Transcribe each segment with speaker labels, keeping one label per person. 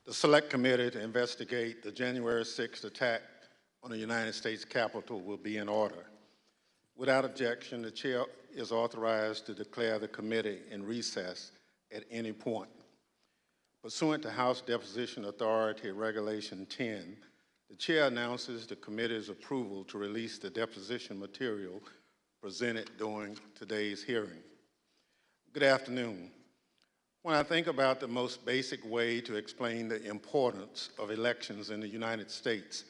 Speaker 1: The Select Committee to investigate the January 6th attack on the United States Capitol will be in order. Without objection, the Chair is authorized to declare the committee in recess at any point. Pursuant to House Deposition Authority Regulation 10, the Chair announces the committee's approval to release the deposition material presented during today's hearing. Good afternoon. When I think about the most basic way to explain the importance of elections in the United States,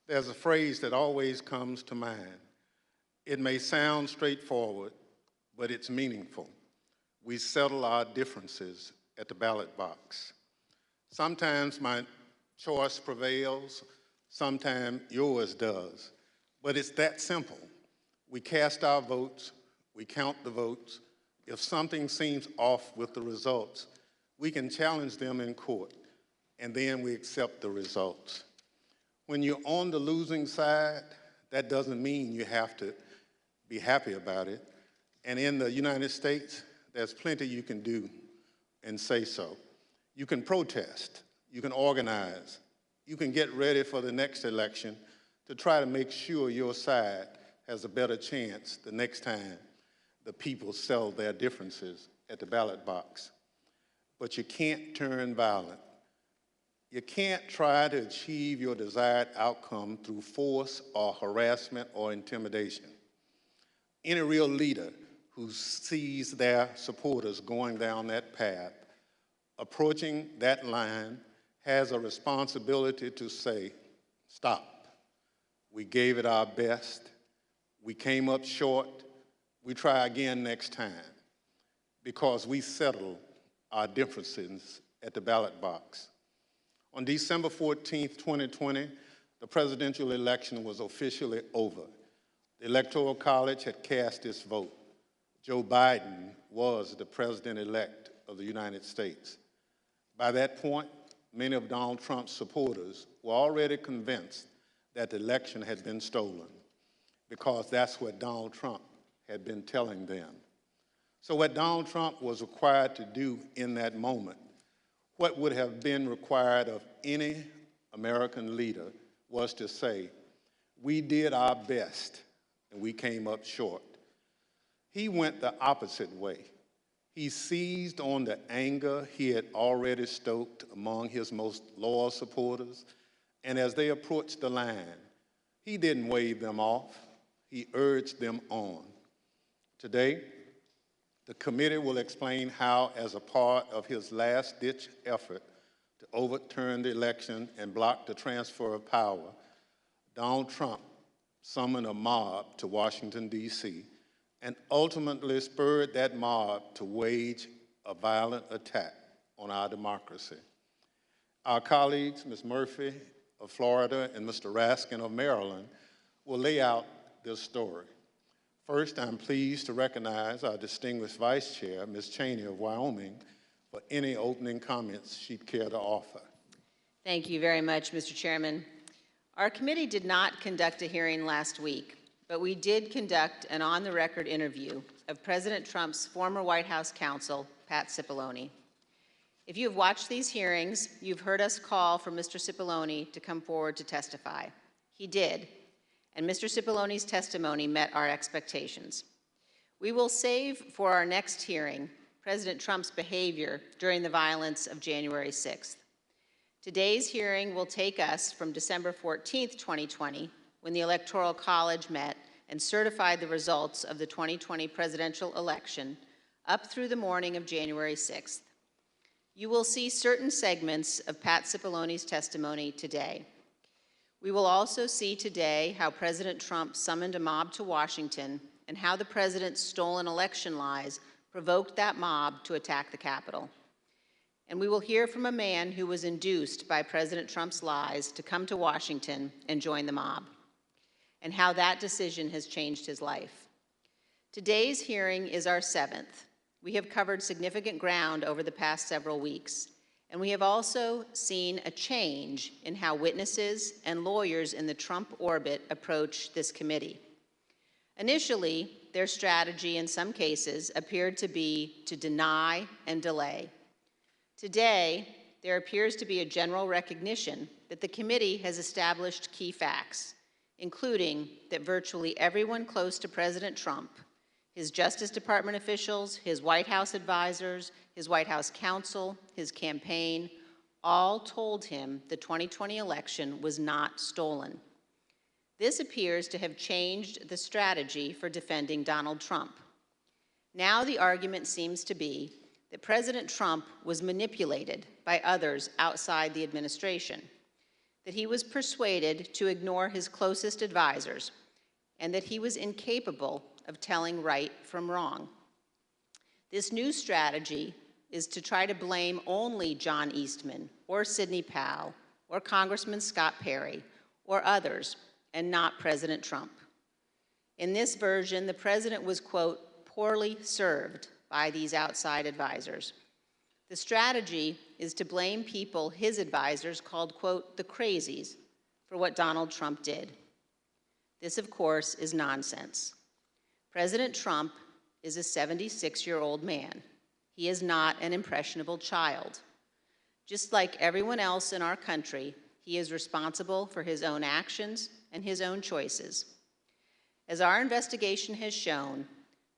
Speaker 1: there's a phrase that always comes to mind. It may sound straightforward, but it's meaningful. We settle our differences at the ballot box. Sometimes my choice prevails, sometimes yours does, but it's that simple. We cast our votes, we count the votes. If something seems off with the results, we can challenge them in court, and then we accept the results. When you're on the losing side, that doesn't mean you have to be happy about it. And in the United States, there's plenty you can do and say so. You can protest, you can organize, you can get ready for the next election to try to make sure your side has a better chance the next time the people settle their differences at the ballot box. But you can't turn violent. You can't try to achieve your desired outcome through force or harassment or intimidation. Any real leader who sees their supporters going down that path, approaching that line, has a responsibility to say, stop. We gave it our best. We came up short. We try again next time, because we settle our differences at the ballot box. On December 14, 2020, the presidential election was officially over. The Electoral College had cast its vote. Joe Biden was the president-elect of the United States. By that point, many of Donald Trump's supporters were already convinced that the election had been stolen, because that's what Donald Trump had been telling them. So what Donald Trump was required to do in that moment, what would have been required of any American leader, was to say, we did our best and we came up short. He went the opposite way. He seized on the anger he had already stoked among his most loyal supporters, and as they approached the line, he didn't wave them off, he urged them on. Today, the committee will explain how, as a part of his last-ditch effort to overturn the election and block the transfer of power, Donald Trump summoned a mob to Washington, D.C., and ultimately spurred that mob to wage a violent attack on our democracy. Our colleagues, Ms. Murphy of Florida and Mr. Raskin of Maryland, will lay out this story. First, I'm pleased to recognize our distinguished Vice Chair, Ms. Cheney of Wyoming, for any opening comments she'd care to offer.
Speaker 2: Thank you very much, Mr. Chairman. Our committee did not conduct a hearing last week, but we did conduct an on-the-record interview of President Trump's former White House counsel, Pat Cipollone. If you have watched these hearings, you've heard us call for Mr. Cipollone to come forward to testify. He did. And Mr. Cipollone's testimony met our expectations. We will save for our next hearing President Trump's behavior during the violence of January 6th. Today's hearing will take us from December 14th, 2020, when the Electoral College met and certified the results of the 2020 presidential election, up through the morning of January 6th. You will see certain segments of Pat Cipollone's testimony today. We will also see today how President Trump summoned a mob to Washington and how the president's stolen election lies provoked that mob to attack the Capitol. And we will hear from a man who was induced by President Trump's lies to come to Washington and join the mob, and how that decision has changed his life. Today's hearing is our 7th. We have covered significant ground over the past several weeks. And we have also seen a change in how witnesses and lawyers in the Trump orbit approach this committee. Initially, their strategy in some cases appeared to be to deny and delay. Today, there appears to be a general recognition that the committee has established key facts, including that virtually everyone close to President Trump, his Justice Department officials, his White House advisors, his White House counsel, his campaign, all told him the 2020 election was not stolen. This appears to have changed the strategy for defending Donald Trump. Now the argument seems to be that President Trump was manipulated by others outside the administration, that he was persuaded to ignore his closest advisors, and that he was incapable of telling right from wrong. This new strategy is to try to blame only John Eastman or Sidney Powell or Congressman Scott Perry or others, and not President Trump. In this version, the president was, quote, poorly served by these outside advisors. The strategy is to blame people his advisors called, quote, the crazies for what Donald Trump did. This, of course, is nonsense. President Trump is a 76-year-old man. He is not an impressionable child. Just like everyone else in our country, he is responsible for his own actions and his own choices. As our investigation has shown,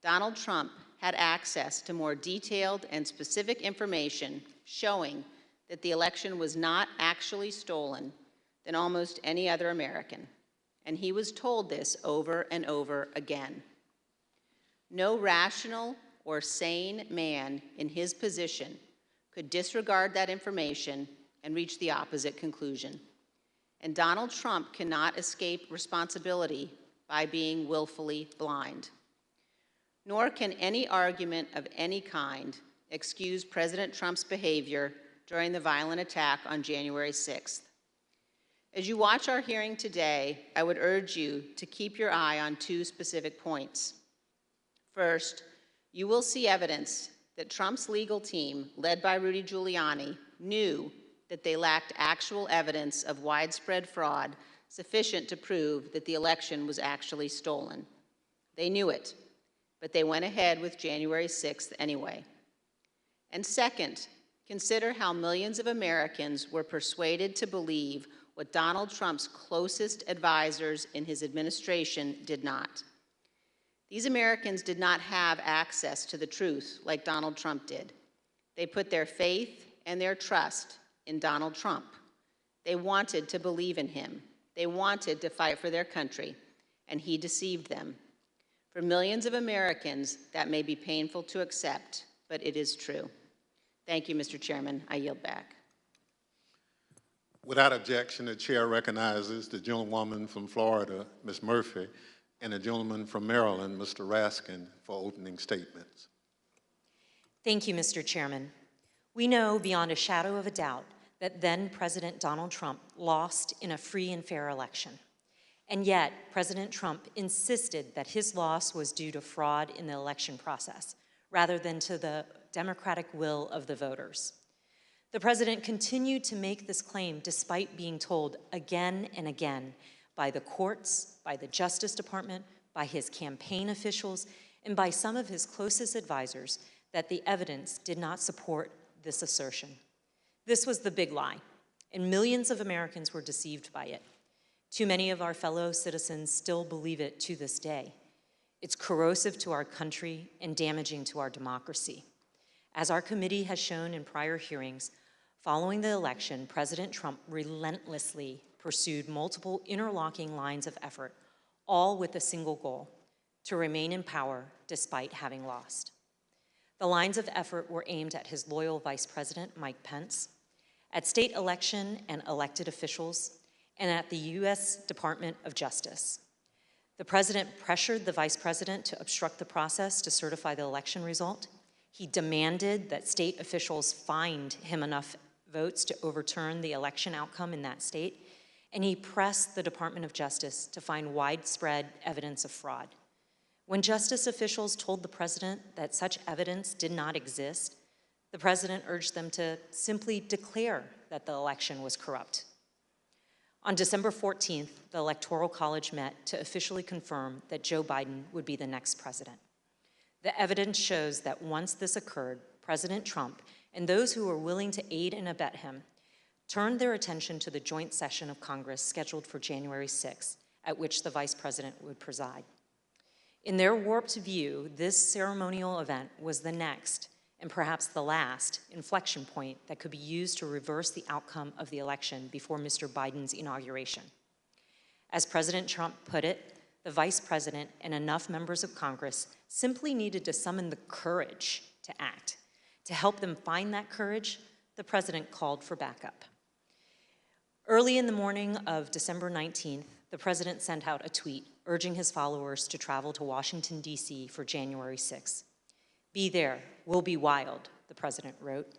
Speaker 2: Donald Trump had access to more detailed and specific information showing that the election was not actually stolen than almost any other American. And he was told this over and over again. No rational or sane man in his position could disregard that information and reach the opposite conclusion. And Donald Trump cannot escape responsibility by being willfully blind. Nor can any argument of any kind excuse President Trump's behavior during the violent attack on January 6th. As you watch our hearing today, I would urge you to keep your eye on two specific points. First, you will see evidence that Trump's legal team, led by Rudy Giuliani, knew that they lacked actual evidence of widespread fraud sufficient to prove that the election was actually stolen. They knew it, but they went ahead with January 6th anyway. And second, consider how millions of Americans were persuaded to believe what Donald Trump's closest advisors in his administration did not. These Americans did not have access to the truth like Donald Trump did. They put their faith and their trust in Donald Trump. They wanted to believe in him. They wanted to fight for their country, and he deceived them. For millions of Americans, that may be painful to accept, but it is true. Thank you, Mr. Chairman. I yield back.
Speaker 1: Without objection, the chair recognizes the gentlewoman from Florida, Ms. Murphy, and the gentleman from Maryland, Mr. Raskin, for opening statements.
Speaker 3: Thank you, Mr. Chairman. We know beyond a shadow of a doubt that then President Donald Trump lost in a free and fair election. And yet, President Trump insisted that his loss was due to fraud in the election process, rather than to the democratic will of the voters. The president continued to make this claim despite being told again and again by the courts, by the Justice Department, by his campaign officials, and by some of his closest advisors that the evidence did not support this assertion. This was the big lie, and millions of Americans were deceived by it. Too many of our fellow citizens still believe it to this day. It's corrosive to our country and damaging to our democracy. As our committee has shown in prior hearings, following the election, President Trump relentlessly pursued multiple interlocking lines of effort, all with a single goal: to remain in power despite having lost. The lines of effort were aimed at his loyal Vice President, Mike Pence, at state election and elected officials, and at the U.S. Department of Justice. The president pressured the vice president to obstruct the process to certify the election result. He demanded that state officials find him enough votes to overturn the election outcome in that state, and he pressed the Department of Justice to find widespread evidence of fraud. When justice officials told the president that such evidence did not exist, the president urged them to simply declare that the election was corrupt. On December 14th, the Electoral College met to officially confirm that Joe Biden would be the next president. The evidence shows that once this occurred, President Trump and those who were willing to aid and abet him turned their attention to the joint session of Congress scheduled for January 6th, at which the Vice President would preside. In their warped view, this ceremonial event was the next, and perhaps the last, inflection point that could be used to reverse the outcome of the election before Mr. Biden's inauguration. As President Trump put it, the Vice President and enough members of Congress simply needed to summon the courage to act. To help them find that courage, the President called for backup. Early in the morning of December 19th, the President sent out a tweet urging his followers to travel to Washington, D.C. for January 6th. "Be there, we'll be wild," the President wrote.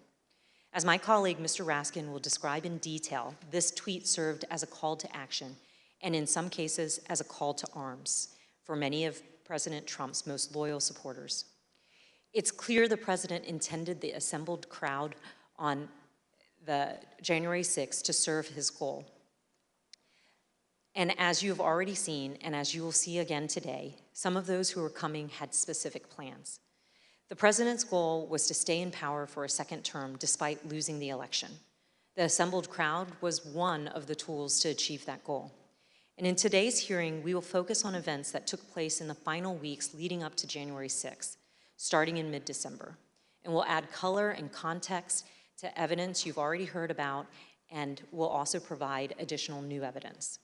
Speaker 3: As my colleague, Mr. Raskin, will describe in detail, this tweet served as a call to action, and in some cases as a call to arms for many of President Trump's most loyal supporters. It's clear the President intended the assembled crowd on the January 6th to serve his goal. And as you have already seen, and as you will see again today, some of those who were coming had specific plans. The President's goal was to stay in power for a second term despite losing the election. The assembled crowd was one of the tools to achieve that goal. And in today's hearing, we will focus on events that took place in the final weeks leading up to January 6th, starting in mid-December. And we'll add color and context to evidence you've already heard about, and we'll also provide additional new evidence.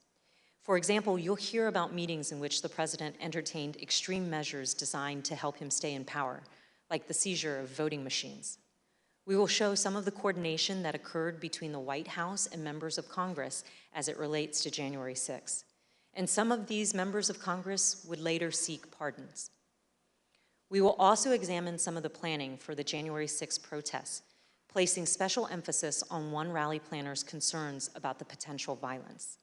Speaker 3: For example, you'll hear about meetings in which the President entertained extreme measures designed to help him stay in power, like the seizure of voting machines. We will show some of the coordination that occurred between the White House and members of Congress as it relates to January 6th. And some of these members of Congress would later seek pardons. We will also examine some of the planning for the January 6th protests, placing special emphasis on one rally planner's concerns about the potential violence.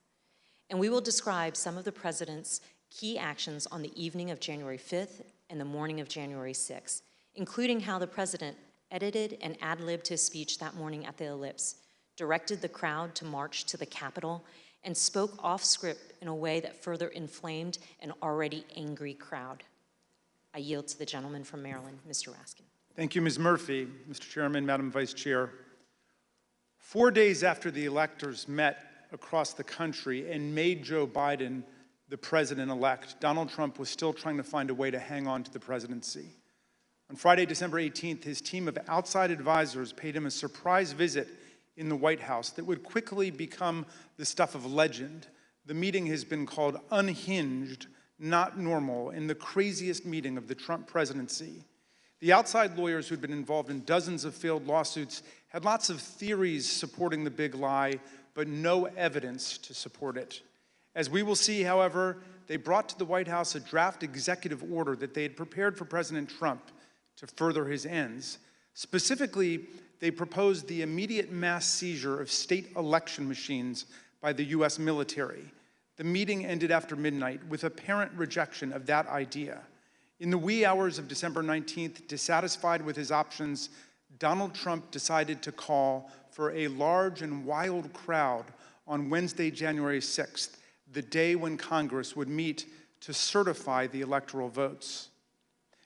Speaker 3: And we will describe some of the President's key actions on the evening of January 5th and the morning of January 6th, including how the President edited and ad-libbed his speech that morning at the Ellipse, directed the crowd to march to the Capitol, and spoke off script in a way that further inflamed an already angry crowd. I yield to the gentleman from Maryland, Mr. Raskin.
Speaker 4: Thank you, Ms. Murphy. Mr. Chairman, Madam Vice Chair. 4 days after the electors met across the country and made Joe Biden the president-elect, Donald Trump was still trying to find a way to hang on to the presidency. On Friday, December 18th, his team of outside advisors paid him a surprise visit in the White House that would quickly become the stuff of legend. The meeting has been called unhinged, not normal, and the craziest meeting of the Trump presidency. The outside lawyers who'd been involved in dozens of failed lawsuits had lots of theories supporting the big lie, but no evidence to support it. As we will see, however, they brought to the White House a draft executive order that they had prepared for President Trump to further his ends. Specifically, they proposed the immediate mass seizure of state election machines by the U.S. military. The meeting ended after midnight with apparent rejection of that idea. In the wee hours of December 19th, dissatisfied with his options, Donald Trump decided to call for a large and wild crowd on Wednesday, January 6th, the day when Congress would meet to certify the electoral votes.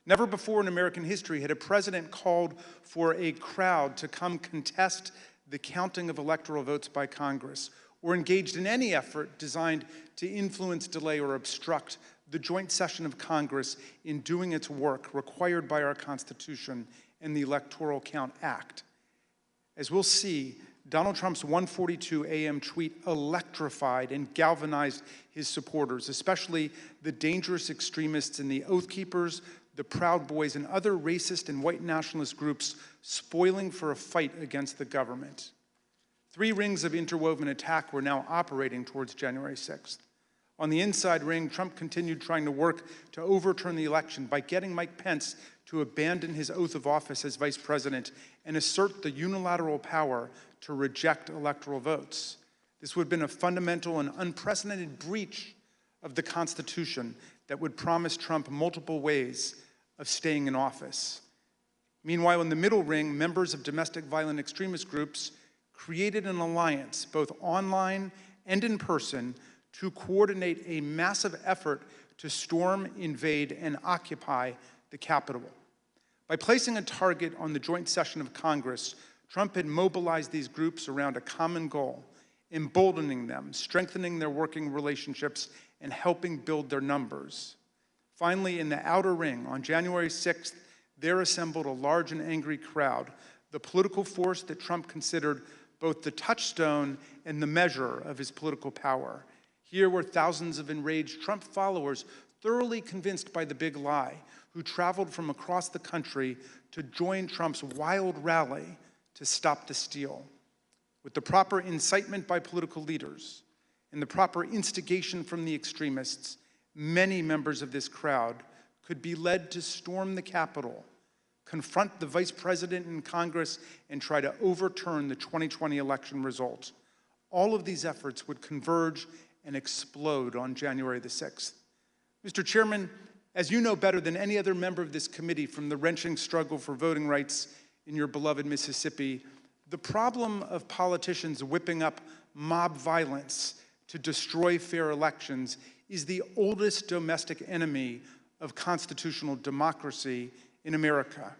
Speaker 4: Never before in American history had a president called for a crowd to come contest the counting of electoral votes by Congress, or engaged in any effort designed to influence, delay, or obstruct the joint session of Congress in doing its work required by our Constitution and the Electoral Count Act. As we'll see, Donald Trump's 1:42 a.m. tweet electrified and galvanized his supporters, especially the dangerous extremists in the Oath Keepers, the Proud Boys, and other racist and white nationalist groups spoiling for a fight against the government. 3 rings of interwoven attack were now operating towards January 6th. On the inside ring, Trump continued trying to work to overturn the election by getting Mike Pence to abandon his oath of office as vice president and assert the unilateral power to reject electoral votes. This would have been a fundamental and unprecedented breach of the Constitution that would promise Trump multiple ways of staying in office. Meanwhile, in the middle ring, members of domestic violent extremist groups created an alliance, both online and in person, to coordinate a massive effort to storm, invade, and occupy the Capitol. By placing a target on the joint session of Congress, Trump had mobilized these groups around a common goal, emboldening them, strengthening their working relationships, and helping build their numbers. Finally, in the outer ring, on January 6th, there assembled a large and angry crowd, the political force that Trump considered both the touchstone and the measure of his political power. Here were thousands of enraged Trump followers, thoroughly convinced by the big lie, who traveled from across the country to join Trump's wild rally to stop the steal. With the proper incitement by political leaders and the proper instigation from the extremists, many members of this crowd could be led to storm the Capitol, confront the vice president in Congress, and try to overturn the 2020 election result. All of these efforts would converge and explode on January the 6th. Mr. Chairman, as you know better than any other member of this committee from the wrenching struggle for voting rights in your beloved Mississippi, the problem of politicians whipping up mob violence to destroy fair elections is the oldest domestic enemy of constitutional democracy in America.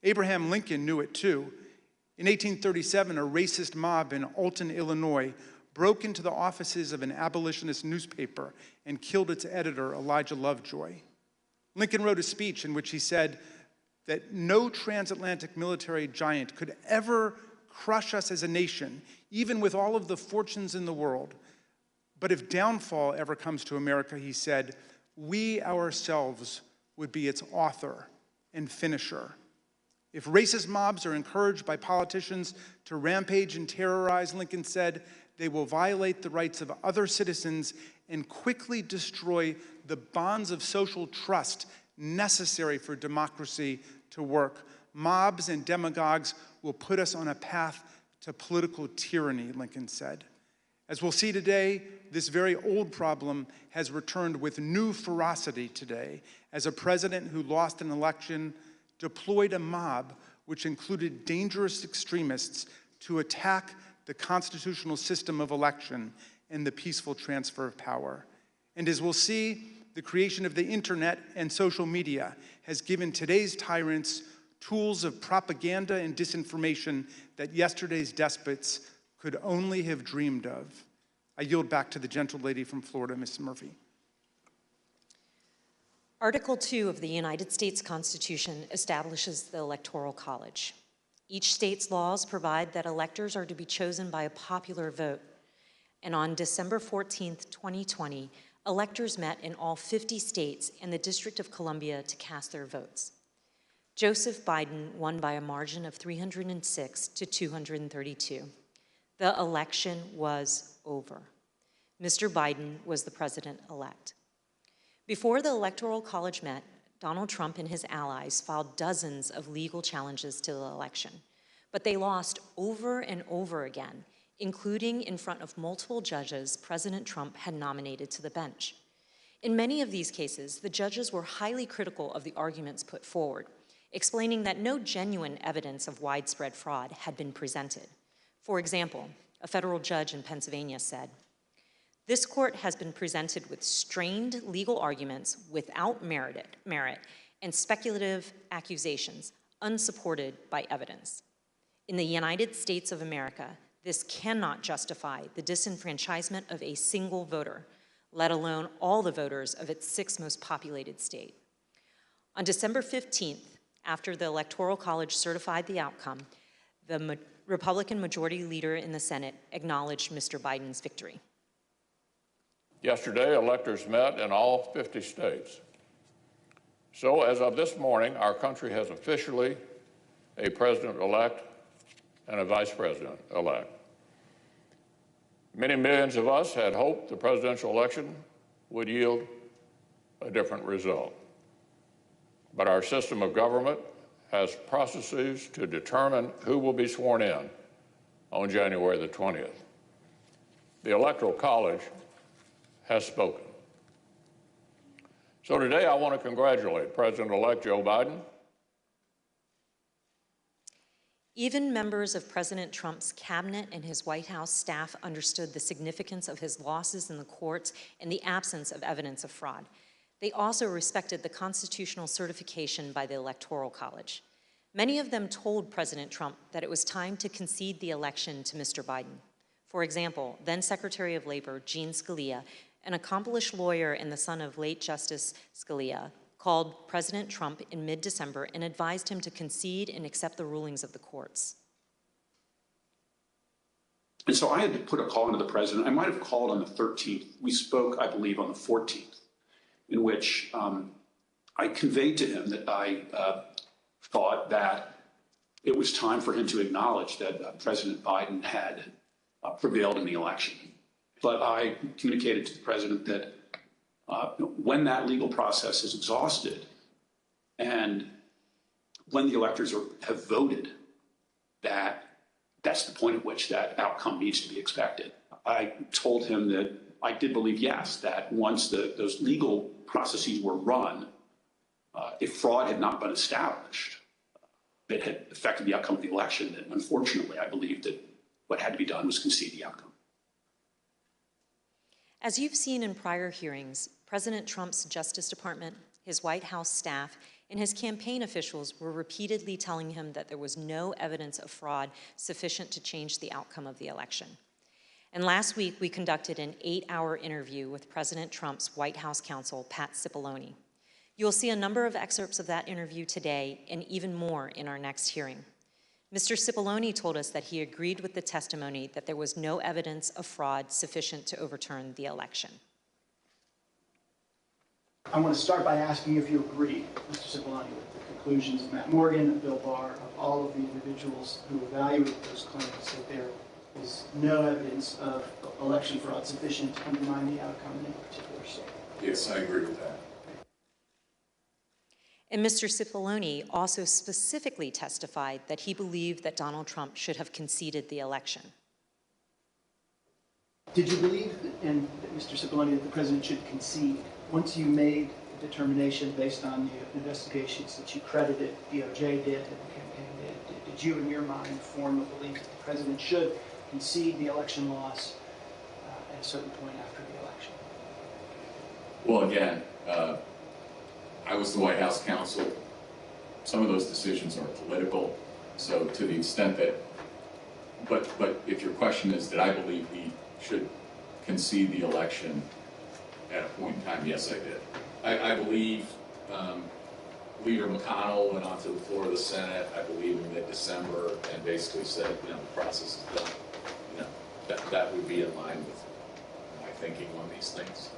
Speaker 4: Abraham Lincoln knew it too. In 1837, a racist mob in Alton, Illinois, broke into the offices of an abolitionist newspaper and killed its editor, Elijah Lovejoy. Lincoln wrote a speech in which he said that no transatlantic military giant could ever crush us as a nation, even with all of the fortunes in the world. But if downfall ever comes to America, he said, we ourselves would be its author and finisher. If racist mobs are encouraged by politicians to rampage and terrorize, Lincoln said, they will violate the rights of other citizens and quickly destroy the bonds of social trust necessary for democracy to work. Mobs and demagogues will put us on a path to political tyranny, Lincoln said. As we'll see today, this very old problem has returned with new ferocity today as a president who lost an election deployed a mob which included dangerous extremists to attack the constitutional system of election and the peaceful transfer of power. And as we'll see, the creation of the internet and social media has given today's tyrants tools of propaganda and disinformation that yesterday's despots could only have dreamed of. I yield back to the gentle lady from Florida, Ms. Murphy.
Speaker 3: Article 2 of the United States Constitution establishes the Electoral College. Each state's laws provide that electors are to be chosen by a popular vote. And on December 14th, 2020, electors met in all 50 states and the District of Columbia to cast their votes. Joseph Biden won by a margin of 306 to 232. The election was over. Mr. Biden was the president-elect. Before the Electoral College met, Donald Trump and his allies filed dozens of legal challenges to the election, but they lost over and over again, including in front of multiple judges President Trump had nominated to the bench. In many of these cases, the judges were highly critical of the arguments put forward, explaining that no genuine evidence of widespread fraud had been presented. For example, a federal judge in Pennsylvania said, "This court has been presented with strained legal arguments without merit and speculative accusations unsupported by evidence. In the United States of America, this cannot justify the disenfranchisement of a single voter, let alone all the voters of its 6th most populated state." On December 15th, after the Electoral College certified the outcome, the Republican Majority Leader in the Senate acknowledged Mr. Biden's victory.
Speaker 5: Yesterday, electors met in all 50 states. So as of this morning, our country has officially a president-elect and a vice president-elect. Many millions of us had hoped the presidential election would yield a different result. But our system of government has processes to determine who will be sworn in on January the 20th. The Electoral College has spoken. So today I want to congratulate President-elect Joe Biden.
Speaker 3: Even members of President Trump's cabinet and his White House staff understood the significance of his losses in the courts and the absence of evidence of fraud. They also respected the constitutional certification by the Electoral College. Many of them told President Trump that it was time to concede the election to Mr. Biden. For example, then Secretary of Labor Gene Scalia, an accomplished lawyer and the son of late Justice Scalia, called President Trump in mid-December and advised him to concede and accept the rulings of the courts.
Speaker 6: And so I had to put a call into the president. I might have called on the 13th. We spoke, I believe, on the 14th, in which I conveyed to him that I thought that it was time for him to acknowledge that President Biden had prevailed in the election. But I communicated to the president that when that legal process is exhausted and when the electors have voted, that's the point at which that outcome needs to be expected. I told him that I did believe, yes, that once those legal processes were run, if fraud had not been established that had affected the outcome of the election, then unfortunately I believed that what had to be done was concede the outcome.
Speaker 3: As you've seen in prior hearings, President Trump's Justice Department, his White House staff, and his campaign officials were repeatedly telling him that there was no evidence of fraud sufficient to change the outcome of the election. And last week, we conducted an 8-hour interview with President Trump's White House counsel, Pat Cipollone. You'll see a number of excerpts of that interview today and even more in our next hearing. Mr. Cipollone told us that he agreed with the testimony that there was no evidence of fraud sufficient to overturn the election.
Speaker 7: I want to start by asking if you agree, Mr. Cipollone, with the conclusions of Matt Morgan and Bill Barr, of all of the individuals who evaluated those claims, that there is no evidence of election fraud sufficient to undermine the outcome in a particular state.
Speaker 8: Yes, I agree with that.
Speaker 3: And Mr. Cipollone also specifically testified that he believed that Donald Trump should have conceded the election.
Speaker 7: Did you believe, Mr. Cipollone, that the president should concede once you made the determination based on the investigations that you credited DOJ did and the campaign did? Did you, in your mind, form a belief that the president should concede the election loss at a certain point after the election?
Speaker 8: Well, again, I was the White House counsel. Some of those decisions are political. So to the extent that, but if your question is, did I believe he should concede the election at a point in time? Yes, I did. I believe Leader McConnell went onto the floor of the Senate, I believe in mid-December, and basically said, the process is done. That would be in line with my thinking on these things.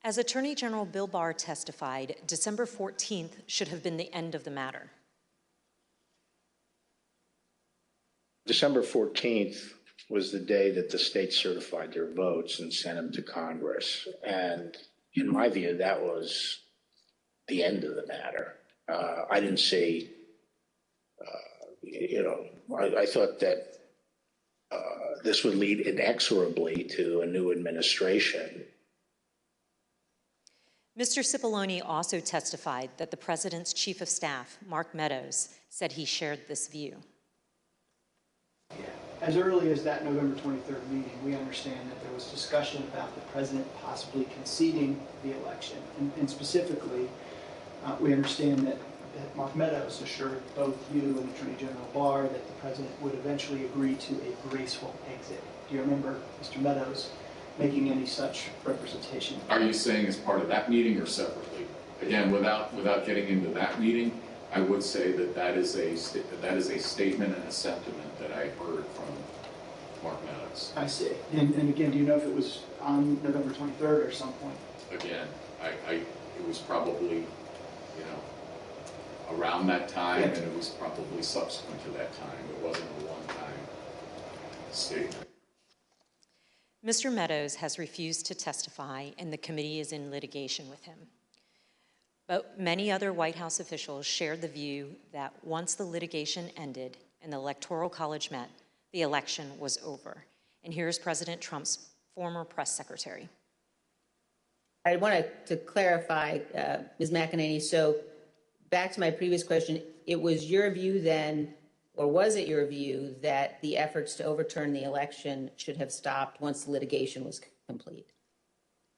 Speaker 3: As Attorney General Bill Barr testified, December 14th should have been the end of the matter.
Speaker 9: December 14th was the day that the states certified their votes and sent them to Congress. And in my view, that was the end of the matter. I didn't see, I thought that this would lead inexorably to a new administration.
Speaker 3: Mr. Cipollone also testified that the president's chief of staff, Mark Meadows, said he shared this view.
Speaker 7: Yeah. As early as that November 23rd meeting, we understand that there was discussion about the president possibly conceding the election. And specifically, we understand that Mark Meadows assured both you and Attorney General Barr that the president would eventually agree to a graceful exit. Do you remember Mr. Meadows making any such representation?
Speaker 8: Are you saying as part of that meeting or separately? Again, without getting into that meeting, I would say that is a statement and a sentiment that I heard from Mark Meadows.
Speaker 7: I see. And again, do you know if it was on November 23rd or some point?
Speaker 8: Again, it was probably, around that time, and it was probably subsequent to that time. It wasn't a one-time statement.
Speaker 3: Mr. Meadows has refused to testify, and the committee is in litigation with him. But many other White House officials shared the view that once the litigation ended and the Electoral College met, the election was over. And here's President Trump's former press secretary.
Speaker 2: I wanted to clarify, Ms. McEnany, so back to my previous question, it was your view then, or was it your view, that the efforts to overturn the election should have stopped once the litigation was complete?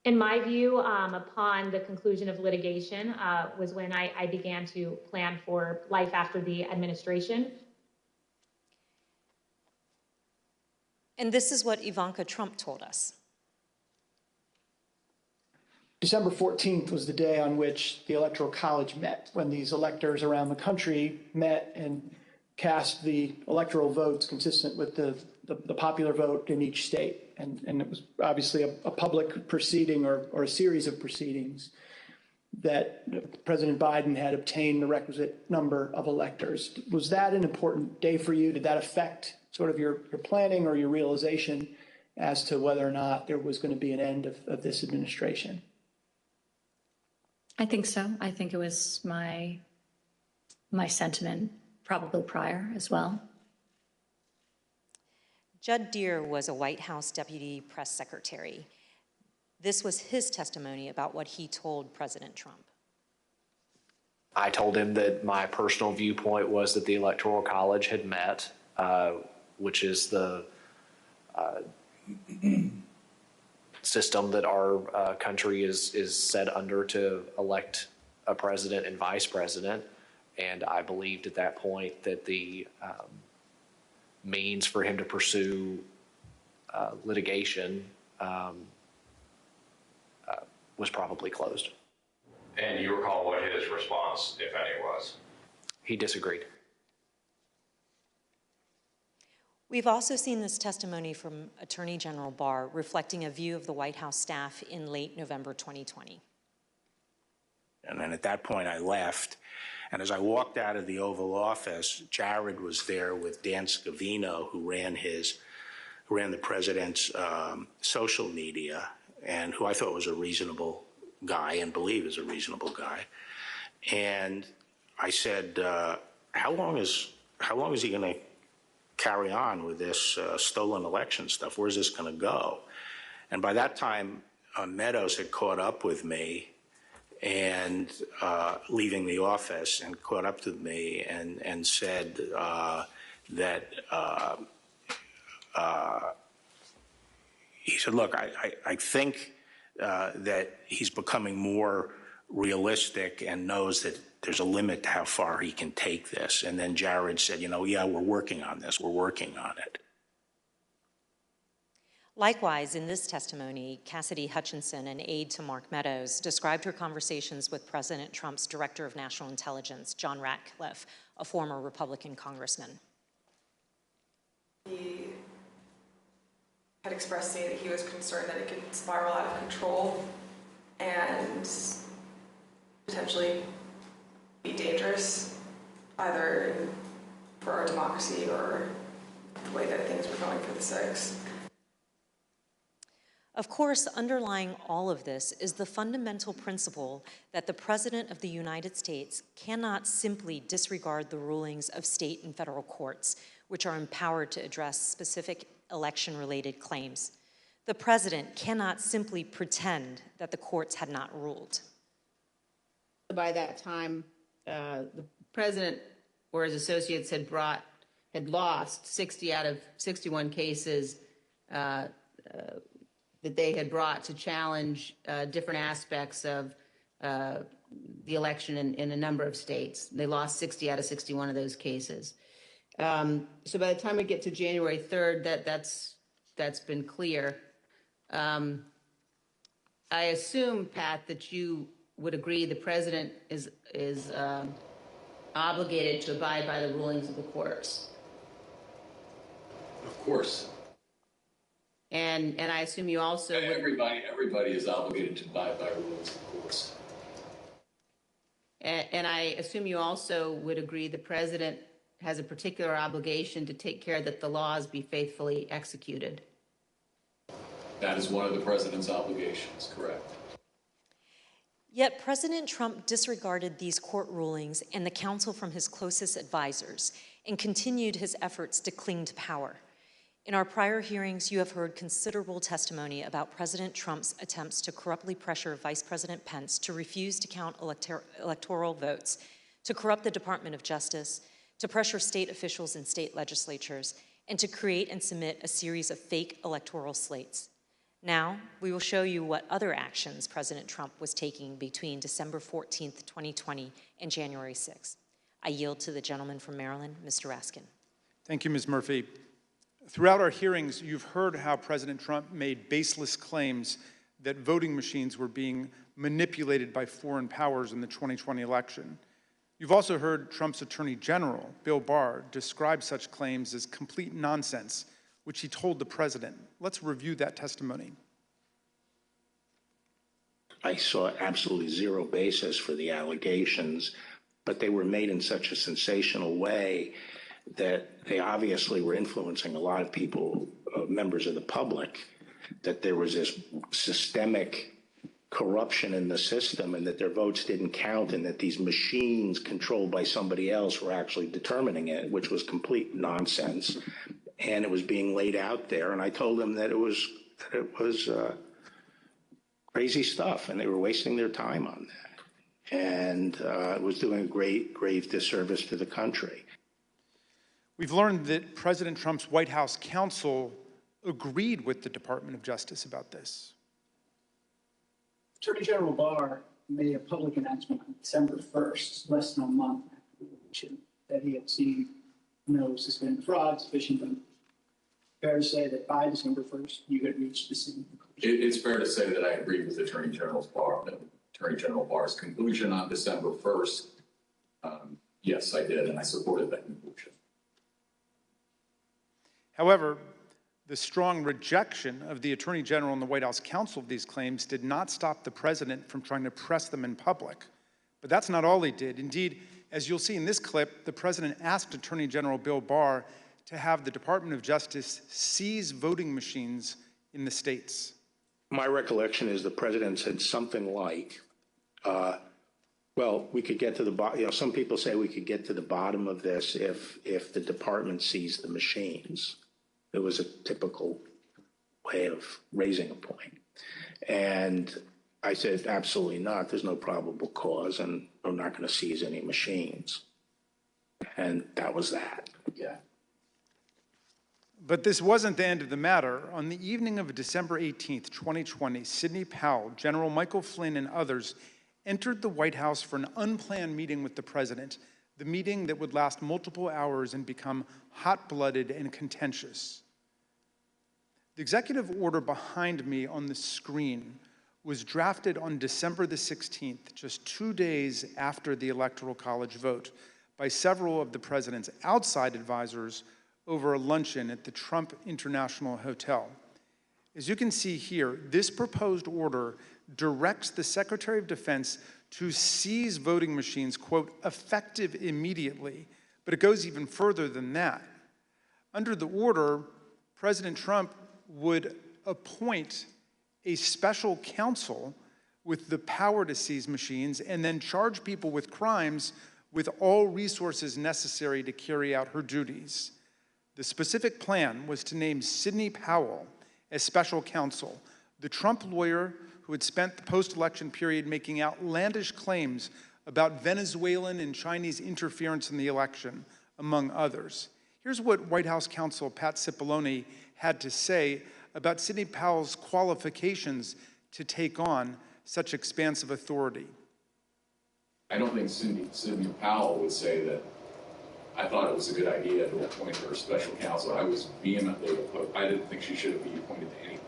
Speaker 10: In my view, upon the conclusion of litigation was when I began to plan for life after the administration.
Speaker 3: And this is what Ivanka Trump told us.
Speaker 7: December 14th was the day on which the Electoral College met, when these electors around the country met and cast the electoral votes consistent with the popular vote in each state. And it was obviously a public proceeding or a series of proceedings that President Biden had obtained the requisite number of electors. Was that an important day for you? Did that affect sort of your planning or your realization as to whether or not there was going to be an end of this administration?
Speaker 11: I think so. I think it was my sentiment probably prior as well.
Speaker 3: Judd Deere was a White House deputy press secretary. This was his testimony about what he told President Trump.
Speaker 12: I told him that my personal viewpoint was that the Electoral College had met, which is the system that our country is set under to elect a president and vice president. And I believed at that point that the means for him to pursue litigation was probably closed.
Speaker 13: And you recall what his response, if any, was?
Speaker 12: He disagreed.
Speaker 3: We've also seen this testimony from Attorney General Barr reflecting a view of the White House staff in late November 2020.
Speaker 9: And then at that point I left. And as I walked out of the Oval Office, Jared was there with Dan Scavino, who ran the president's social media, and who I thought was a reasonable guy and believe is a reasonable guy. And I said, how long is he going to carry on with this stolen election stuff? Where's this going to go? And by that time, Meadows had caught up with me and leaving the office and caught up to me and said that he said, look, I think that he's becoming more realistic and knows that there's a limit to how far he can take this. And then Jared said, yeah, we're working on this. We're working on it.
Speaker 3: Likewise, in this testimony, Cassidy Hutchinson, an aide to Mark Meadows, described her conversations with President Trump's Director of National Intelligence, John Ratcliffe, a former Republican congressman.
Speaker 14: He had expressed to me that he was concerned that it could spiral out of control and potentially be dangerous, either for our democracy or the way that things were going for the six.
Speaker 3: Of course, underlying all of this is the fundamental principle that the President of the United States cannot simply disregard the rulings of state and federal courts, which are empowered to address specific election-related claims. The President cannot simply pretend that the courts had not ruled.
Speaker 2: By that time, the President or his associates had lost 60 out of 61 cases that they had brought to challenge different aspects of the election in a number of states. They lost 60 out of 61 of those cases. So by the time we get to January 3rd, that's been clear. I assume, Pat, that you would agree the President is obligated to abide by the rulings of the courts.
Speaker 8: Of course.
Speaker 2: And I assume you also would...
Speaker 8: Everybody is obligated to abide by rules, of course.
Speaker 2: And I assume you also would agree the President has a particular obligation to take care that the laws be faithfully executed.
Speaker 8: That is one of the President's obligations, correct.
Speaker 3: Yet President Trump disregarded these court rulings and the counsel from his closest advisors and continued his efforts to cling to power. In our prior hearings, you have heard considerable testimony about President Trump's attempts to corruptly pressure Vice President Pence to refuse to count electoral votes, to corrupt the Department of Justice, to pressure state officials and state legislatures, and to create and submit a series of fake electoral slates. Now, we will show you what other actions President Trump was taking between December 14th, 2020 and January 6th. I yield to the gentleman from Maryland, Mr. Raskin.
Speaker 4: Thank you, Ms. Murphy. Throughout our hearings, you've heard how President Trump made baseless claims that voting machines were being manipulated by foreign powers in the 2020 election. You've also heard Trump's Attorney General, Bill Barr, describe such claims as complete nonsense, which he told the president. Let's review that testimony.
Speaker 9: I saw absolutely zero basis for the allegations, but they were made in such a sensational way that they obviously were influencing a lot of people, members of the public, that there was this systemic corruption in the system and that their votes didn't count and that these machines controlled by somebody else were actually determining it, which was complete nonsense. And it was being laid out there. And I told them that it was crazy stuff and they were wasting their time on that. And it was doing a grave disservice to the country.
Speaker 4: We've learned that President Trump's White House counsel agreed with the Department of Justice about this.
Speaker 7: Attorney General Barr made a public announcement on December 1st, less than a month after the election, that he had seen no suspended fraud sufficient. Fair to say that by December 1st, you had reached the same conclusion?
Speaker 8: It's fair to say that I agree with Attorney General Barr's conclusion on December 1st. Yes, I did, and I supported that conclusion.
Speaker 4: However, the strong rejection of the Attorney General and the White House counsel of these claims did not stop the president from trying to press them in public. But that's not all he did. Indeed, as you'll see in this clip, the president asked Attorney General Bill Barr to have the Department of Justice seize voting machines in the states.
Speaker 9: My recollection is the president said something like, well, we could get to the bottom, some people say we could get to the bottom of this if the department seized the machines. It was a typical way of raising a point. And I said, absolutely not. There's no probable cause, and I'm not going to seize any machines. And that was that. Yeah.
Speaker 4: But this wasn't the end of the matter. On the evening of December 18th, 2020, Sidney Powell, General Michael Flynn, and others entered the White House for an unplanned meeting with the president, the meeting that would last multiple hours and become hot-blooded and contentious. The executive order behind me on the screen was drafted on December the 16th, just 2 days after the Electoral College vote, by several of the president's outside advisors over a luncheon at the Trump International Hotel. As you can see here, this proposed order directs the Secretary of Defense to seize voting machines, quote, effective immediately, but it goes even further than that. Under the order, President Trump would appoint a special counsel with the power to seize machines and then charge people with crimes with all resources necessary to carry out her duties. The specific plan was to name Sidney Powell as special counsel, the Trump lawyer who had spent the post-election period making outlandish claims about Venezuelan and Chinese interference in the election, among others. Here's what White House counsel Pat Cipollone had to say about Sidney Powell's qualifications to take on such expansive authority.
Speaker 8: I don't think Sidney Powell would say that I thought it was a good idea to appoint her special counsel. I was vehemently opposed. I didn't think she should be appointed to anything.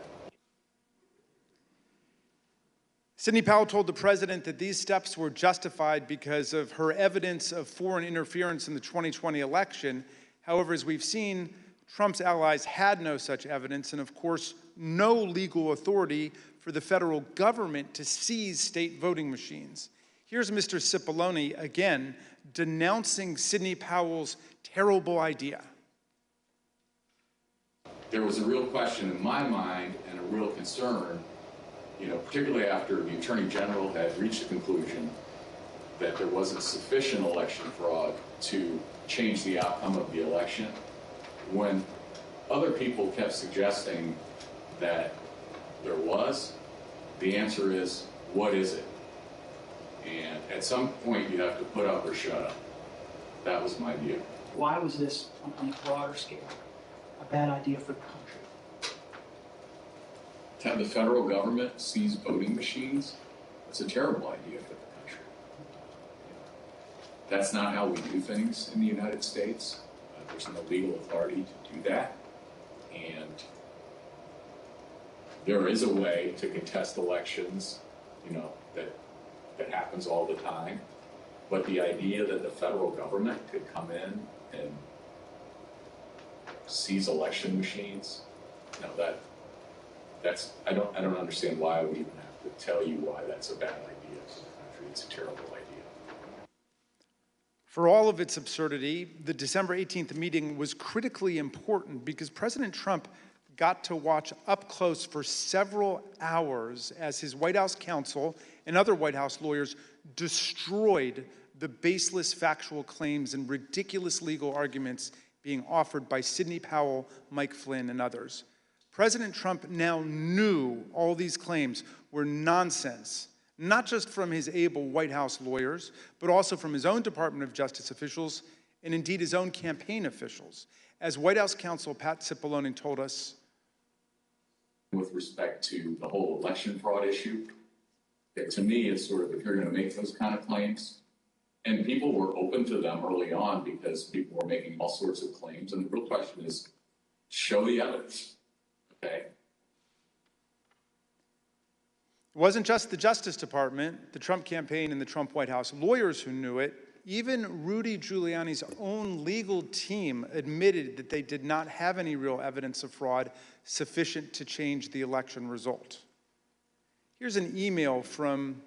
Speaker 4: Sidney Powell told the president that these steps were justified because of her evidence of foreign interference in the 2020 election. However, as we've seen, Trump's allies had no such evidence and, of course, no legal authority for the federal government to seize state voting machines. Here's Mr. Cipollone again denouncing Sidney Powell's terrible idea.
Speaker 8: There was a real question in my mind and a real concern, particularly after the Attorney General had reached the conclusion that there wasn't sufficient election fraud to change the outcome of the election. When other people kept suggesting that there was, the answer is, what is it? And at some point, you have to put up or shut up. That was my view.
Speaker 7: Why was this, on a broader scale, a bad idea for the country?
Speaker 8: To have the federal government seize voting machines, that's a terrible idea for the country. That's not how we do things in the United States. There's no legal authority to do that. And there is a way to contest elections, that happens all the time. But the idea that the federal government could come in and seize election machines, I don't understand why we even have to tell you why that's a bad idea for the country. It's a terrible idea.
Speaker 4: For all of its absurdity, the December 18th meeting was critically important because President Trump got to watch up close for several hours as his White House counsel and other White House lawyers destroyed the baseless factual claims and ridiculous legal arguments being offered by Sidney Powell, Mike Flynn, and others. President Trump now knew all these claims were nonsense, not just from his able White House lawyers, but also from his own Department of Justice officials and indeed his own campaign officials. As White House counsel Pat Cipollone told us,
Speaker 8: with respect to the whole election fraud issue, to me, it's sort of, if you're going to make those kind of claims, and people were open to them early on because people were making all sorts of claims, and the real question is, show the evidence, okay?
Speaker 4: It wasn't just the Justice Department, the Trump campaign, and the Trump White House lawyers who knew it. Even Rudy Giuliani's own legal team admitted that they did not have any real evidence of fraud sufficient to change the election result. Here's an email from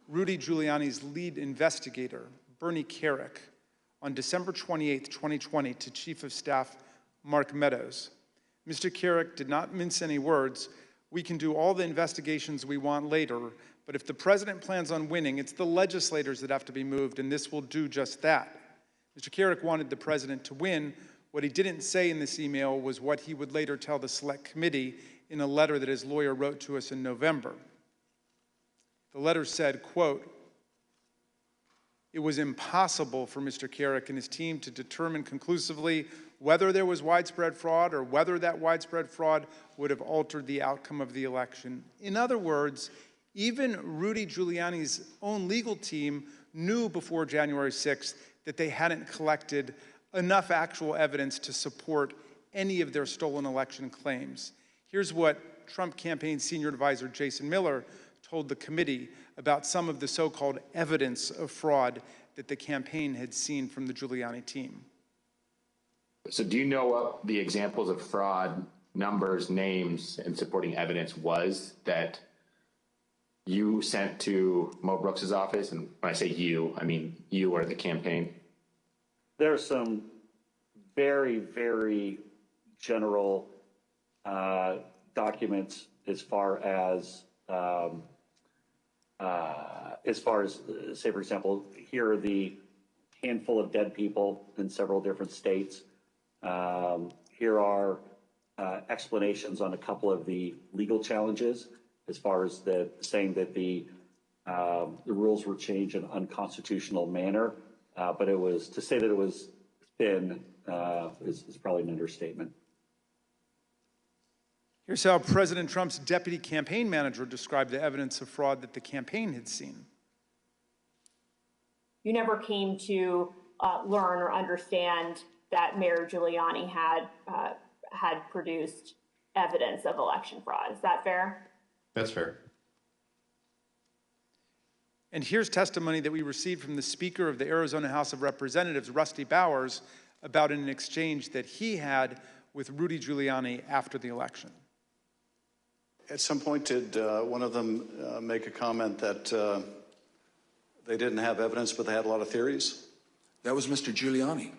Speaker 4: Rudy Giuliani's lead investigator, Bernie Kerik, on December 28, 2020, to Chief of Staff Mark Meadows. Mr. Kerik did not mince any words. We can do all the investigations we want later, but if the president plans on winning, it's the legislators that have to be moved, and this will do just that. Mr. Kerik wanted the president to win. What he didn't say in this email was what he would later tell the Select Committee in a letter that his lawyer wrote to us in November. The letter said, quote, "It was impossible for Mr. Kerik and his team to determine conclusively whether there was widespread fraud or whether that widespread fraud would have altered the outcome of the election." In other words, even Rudy Giuliani's own legal team knew before January 6th that they hadn't collected enough actual evidence to support any of their stolen election claims. Here's what Trump campaign senior advisor Jason Miller told the committee about some of the so-called evidence of fraud that the campaign had seen from the Giuliani team.
Speaker 15: So do you know what the examples of fraud, numbers, names, and supporting evidence was that you sent to Mo Brooks's office? And when I say you, I mean you or the campaign.
Speaker 16: There's some very, very general documents as far as say, for example, here are the handful of dead people in several different states. Here are explanations on a couple of the legal challenges as far as saying that the rules were changed in an unconstitutional manner. But it was, to say that it was thin is probably an understatement.
Speaker 4: Here's how President Trump's deputy campaign manager described the evidence of fraud that the campaign had seen.
Speaker 17: You never came to learn or understand that Mayor Giuliani had produced evidence of election fraud. Is that fair?
Speaker 13: That's fair.
Speaker 4: And here's testimony that we received from the Speaker of the Arizona House of Representatives, Rusty Bowers, about an exchange that he had with Rudy Giuliani after the election.
Speaker 18: At some point, did one of them make a comment that they didn't have evidence, but they had a lot of theories?
Speaker 19: That was Mr. Giuliani.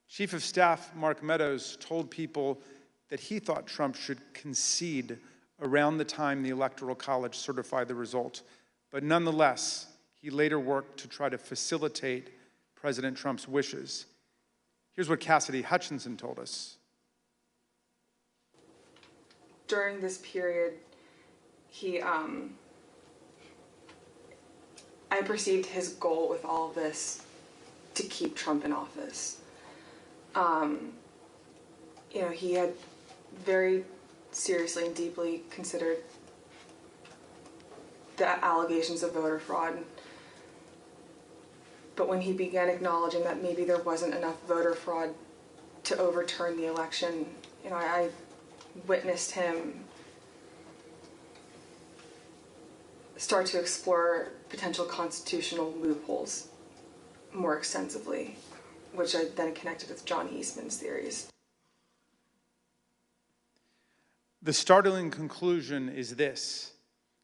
Speaker 4: Chief of Staff Mark Meadows told people that he thought Trump should concede around the time the Electoral College certified the result. But nonetheless, he later worked to try to facilitate President Trump's wishes. Here's what Cassidy Hutchinson told us.
Speaker 14: During this period, I perceived his goal with all of this to keep Trump in office. He had very seriously and deeply considered the allegations of voter fraud. But when he began acknowledging that maybe there wasn't enough voter fraud to overturn the election, I witnessed him start to explore potential constitutional loopholes more extensively, which I then connected with John Eastman's theories.
Speaker 4: The startling conclusion is this: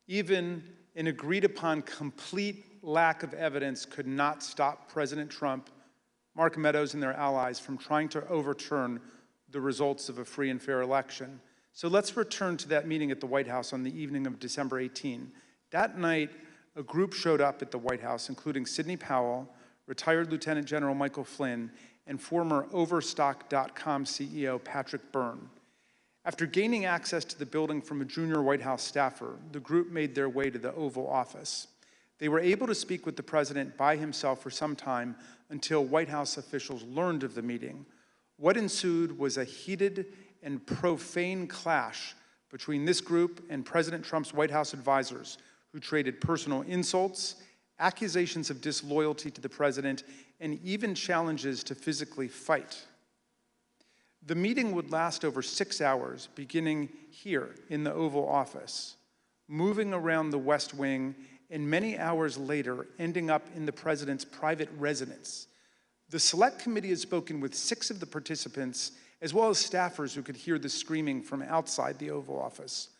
Speaker 4: even an agreed upon complete lack of evidence could not stop President Trump, Mark Meadows, and their allies from trying to overturn the results of a free and fair election. So let's return to that meeting at the White House on the evening of December 18. That night, a group showed up at the White House, including Sidney Powell, retired Lieutenant General Michael Flynn, and former Overstock.com CEO Patrick Byrne. After gaining access to the building from a junior White House staffer, the group made their way to the Oval Office. They were able to speak with the president by himself for some time until White House officials learned of the meeting. What ensued was a heated and profane clash between this group and President Trump's White House advisors, who traded personal insults, accusations of disloyalty to the president, and even challenges to physically fight. The meeting would last over 6 hours, beginning here in the Oval Office, moving around the West Wing, and many hours later, ending up in the president's private residence. The Select Committee has spoken with 6 of the participants, as well as staffers who could hear the screaming from outside the Oval Office.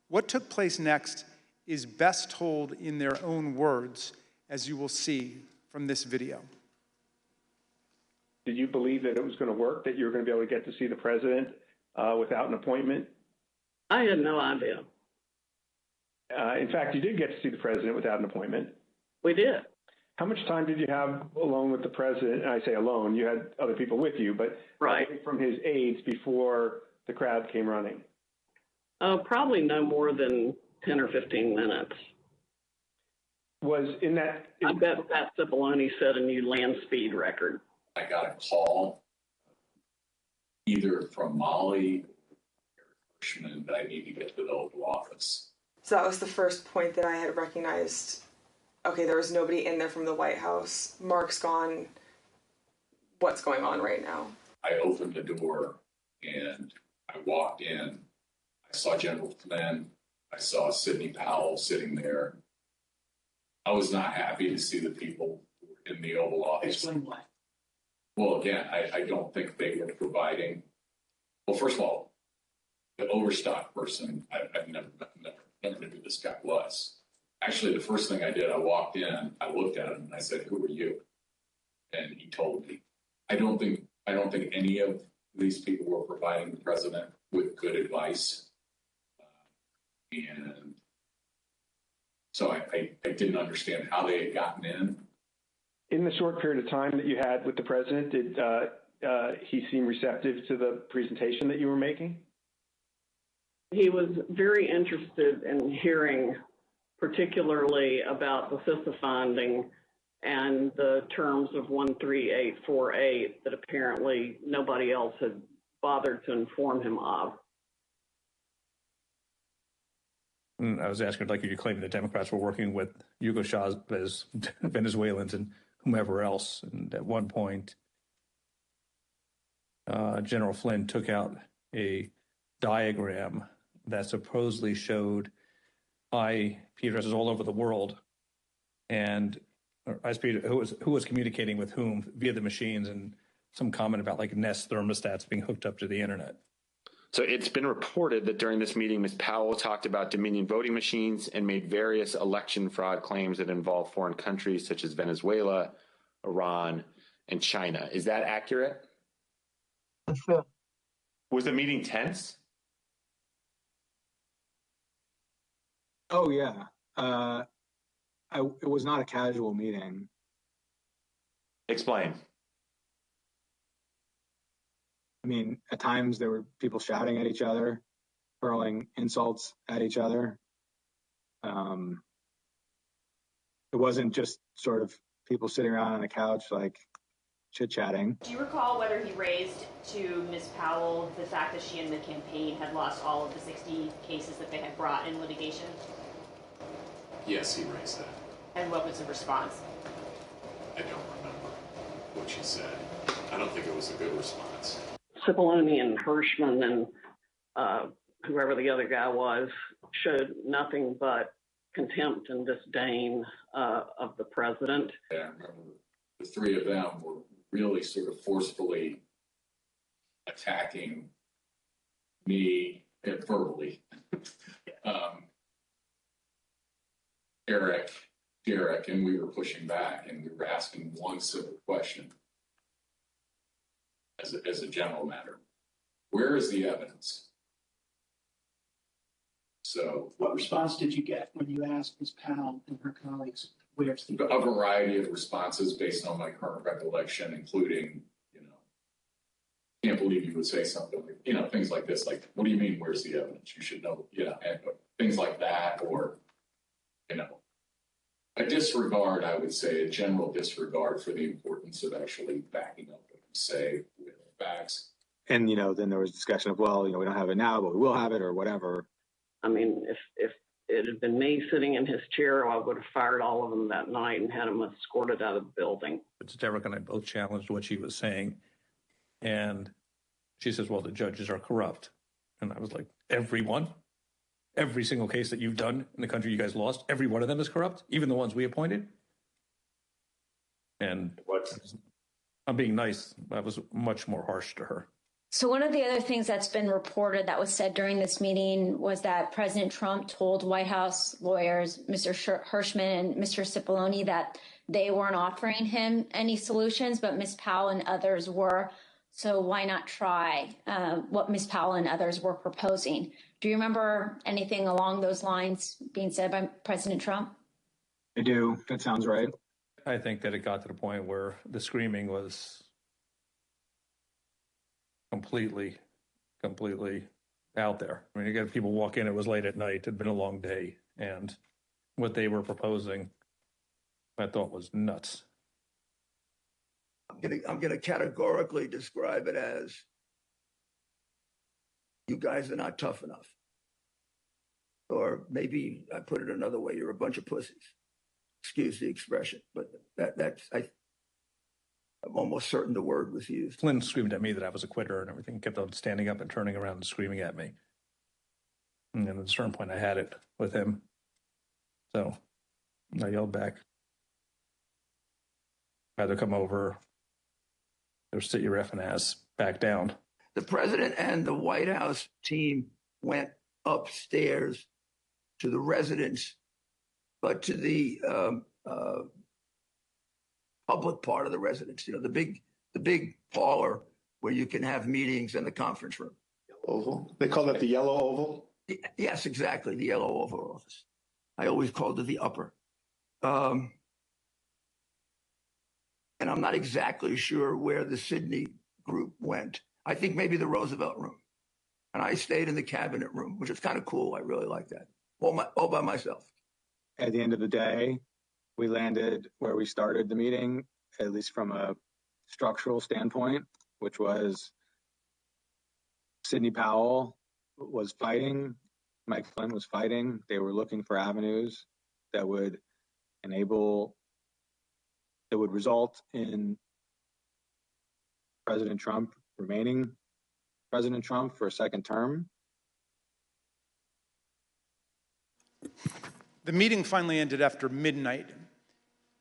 Speaker 4: What took place next is best told in their own words, as you will see from this video.
Speaker 20: Did you believe that it was going to work, that you were going to be able to get to see the president without an appointment?
Speaker 21: I had no idea.
Speaker 20: In fact, you did get to see the president without an appointment.
Speaker 21: We did.
Speaker 20: How much time did you have alone with the president? And I say alone, you had other people with you, but
Speaker 21: right
Speaker 20: from his aides before the crowd came running?
Speaker 21: Probably no more than 10 or 15 minutes.
Speaker 20: Was in that...
Speaker 21: I bet Pat Cipollone set a new land speed record.
Speaker 8: I got a call either from Molly or Hirschman that I need to get to the Oval Office.
Speaker 14: So that was the first point that I had recognized. Okay, there was nobody in there from the White House. Mark's gone. What's going on right now?
Speaker 8: I opened the door and I walked in. I saw General Flynn. I saw Sidney Powell sitting there. I was not happy to see the people in the Oval Office.
Speaker 21: Explain why.
Speaker 8: Well, again, I don't think they were providing. Well, first of all, the Overstock person, I've never knew who this guy was. Actually, the first thing I did, I walked in, I looked at him, and I said, "Who are you?" And he told me. I don't think any of these people were providing the president with good advice, and so I didn't understand how they had gotten in.
Speaker 20: In the short period of time that you had with the president, did he seem receptive to the presentation that you were making?
Speaker 21: He was very interested in hearing particularly about the CISA finding and the terms of 13848 that apparently nobody else had bothered to inform him of.
Speaker 22: I was asking, like, you claim the Democrats were working with Hugo Chavez, Venezuelans, and whomever else. And at one point, General Flynn took out a diagram that supposedly showed IP addresses all over the world, and who was communicating with whom via the machines, and some comment about like Nest thermostats being hooked up to the internet.
Speaker 15: So it's been reported that during this meeting, Ms. Powell talked about Dominion voting machines and made various election fraud claims that involve foreign countries such as Venezuela, Iran, and China. Is that accurate?
Speaker 21: Sure.
Speaker 15: Was the meeting tense?
Speaker 23: Oh, yeah. It was not a casual meeting.
Speaker 15: Explain.
Speaker 23: I mean, at times there were people shouting at each other, hurling insults at each other. It wasn't just sort of people sitting around on a couch, like chit-chatting.
Speaker 17: Do you recall whether he raised to Ms. Powell the fact that she and the campaign had lost all of the 60 cases that they had brought in litigation?
Speaker 8: Yes, he raised that.
Speaker 17: And what was the response?
Speaker 8: I don't remember what she said. I don't think it was a good response.
Speaker 21: Cipollone and Hirschman and whoever the other guy was showed nothing but contempt and disdain of the president.
Speaker 8: Yeah, I remember the three of them were really sort of forcefully attacking me verbally. Derek, and we were pushing back, and we were asking one simple question as a general matter. Where is the evidence? So,
Speaker 7: what response did you get when you asked Ms. Powell and her colleagues, where's the
Speaker 8: a variety of responses based on my current recollection, including, can't believe you would say something like, things like this, like, what do you mean, where's the evidence? You should know, and things like that, or, a disregard, I would say, a general disregard for the importance of actually backing up what you say with facts.
Speaker 23: And, then there was discussion of, well, we don't have it now, but we will have it or whatever.
Speaker 21: I mean, if it had been me sitting in his chair, I would have fired all of them that night and had them escorted out of the building.
Speaker 22: But Derek and I both challenged what she was saying. And she says, well, the judges are corrupt. And I was like, everyone? Every single case that you've done in the country you guys lost, every one of them is corrupt, even the ones we appointed? And I'm being nice. I was much more harsh to her.
Speaker 1: So one of the other things that's been reported that was said during this meeting was that President Trump told White House lawyers, Mr. Hirschman and Mr. Cipollone, that they weren't offering him any solutions, but Ms. Powell and others were. So why not try what Ms. Powell and others were proposing? Do you remember anything along those lines being said by President Trump?
Speaker 23: I do. That sounds right.
Speaker 22: I think that it got to the point where the screaming was completely out there. I mean, you got people walk in, it was late at night, it had been a long day, and what they were proposing, I thought was nuts.
Speaker 5: I'm gonna categorically describe it as, you guys are not tough enough. Or maybe I put it another way, you're a bunch of pussies. Excuse the expression, but I'm almost certain the word was used.
Speaker 22: Flynn screamed at me that I was a quitter and everything, kept on standing up and turning around and screaming at me. And then at a certain point, I had it with him. So I yelled back. Either come over or sit your effing ass back down.
Speaker 5: The president and the White House team went upstairs to the residence, but to the public part of the residence, the big parlor where you can have meetings in the conference room.
Speaker 18: Oval? They call that the yellow oval?
Speaker 5: Yes, exactly, the yellow Oval Office. I always called it the upper. And I'm not exactly sure where the Sydney group went. I think maybe the Roosevelt room. And I stayed in the cabinet room, which is kind of cool. I really like that. All by myself.
Speaker 23: At the end of the day, we landed where we started the meeting, at least from a structural standpoint, which was Sidney Powell was fighting, Mike Flynn was fighting. They were looking for avenues that would result in President Trump remaining President Trump for a second term.
Speaker 4: The meeting finally ended after midnight.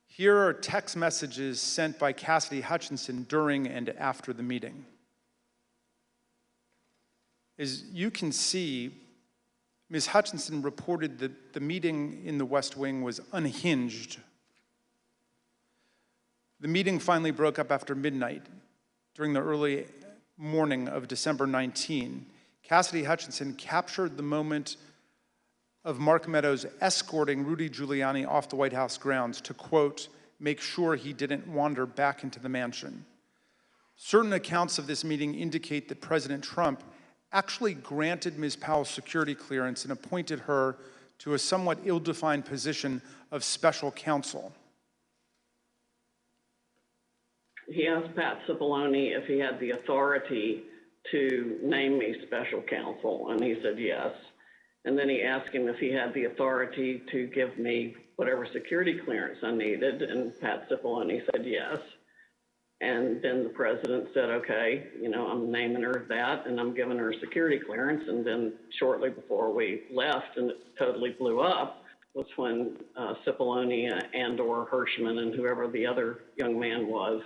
Speaker 4: Here are text messages sent by Cassidy Hutchinson during and after the meeting. As you can see, Ms. Hutchinson reported that the meeting in the West Wing was unhinged. The meeting finally broke up after midnight during the early morning of December 19. Cassidy Hutchinson captured the moment of Mark Meadows escorting Rudy Giuliani off the White House grounds to, quote, make sure he didn't wander back into the mansion. Certain accounts of this meeting indicate that President Trump actually granted Ms. Powell security clearance and appointed her to a somewhat ill-defined position of special counsel.
Speaker 21: he asked Pat Cipollone if he had the authority to name me special counsel, and he said yes. And then he asked him if he had the authority to give me whatever security clearance I needed, and Pat Cipollone said yes. And then the president said, okay, you know, I'm naming her that, and I'm giving her security clearance. And then shortly before we left, and it totally blew up, was when Cipollone and/or Hirschman and whoever the other young man was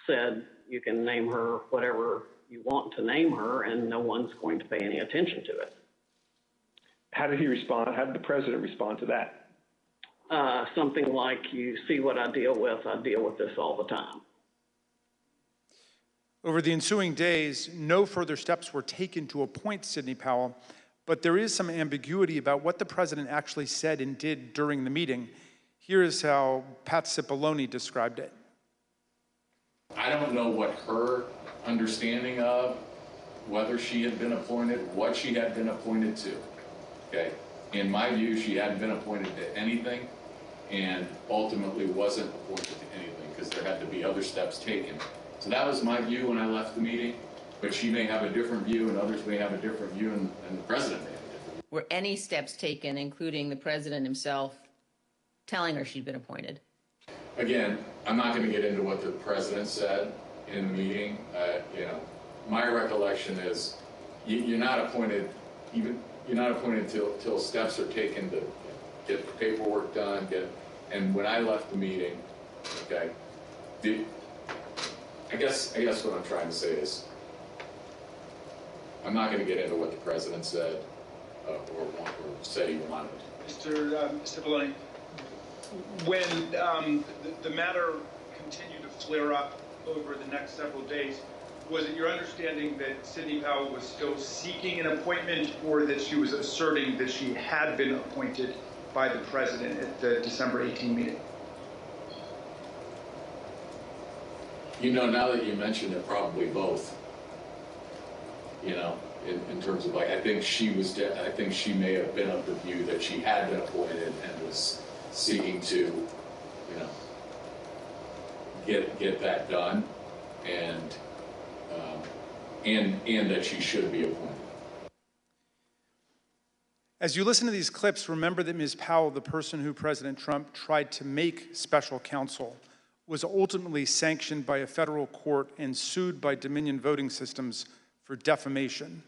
Speaker 21: said, you can name her whatever you want to name her, and no one's going to pay any attention to it.
Speaker 20: How did he respond? How did the president respond to that?
Speaker 21: Something like, you see what I deal with this all the time.
Speaker 4: Over the ensuing days, no further steps were taken to appoint Sidney Powell, but there is some ambiguity about what the president actually said and did during the meeting. Here is how Pat Cipollone described it.
Speaker 8: I don't know what her understanding of whether she had been appointed, what she had been appointed to. Okay. In my view, she hadn't been appointed to anything and ultimately wasn't appointed to anything because there had to be other steps taken. So that was my view when I left the meeting, but she may have a different view and others may have a different view, and the president may have a different view.
Speaker 2: Were any steps taken, including the president himself, telling her she'd been appointed?
Speaker 8: Again, I'm not going to get into what the president said in the meeting. You know, my recollection is you're not appointed till steps are taken to get the paperwork done. And when I left the meeting, okay, I guess what I'm trying to say is I'm not going to get into what the president said or said he wanted.
Speaker 4: Mr. Cipollone, when the matter continued to flare up over the next several days, was it your understanding that Sidney Powell was still seeking an appointment, or that she was asserting that she had been appointed by the president at the December 18 meeting?
Speaker 8: You know, now that you mention it, probably both. You know, in terms of like, I think she may have been of the view that she had been appointed and was seeking to, you know, get that done, and that she should be appointed.
Speaker 4: As you listen to these clips, remember that Ms. Powell, the person who President Trump tried to make special counsel, was ultimately sanctioned by a federal court and sued by Dominion Voting Systems for defamation.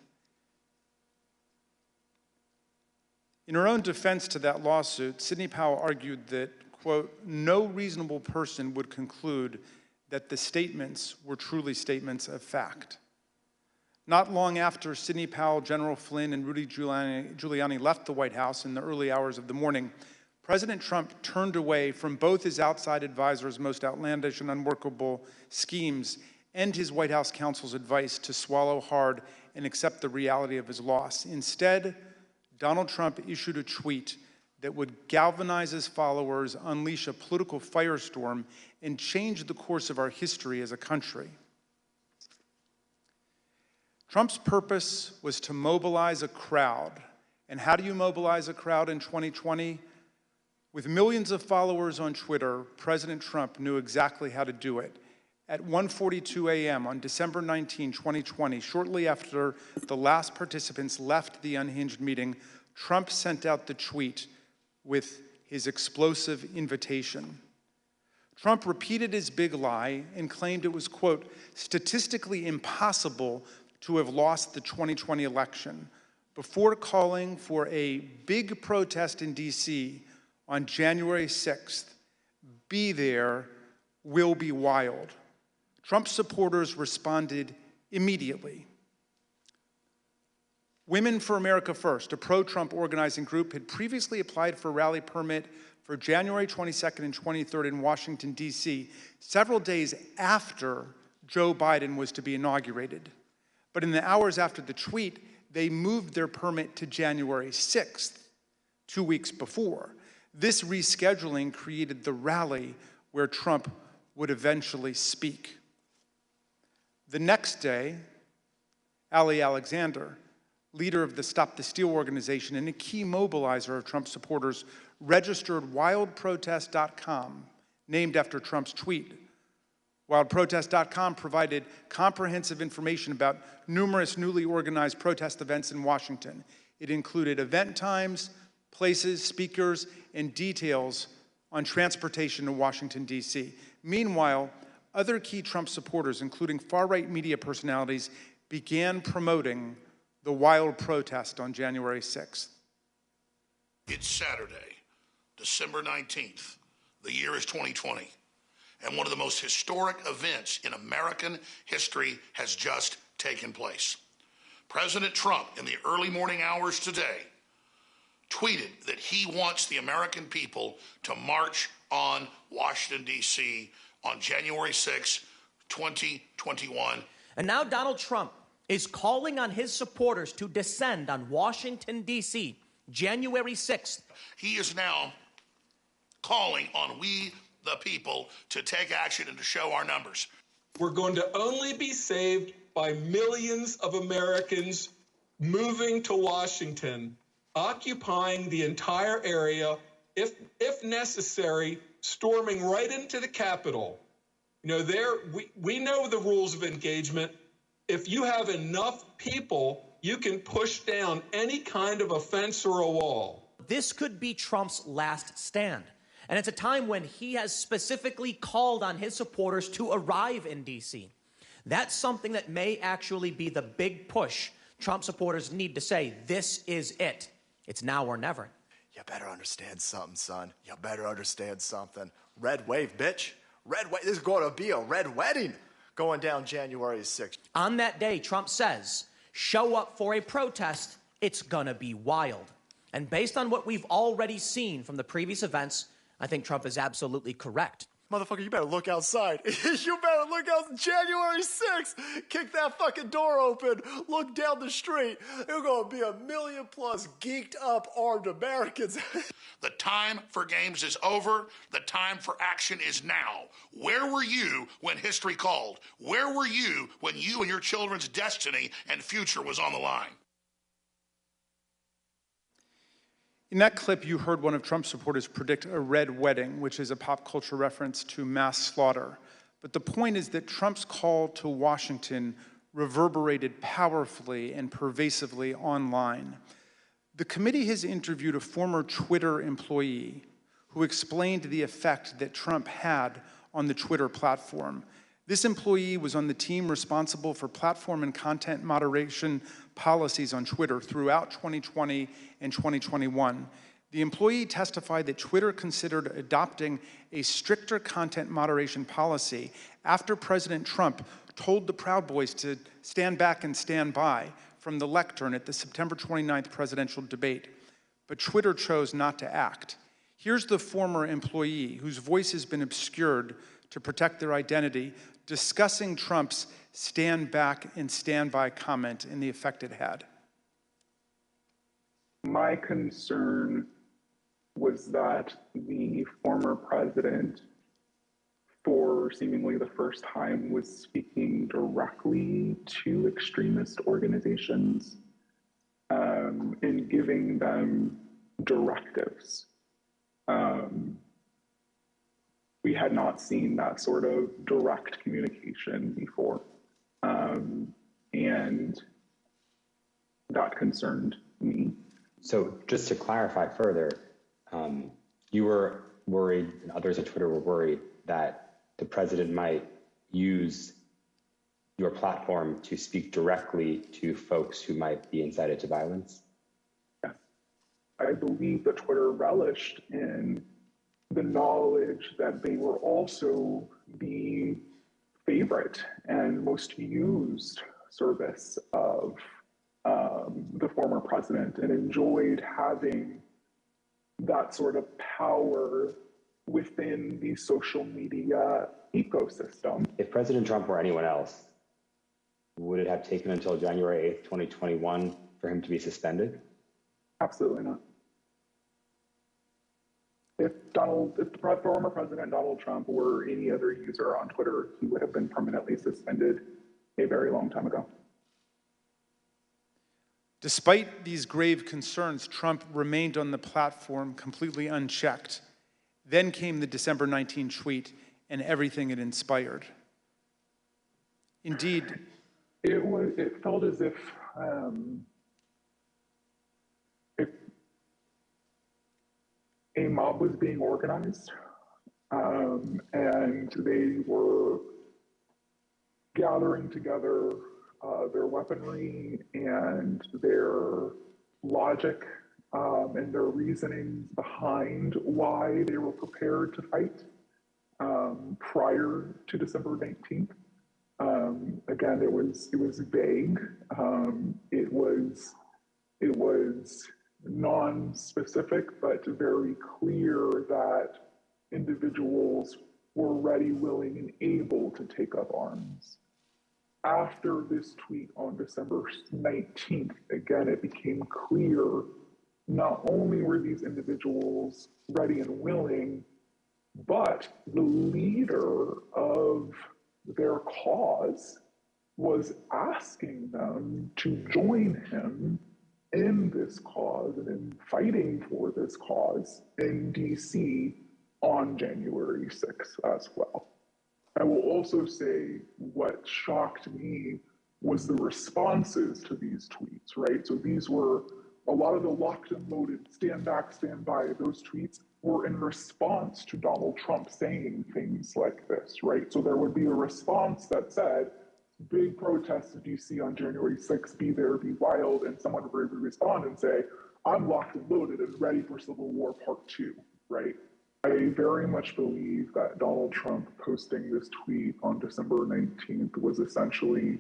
Speaker 4: In her own defense to that lawsuit, Sidney Powell argued that, quote, no reasonable person would conclude that the statements were truly statements of fact. Not long after Sidney Powell, General Flynn, and Rudy Giuliani left the White House in the early hours of the morning, President Trump turned away from both his outside advisors' most outlandish and unworkable schemes and his White House counsel's advice to swallow hard and accept the reality of his loss. Instead, Donald Trump issued a tweet that would galvanize his followers, unleash a political firestorm, and change the course of our history as a country. Trump's purpose was to mobilize a crowd. And how do you mobilize a crowd in 2020? With millions of followers on Twitter, President Trump knew exactly how to do it. At 1:42 a.m. on December 19, 2020, shortly after the last participants left the unhinged meeting, Trump sent out the tweet with his explosive invitation. Trump repeated his big lie and claimed it was, quote, statistically impossible to have lost the 2020 election, before calling for a big protest in D.C. on January 6th. Be there, will be wild. Trump supporters responded immediately. Women for America First, a pro-Trump organizing group, had previously applied for a rally permit for January 22nd and 23rd in Washington, D.C., several days after Joe Biden was to be inaugurated. But in the hours after the tweet, they moved their permit to January 6th, 2 weeks before. This rescheduling created the rally where Trump would eventually speak. The next day, Ali Alexander, leader of the Stop the Steal organization and a key mobilizer of Trump supporters, registered wildprotest.com, named after Trump's tweet, WildProtest.com provided comprehensive information about numerous newly organized protest events in Washington. It included event times, places, speakers, and details on transportation to Washington, D.C. Meanwhile, other key Trump supporters, including far-right media personalities, began promoting the wild protest on January 6th.
Speaker 6: It's Saturday, December 19th. The year is 2020. And one of the most historic events in American history has just taken place. President Trump, in the early morning hours today, tweeted that he wants the American people to march on Washington, D.C. on January 6, 2021.
Speaker 10: And now Donald Trump is calling on his supporters to descend on Washington, D.C., January 6th.
Speaker 6: He is now calling on we, the people, to take action and to show our numbers.
Speaker 11: We're going to only be saved by millions of Americans moving to Washington, occupying the entire area, if necessary, storming right into the Capitol. You know, we know the rules of engagement. If you have enough people, you can push down any kind of a fence or a wall.
Speaker 10: This could be Trump's last stand. And it's a time when he has specifically called on his supporters to arrive in D.C. That's something that may actually be the big push Trump supporters need to say, this is it. It's now or never.
Speaker 24: You better understand something, son. You better understand something. Red wave, bitch. Red wave. This is going to be a red wedding going down January 6th.
Speaker 10: On that day, Trump says, show up for a protest, it's gonna be wild. And based on what we've already seen from the previous events, I think Trump is absolutely correct.
Speaker 24: Motherfucker, you better look outside. You better look out January 6th. Kick that fucking door open. Look down the street. There's going to be 1 million plus geeked up armed Americans.
Speaker 6: The time for games is over. The time for action is now. Where were you when history called? Where were you when you and your children's destiny and future was on the line?
Speaker 4: In that clip, you heard one of Trump's supporters predict a red wedding, which is a pop culture reference to mass slaughter. But the point is that Trump's call to Washington reverberated powerfully and pervasively online. The committee has interviewed a former Twitter employee who explained the effect that Trump had on the Twitter platform. This employee was on the team responsible for platform and content moderation policies on Twitter throughout 2020 and 2021. The employee testified that Twitter considered adopting a stricter content moderation policy after President Trump told the Proud Boys to stand back and stand by from the lectern at the September 29th presidential debate. But Twitter chose not to act. Here's the former employee, whose voice has been obscured to protect their identity, discussing Trump's stand back and stand by comment and the effect it had.
Speaker 25: My concern was that the former president, for seemingly the first time, was speaking directly to extremist organizations and giving them directives. We had not seen that sort of direct communication before. And that concerned me.
Speaker 26: So just to clarify further, you were worried, and others at Twitter were worried, that the president might use your platform to speak directly to folks who might be incited to violence?
Speaker 25: Yes. I believe that Twitter relished in the knowledge that they were also the favorite and most used service of the former president, and enjoyed having that sort of power within the social media ecosystem.
Speaker 26: If President Trump were anyone else, would it have taken until January 8th, 2021 for him to be suspended?
Speaker 25: Absolutely not. If the former president Donald Trump were any other user on Twitter, he would have been permanently suspended a very long time ago.
Speaker 4: Despite these grave concerns, Trump remained on the platform completely unchecked. Then came the December 19 tweet and everything it inspired. Indeed,
Speaker 25: It felt as if a mob was being organized, and they were gathering together their weaponry and their logic and their reasonings behind why they were prepared to fight prior to December 19th. Again, it was vague. It was non-specific, but very clear that individuals were ready, willing, and able to take up arms. After this tweet on December 19th, again, it became clear not only were these individuals ready and willing, but the leader of their cause was asking them to join him in this cause and in fighting for this cause in DC on January 6th as well. I will also say what shocked me was the responses to these tweets, right? So these were a lot of the locked and loaded, stand back, stand by, those tweets were in response to Donald Trump saying things like this, right? So there would be a response that said, big protest in DC on January 6th, be there, be wild, and someone would respond and say, I'm locked and loaded and ready for Civil War Part 2, right? I very much believe that Donald Trump posting this tweet on December 19th was essentially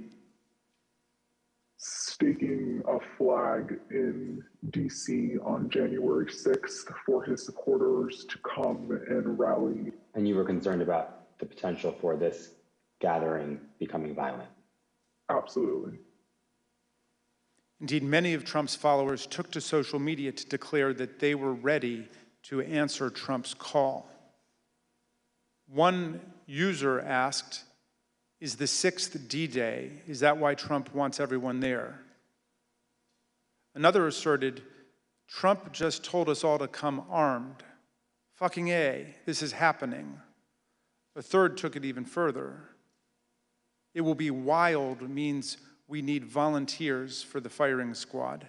Speaker 25: staking a flag in DC on January 6th for his supporters to come and rally.
Speaker 26: And you were concerned about the potential for this gathering becoming violent?
Speaker 25: Absolutely.
Speaker 4: Indeed, many of Trump's followers took to social media to declare that they were ready to answer Trump's call. One user asked, is the 6th D-Day? Is that why Trump wants everyone there? Another asserted, Trump just told us all to come armed. Fucking A, this is happening. A third took it even further. It will be wild means we need volunteers for the firing squad.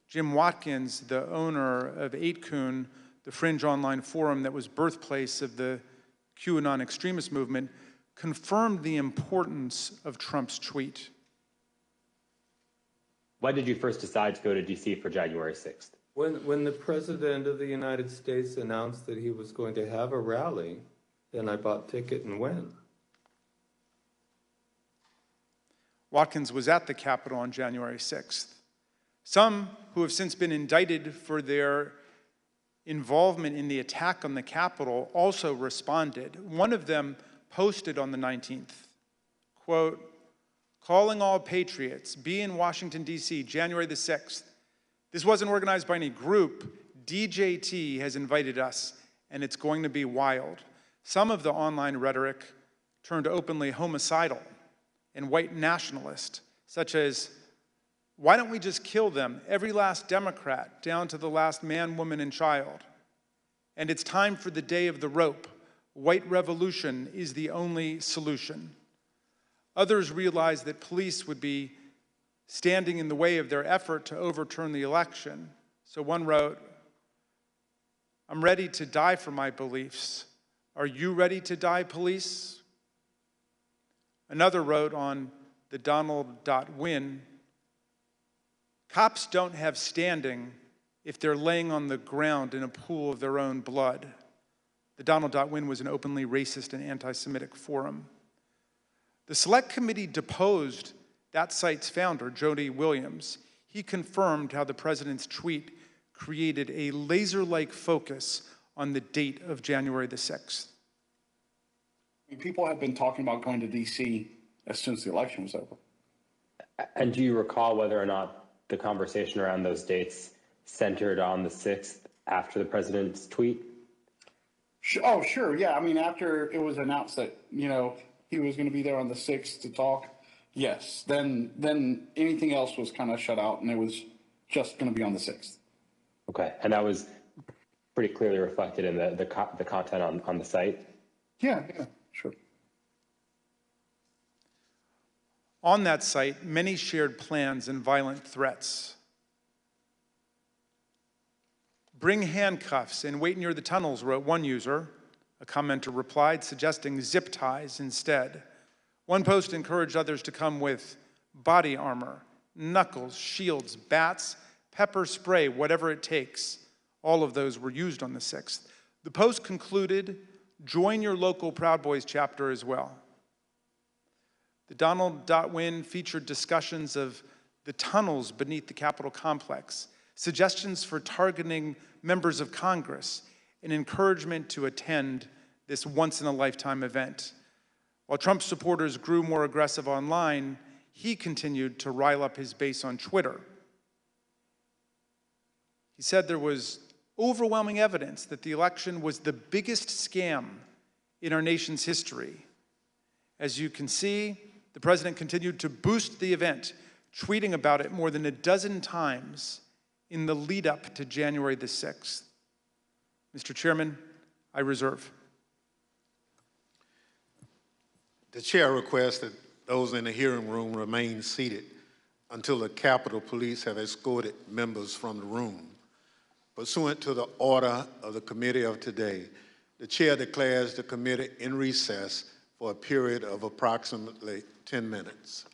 Speaker 4: Jim Watkins, the owner of 8kun, the fringe online forum that was birthplace of the QAnon extremist movement, confirmed the importance of Trump's tweet.
Speaker 26: Why did you first decide to go to DC for January 6th?
Speaker 3: When the President of the United States announced that he was going to have a rally, then I bought a ticket and went.
Speaker 4: Watkins was at the Capitol on January 6th. Some who have since been indicted for their involvement in the attack on the Capitol also responded. One of them posted on the 19th, quote, calling all patriots, be in Washington, D.C., January the 6th. This wasn't organized by any group. DJT has invited us, and it's going to be wild. Some of the online rhetoric turned openly homicidal and white nationalist, such as, why don't we just kill them, every last Democrat, down to the last man, woman, and child? And it's time for the day of the rope. White revolution is the only solution. Others realized that police would be standing in the way of their effort to overturn the election. So one wrote, I'm ready to die for my beliefs. Are you ready to die, police? Another wrote on the Donald.win, cops don't have standing if they're laying on the ground in a pool of their own blood. The Donald.win was an openly racist and anti-Semitic forum. The Select Committee deposed that site's founder, Jody Williams. He confirmed how the president's tweet created a laser-like focus on the date of January the 6th.
Speaker 9: People have been talking about going to D.C. as soon as the election was over.
Speaker 26: And do you recall whether or not the conversation around those dates centered on the 6th after the president's tweet?
Speaker 9: Oh, sure. Yeah. I mean, after it was announced that, he was going to be there on the 6th to talk, yes. Then anything else was kind of shut out, and it was just going to be on the 6th.
Speaker 26: Okay. And that was pretty clearly reflected in the content on the site?
Speaker 9: Yeah, sure.
Speaker 4: On that site, many shared plans and violent threats. Bring handcuffs and wait near the tunnels, wrote one user. A commenter replied, suggesting zip ties instead. One post encouraged others to come with body armor, knuckles, shields, bats, pepper spray, whatever it takes. All of those were used on the 6th. The post concluded, join your local Proud Boys chapter as well. The Donald.win featured discussions of the tunnels beneath the Capitol complex, suggestions for targeting members of Congress, and encouragement to attend this once-in-a-lifetime event. While Trump supporters grew more aggressive online, he continued to rile up his base on Twitter. He said there was overwhelming evidence that the election was the biggest scam in our nation's history. As you can see, the president continued to boost the event, tweeting about it more than a dozen times in the lead up to January the 6th. Mr. Chairman, I reserve.
Speaker 12: The chair requests that those in the hearing room remain seated until the Capitol Police have escorted members from the room. Pursuant to the order of the committee of today, the chair declares the committee in recess for a period of approximately 10 minutes.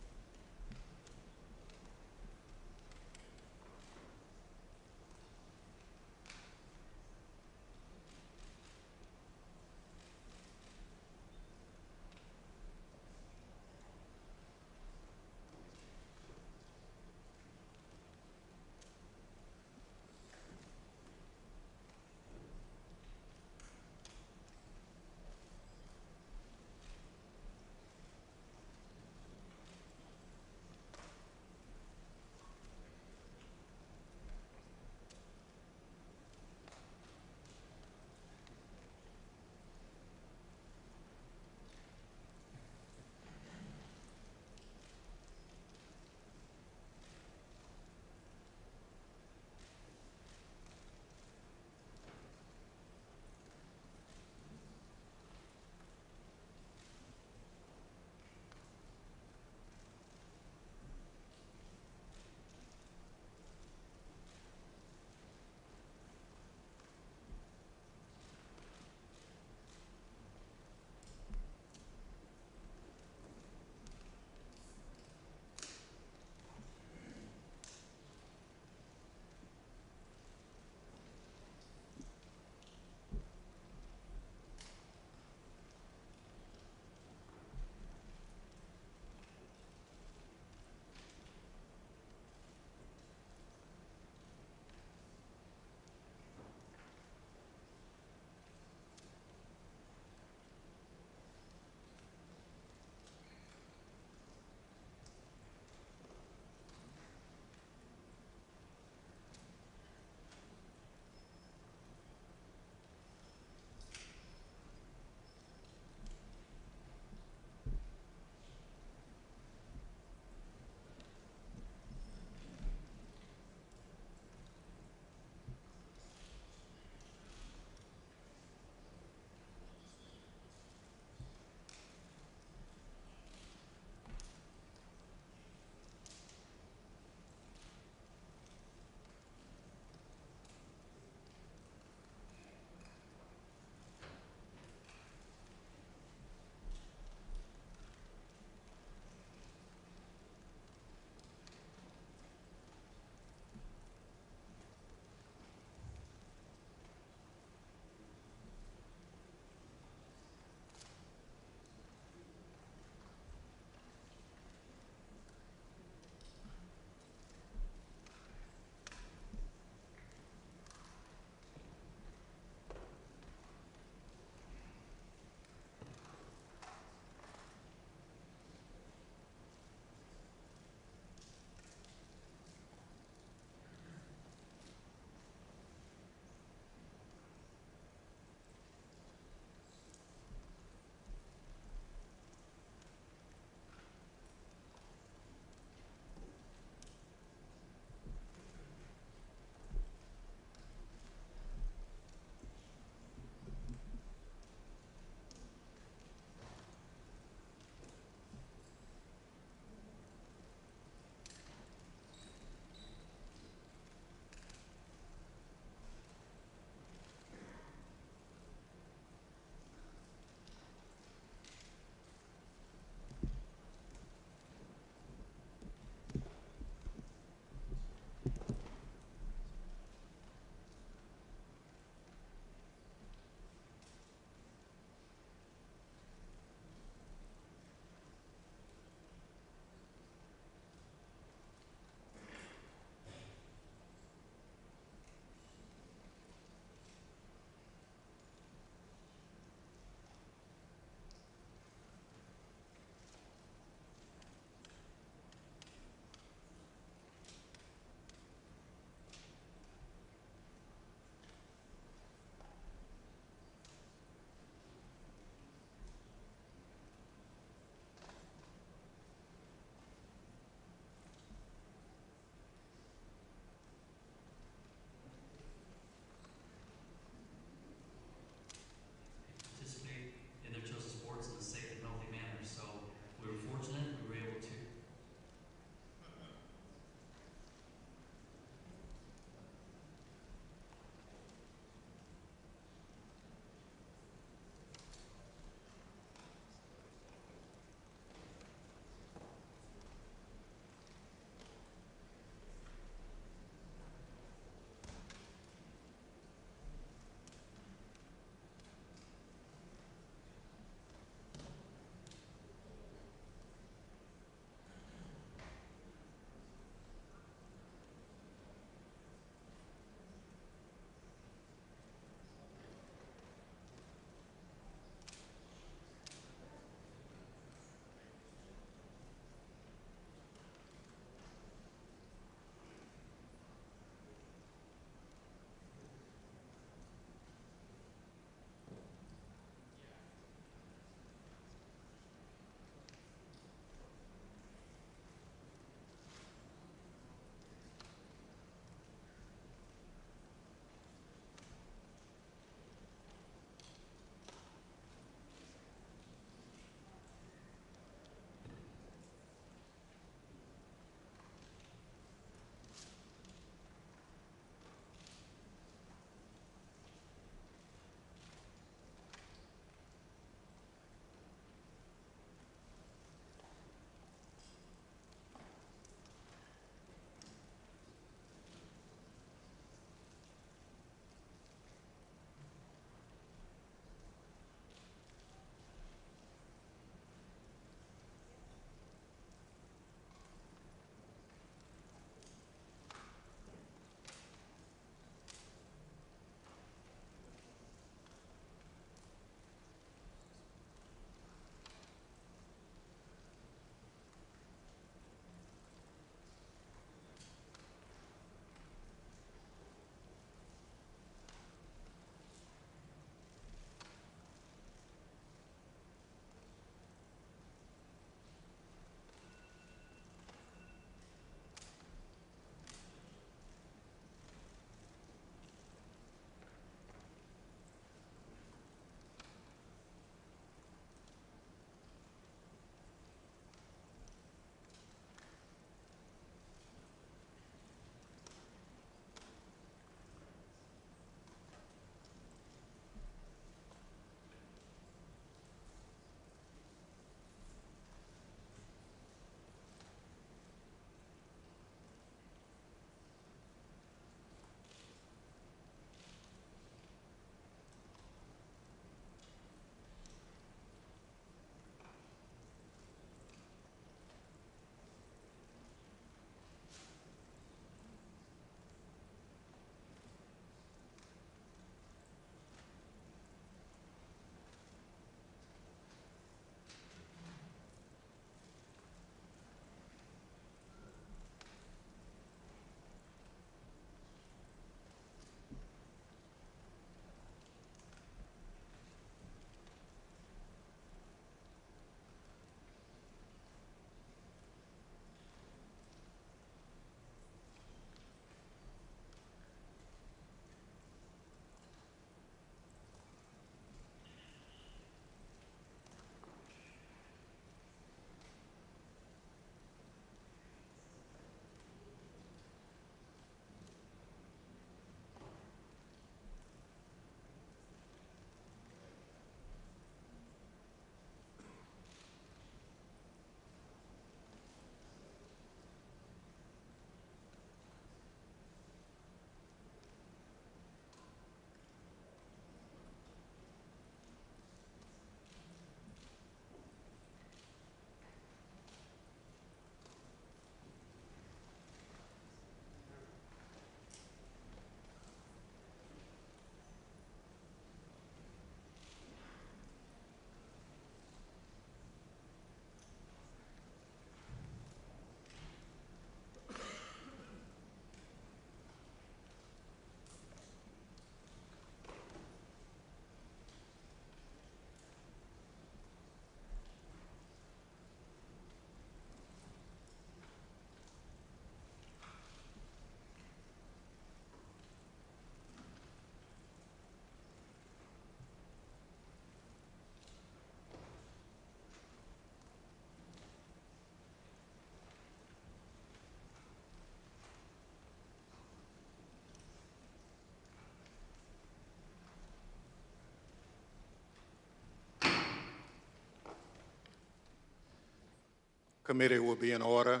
Speaker 12: committee will be in order.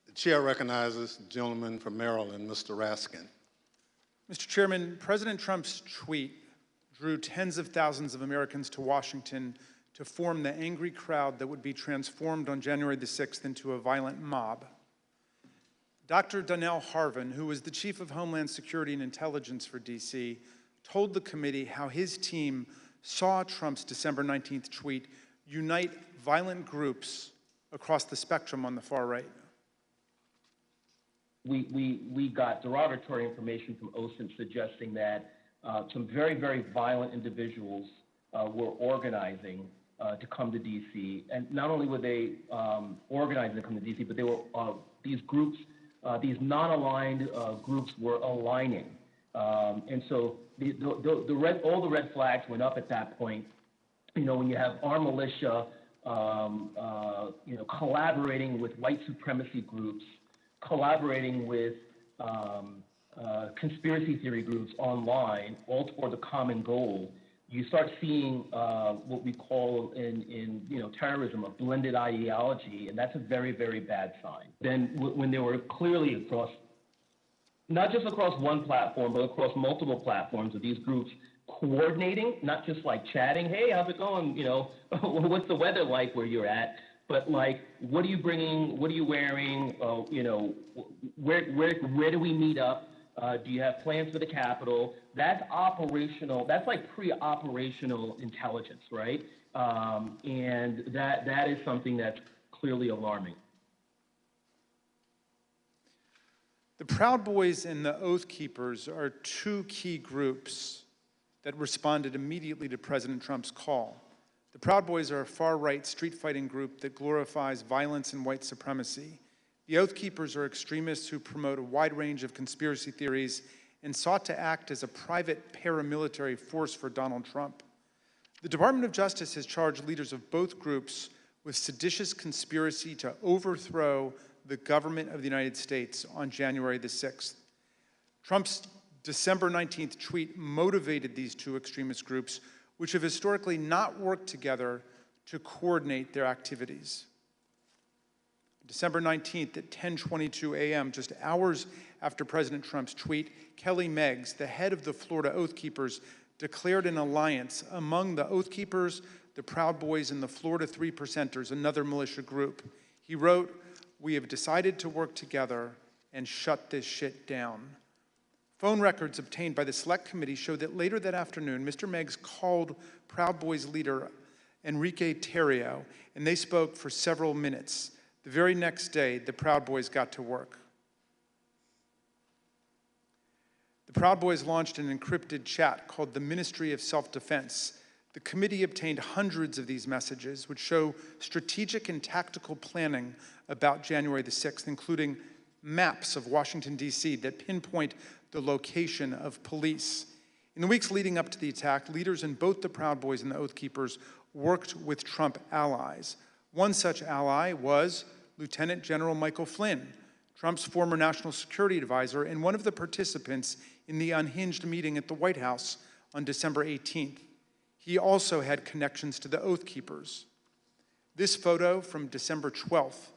Speaker 12: The chair recognizes the gentleman from Maryland, Mr. Raskin.
Speaker 4: Mr. Chairman, President Trump's tweet drew tens of thousands of Americans to Washington to form the angry crowd that would be transformed on January the 6th into a violent mob. Dr. Donnell Harvin, who was the Chief of Homeland Security and Intelligence for D.C., told the committee how his team saw Trump's December 19th tweet unite violent groups across the spectrum on the far right.
Speaker 13: We got derogatory information from OSINT suggesting that some very, very violent individuals were organizing to come to D.C. And not only were they organizing to come to D.C., but they were these groups, these non-aligned groups were aligning. And so all the red flags went up at that point. You know, when you have armed militia, you know, collaborating with white supremacy groups, collaborating with conspiracy theory groups online, all toward the common goal, you start seeing what we call in you know, terrorism a blended ideology, and that's a very, very bad sign. Then when they were clearly across, not just across one platform, but across multiple platforms of these groups coordinating, not just like chatting, hey, how's it going, you know, what's the weather like where you're at, but like, what are you bringing, what are you wearing, you know, where do we meet up? Do you have plans for the Capitol? That's operational, that's like pre-operational intelligence, right? And that is something that's clearly alarming.
Speaker 4: The Proud Boys and the Oath Keepers are two key groups that responded immediately to President Trump's call. The Proud Boys are a far-right street-fighting group that glorifies violence and white supremacy. The Oath Keepers are extremists who promote a wide range of conspiracy theories and sought to act as a private paramilitary force for Donald Trump. The Department of Justice has charged leaders of both groups with seditious conspiracy to overthrow the government of the United States on January the 6th. Trump's December 19th tweet motivated these two extremist groups, which have historically not worked together to coordinate their activities. December 19th at 10:22 a.m., just hours after President Trump's tweet, Kelly Meggs, the head of the Florida Oath Keepers, declared an alliance among the Oath Keepers, the Proud Boys, and the Florida 3 Percenters, another militia group. He wrote, "We have decided to work together and shut this shit down." Phone records obtained by the Select Committee show that later that afternoon, Mr. Meggs called Proud Boys leader Enrique Tarrio, and they spoke for several minutes. The very next day, the Proud Boys got to work. The Proud Boys launched an encrypted chat called the Ministry of Self-Defense. The committee obtained hundreds of these messages, which show strategic and tactical planning about January the 6th, including maps of Washington, D.C. that pinpoint the location of police. In the weeks leading up to the attack, leaders in both the Proud Boys and the Oath Keepers worked with Trump allies. One such ally was Lieutenant General Michael Flynn, Trump's former national security advisor and one of the participants in the unhinged meeting at the White House on December 18th. He also had connections to the Oath Keepers. This photo from December 12th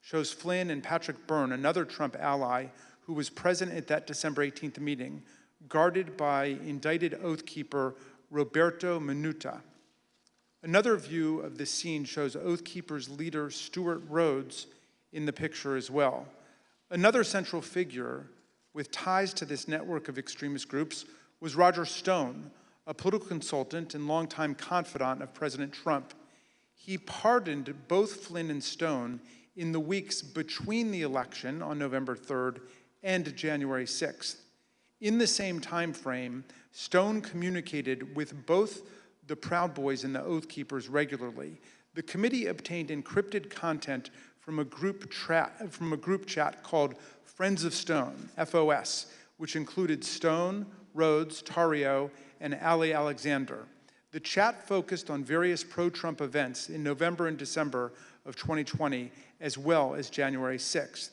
Speaker 4: shows Flynn and Patrick Byrne, another Trump ally who was present at that December 18th meeting, guarded by indicted Oath Keeper Roberto Minuta. Another view of the scene shows Oath Keepers leader Stuart Rhodes in the picture as well. Another central figure with ties to this network of extremist groups was Roger Stone, a political consultant and longtime confidant of President Trump. He pardoned both Flynn and Stone in the weeks between the election on November 3rd and January 6th. In the same time frame, Stone communicated with both the Proud Boys and the Oath Keepers regularly. The committee obtained encrypted content from a group chat called Friends of Stone, FOS, which included Stone, Rhodes, Tarrio, and Ali Alexander. The chat focused on various pro-Trump events in November and December of 2020, as well as January 6th.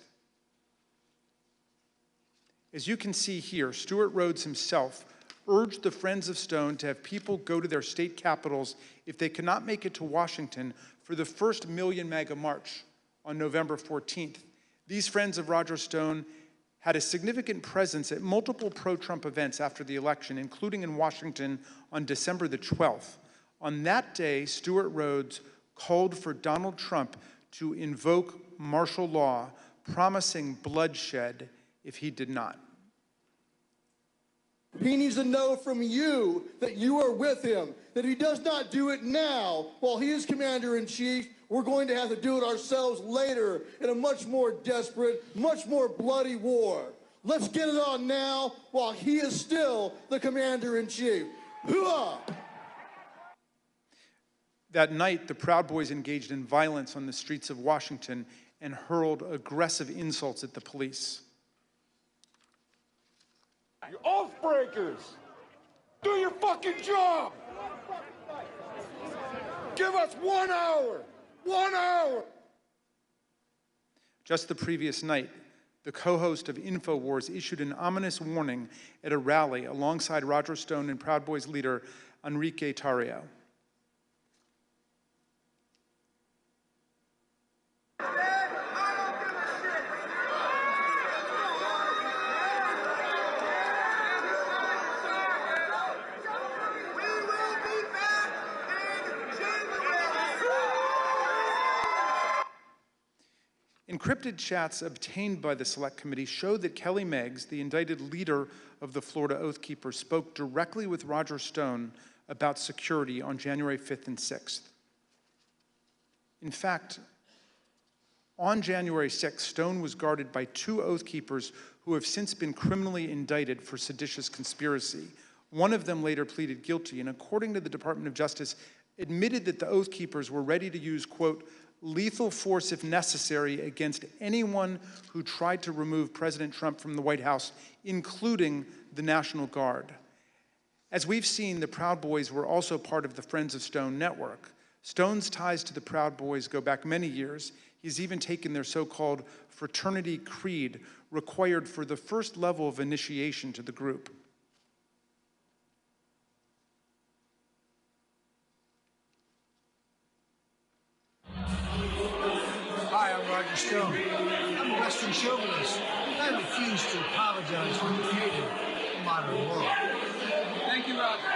Speaker 4: As you can see here, Stuart Rhodes himself urged the Friends of Stone to have people go to their state capitals if they cannot make it to Washington for the first Million MAGA March on November 14th. These friends of Roger Stone had a significant presence at multiple pro-Trump events after the election, including in Washington on December the 12th. On that day, Stewart Rhodes called for Donald Trump to invoke martial law, promising bloodshed if he did not.
Speaker 7: He needs to know from you that you are with him, that he does not do it now while he is commander-in-chief. We're going to have to do it ourselves later in a much more desperate, much more bloody war. Let's get it on now while he is still the commander-in-chief. Hooah!
Speaker 4: That night, the Proud Boys engaged in violence on the streets of Washington and hurled aggressive insults at the police.
Speaker 14: You oath breakers! Do your fucking job! Give us 1 hour! 1 hour!
Speaker 4: Just the previous night, the co-host of InfoWars issued an ominous warning at a rally alongside Roger Stone and Proud Boys leader Enrique Tarrio. Encrypted chats obtained by the Select Committee showed that Kelly Meggs, the indicted leader of the Florida Oath Keepers, spoke directly with Roger Stone about security on January 5th and 6th. In fact, on January 6th, Stone was guarded by 2 Oath Keepers who have since been criminally indicted for seditious conspiracy. One of them later pleaded guilty, and according to the Department of Justice, admitted that the Oath Keepers were ready to use, quote, lethal force if necessary against anyone who tried to remove President Trump from the White House, including the National Guard. As we've seen, the Proud Boys were also part of the Friends of Stone network. Stone's ties to the Proud Boys go back many years. He's even taken their so-called fraternity creed, required for the first level of initiation to the group.
Speaker 15: Hi, I'm Roger Stone. I'm a Western chauvinist. I refuse to apologize for creating the modern world. Thank you, Roger.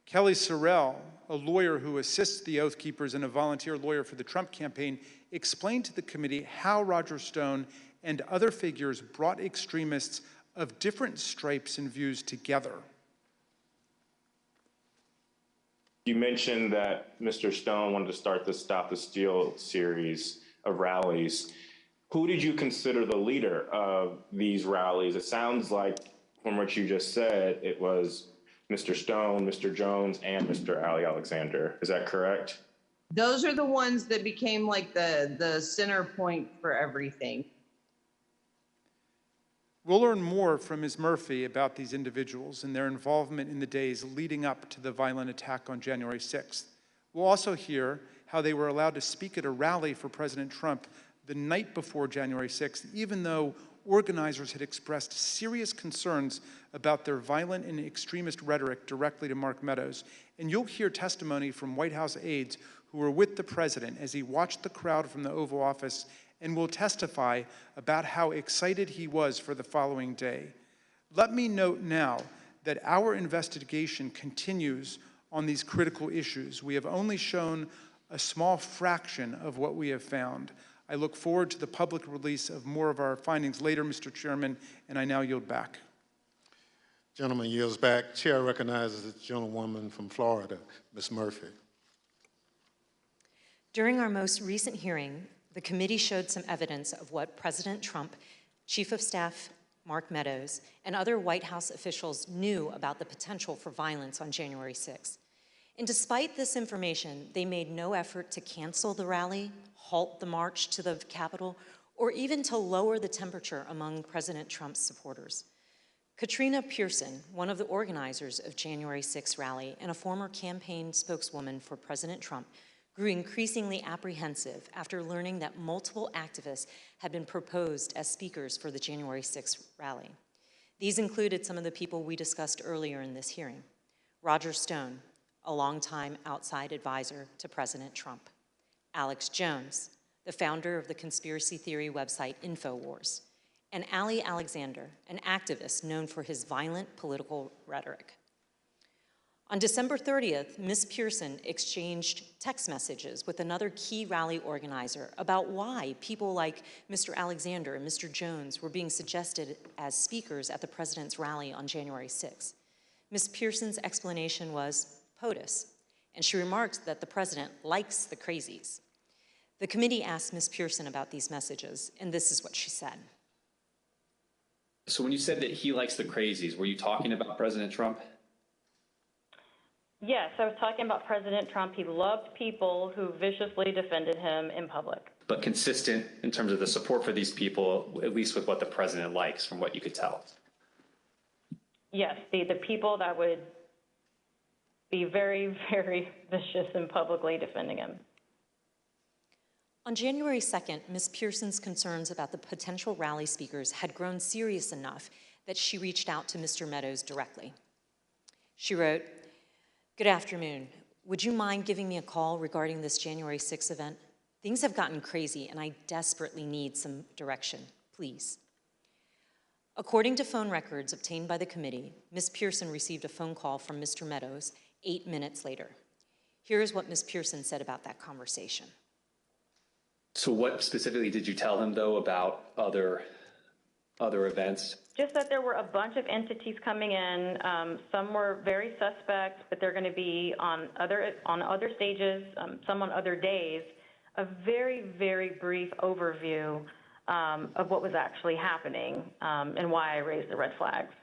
Speaker 4: Kelly Sorrell, a lawyer who assists the Oath Keepers and a volunteer lawyer for the Trump campaign, explained to the committee how Roger Stone and other figures brought extremists of different stripes and views together.
Speaker 16: You mentioned that Mr. Stone wanted to start the Stop the Steal series of rallies. Who did you consider the leader of these rallies? It sounds like, from what you just said, it was Mr. Stone, Mr. Jones, and Mr. Ali Alexander. Is that correct?
Speaker 17: Those are the ones that became like the center point for everything.
Speaker 4: We'll learn more from Ms. Murphy about these individuals and their involvement in the days leading up to the violent attack on January 6th. We'll also hear how they were allowed to speak at a rally for President Trump the night before January 6th, even though organizers had expressed serious concerns about their violent and extremist rhetoric directly to Mark Meadows. And you'll hear testimony from White House aides who were with the president as he watched the crowd from the Oval Office and will testify about how excited he was for the following day. Let me note now that our investigation continues on these critical issues. We have only shown a small fraction of what we have found. I look forward to the public release of more of our findings later, Mr. Chairman, and I now yield back.
Speaker 12: Gentleman yields back. Chair recognizes the gentlewoman from Florida, Ms. Murphy.
Speaker 19: During our most recent hearing, the committee showed some evidence of what President Trump, Chief of Staff Mark Meadows, and other White House officials knew about the potential for violence on January 6th. And despite this information, they made no effort to cancel the rally, halt the march to the Capitol, or even to lower the temperature among President Trump's supporters. Katrina Pearson, one of the organizers of January 6th rally and a former campaign spokeswoman for President Trump, grew increasingly apprehensive after learning that multiple activists had been proposed as speakers for the January 6th rally. These included some of the people we discussed earlier in this hearing: Roger Stone, a longtime outside advisor to President Trump; Alex Jones, the founder of the conspiracy theory website InfoWars; and Ali Alexander, an activist known for his violent political rhetoric. On December 30th, Ms. Pearson exchanged text messages with another key rally organizer about why people like Mr. Alexander and Mr. Jones were being suggested as speakers at the president's rally on January 6th. Ms. Pearson's explanation was POTUS, and she remarked that the president likes the crazies. The committee asked Ms. Pearson about these messages, and this is what she said.
Speaker 1: So when you said that he likes the crazies, were you talking about President Trump?
Speaker 5: Yes, I was talking about President Trump. He loved people who viciously defended him in public.
Speaker 1: But consistent in terms of the support for these people, at least with what the president likes, from what you could tell.
Speaker 5: Yes, the people that would be very, very vicious in publicly defending him.
Speaker 19: On January 2nd, Ms. Pearson's concerns about the potential rally speakers had grown serious enough that she reached out to Mr. Meadows directly. She wrote, "Good afternoon. Would you mind giving me a call regarding this January 6th event? Things have gotten crazy and I desperately need some direction, please." According to phone records obtained by the committee, Ms. Pearson received a phone call from Mr. Meadows 8 minutes later. Here's what Ms. Pearson said about that conversation.
Speaker 1: So what specifically did you tell him, though, about other events?
Speaker 5: Just that there were a bunch of entities coming in. Some were very suspect, but they're going to be on other stages, some on other days. A very, very brief overview of what was actually happening and why I raised the red flags.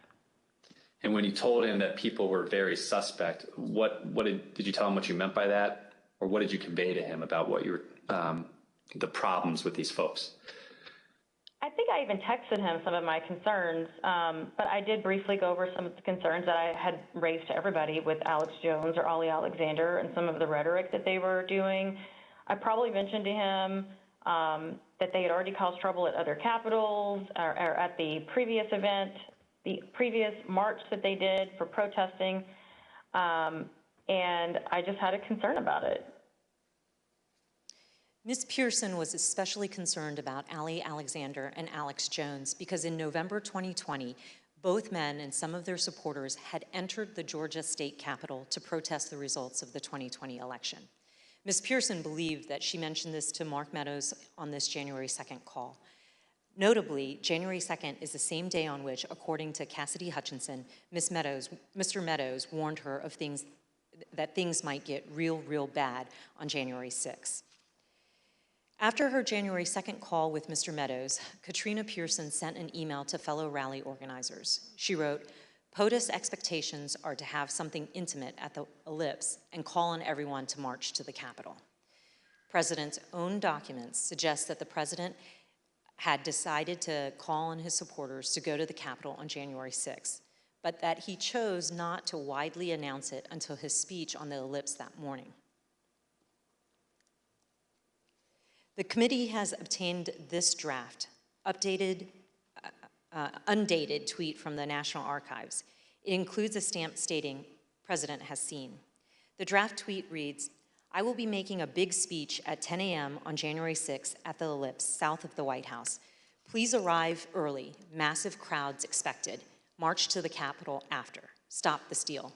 Speaker 1: And when you told him that people were very suspect, did you tell him what you meant by that, or what did you convey to him about what your the problems with these folks?
Speaker 5: I think I even texted him some of my concerns, but I did briefly go over some of the concerns that I had raised to everybody with Alex Jones or Ali Alexander and some of the rhetoric that they were doing. I probably mentioned to him that they had already caused trouble at other capitals or at the previous event, the previous march that they did for protesting, and I just had a concern about it.
Speaker 19: Ms. Pearson was especially concerned about Ali Alexander and Alex Jones because in November 2020, both men and some of their supporters had entered the Georgia state capitol to protest the results of the 2020 election. Ms. Pearson believed that she mentioned this to Mark Meadows on this January 2nd call. Notably, January 2nd is the same day on which, according to Cassidy Hutchinson, Mr. Meadows warned her of that things might get real bad on January 6th. After her January 2nd call with Mr. Meadows, Katrina Pearson sent an email to fellow rally organizers. She wrote, "POTUS expectations are to have something intimate at the Ellipse and call on everyone to march to the Capitol." President's own documents suggest that the president had decided to call on his supporters to go to the Capitol on January 6th, but that he chose not to widely announce it until his speech on the Ellipse that morning. The committee has obtained this draft, undated tweet from the National Archives. It includes a stamp stating, "President has seen." The draft tweet reads, "I will be making a big speech at 10 a.m. on January 6th at the Ellipse, south of the White House. Please arrive early. Massive crowds expected. March to the Capitol after. Stop the steal."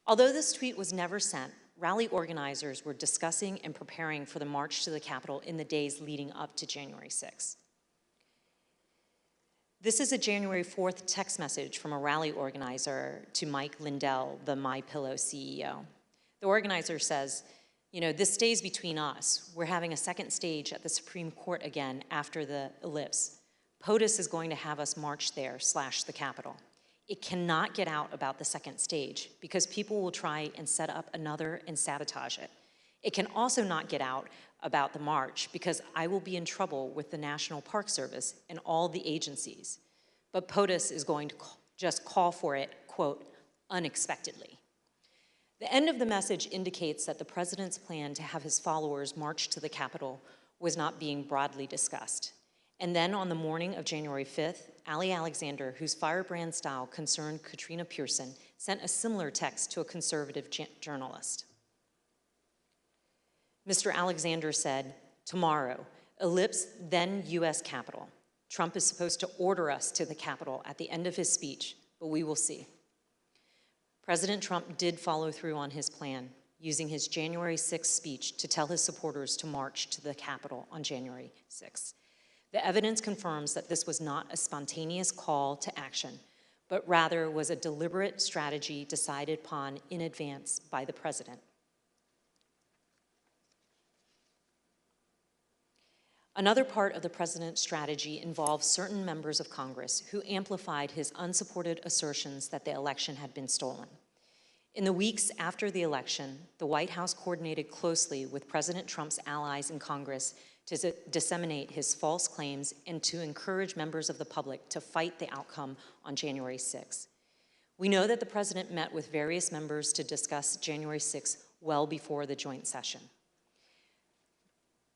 Speaker 19: Although this tweet was never sent, rally organizers were discussing and preparing for the march to the Capitol in the days leading up to January 6th. This is a January 4th text message from a rally organizer to Mike Lindell, the MyPillow CEO. The organizer says, "This stays between us. We're having a second stage at the Supreme Court again after the Ellipse. POTUS is going to have us march there / the Capitol. It cannot get out about the second stage because people will try and set up another and sabotage it. It can also not get out about the march because I will be in trouble with the National Park Service and all the agencies. But POTUS is going to just call for it, quote, unexpectedly." The end of the message indicates that the president's plan to have his followers march to the Capitol was not being broadly discussed. And then on the morning of January 5th, Ali Alexander, whose firebrand style concerned Katrina Pearson, sent a similar text to a conservative journalist. Mr. Alexander said, "Tomorrow, ellipse, then U.S. Capitol. Trump is supposed to order us to the Capitol at the end of his speech, but we will see." President Trump did follow through on his plan, using his January 6th speech to tell his supporters to march to the Capitol on January 6th. The evidence confirms that this was not a spontaneous call to action, but rather was a deliberate strategy decided upon in advance by the president. Another part of the president's strategy involved certain members of Congress who amplified his unsupported assertions that the election had been stolen. In the weeks after the election, the White House coordinated closely with President Trump's allies in Congress to disseminate his false claims and to encourage members of the public to fight the outcome on January 6. We know that the president met with various members to discuss January 6 well before the joint session.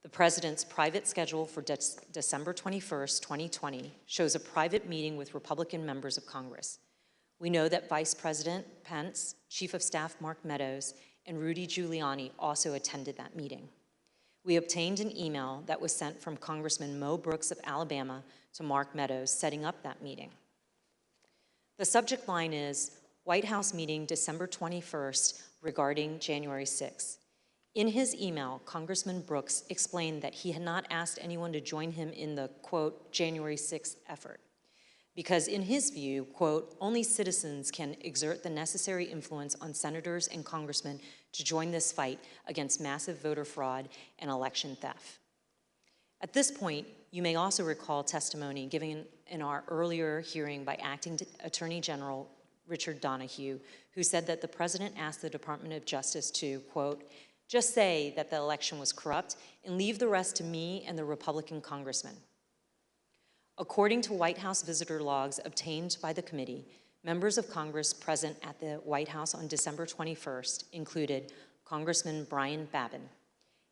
Speaker 19: The president's private schedule for December 21st, 2020 shows a private meeting with Republican members of Congress. We know that Vice President Pence, Chief of Staff Mark Meadows, and Rudy Giuliani also attended that meeting. We obtained an email that was sent from Congressman Mo Brooks of Alabama to Mark Meadows setting up that meeting. The subject line is White House meeting December 21st regarding January 6th. In his email, Congressman Brooks explained that he had not asked anyone to join him in the, quote, January 6th effort, because in his view, quote, only citizens can exert the necessary influence on senators and congressmen to join this fight against massive voter fraud and election theft. At this point, you may also recall testimony given in our earlier hearing by Acting Attorney General Richard Donahue, who said that the president asked the Department of Justice to, quote, just say that the election was corrupt and leave the rest to me and the Republican congressman. According to White House visitor logs obtained by the committee, members of Congress present at the White House on December 21st included Congressman Brian Babin,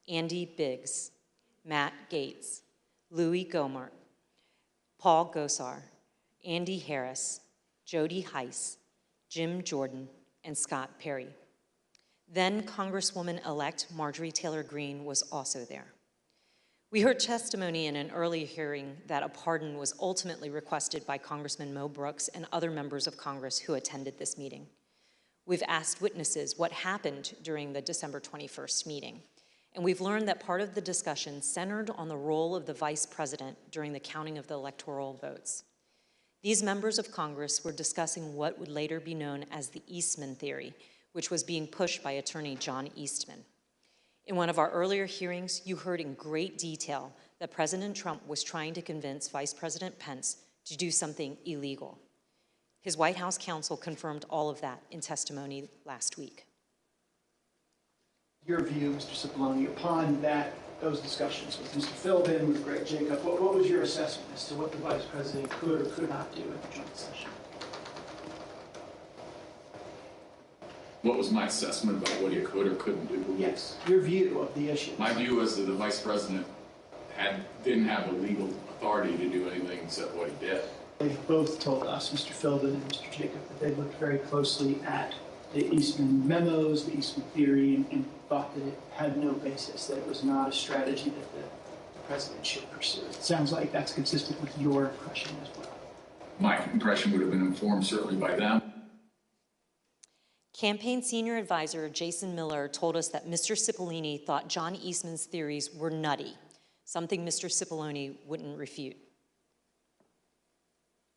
Speaker 19: Andy Biggs, Matt Gaetz, Louis Gohmert, Paul Gosar, Andy Harris, Jody Heiss, Jim Jordan, and Scott Perry. Then Congresswoman-elect Marjorie Taylor Greene was also there. We heard testimony in an early hearing that a pardon was ultimately requested by Congressman Mo Brooks and other members of Congress who attended this meeting. We've asked witnesses what happened during the December 21st meeting, and we've learned that part of the discussion centered on the role of the vice president during the counting of the electoral votes. These members of Congress were discussing what would later be known as the Eastman theory, which was being pushed by attorney John Eastman. In one of our earlier hearings, you heard in great detail that President Trump was trying to convince Vice President Pence to do something illegal. His White House counsel confirmed all of that in testimony last week.
Speaker 2: Your view, Mr. Cipollone, upon those discussions with Mr. Philbin, with Greg Jacob, what was your assessment as to what the Vice President could or could not do at the joint session?
Speaker 8: What was my assessment about what he could or couldn't do?
Speaker 2: Yes, your view of the issue.
Speaker 8: My view was that the vice president didn't have the legal authority to do anything except what he did.
Speaker 2: They've both told us, Mr. Philbin and Mr. Jacob, that they looked very closely at the Eastman memos, the Eastman theory, and thought that it had no basis, that it was not a strategy that the president should pursue. It sounds like that's consistent with your impression as well.
Speaker 8: My impression would have been informed certainly by them.
Speaker 19: Campaign senior advisor Jason Miller told us that Mr. Cipollone thought John Eastman's theories were nutty, something Mr. Cipollone wouldn't refute.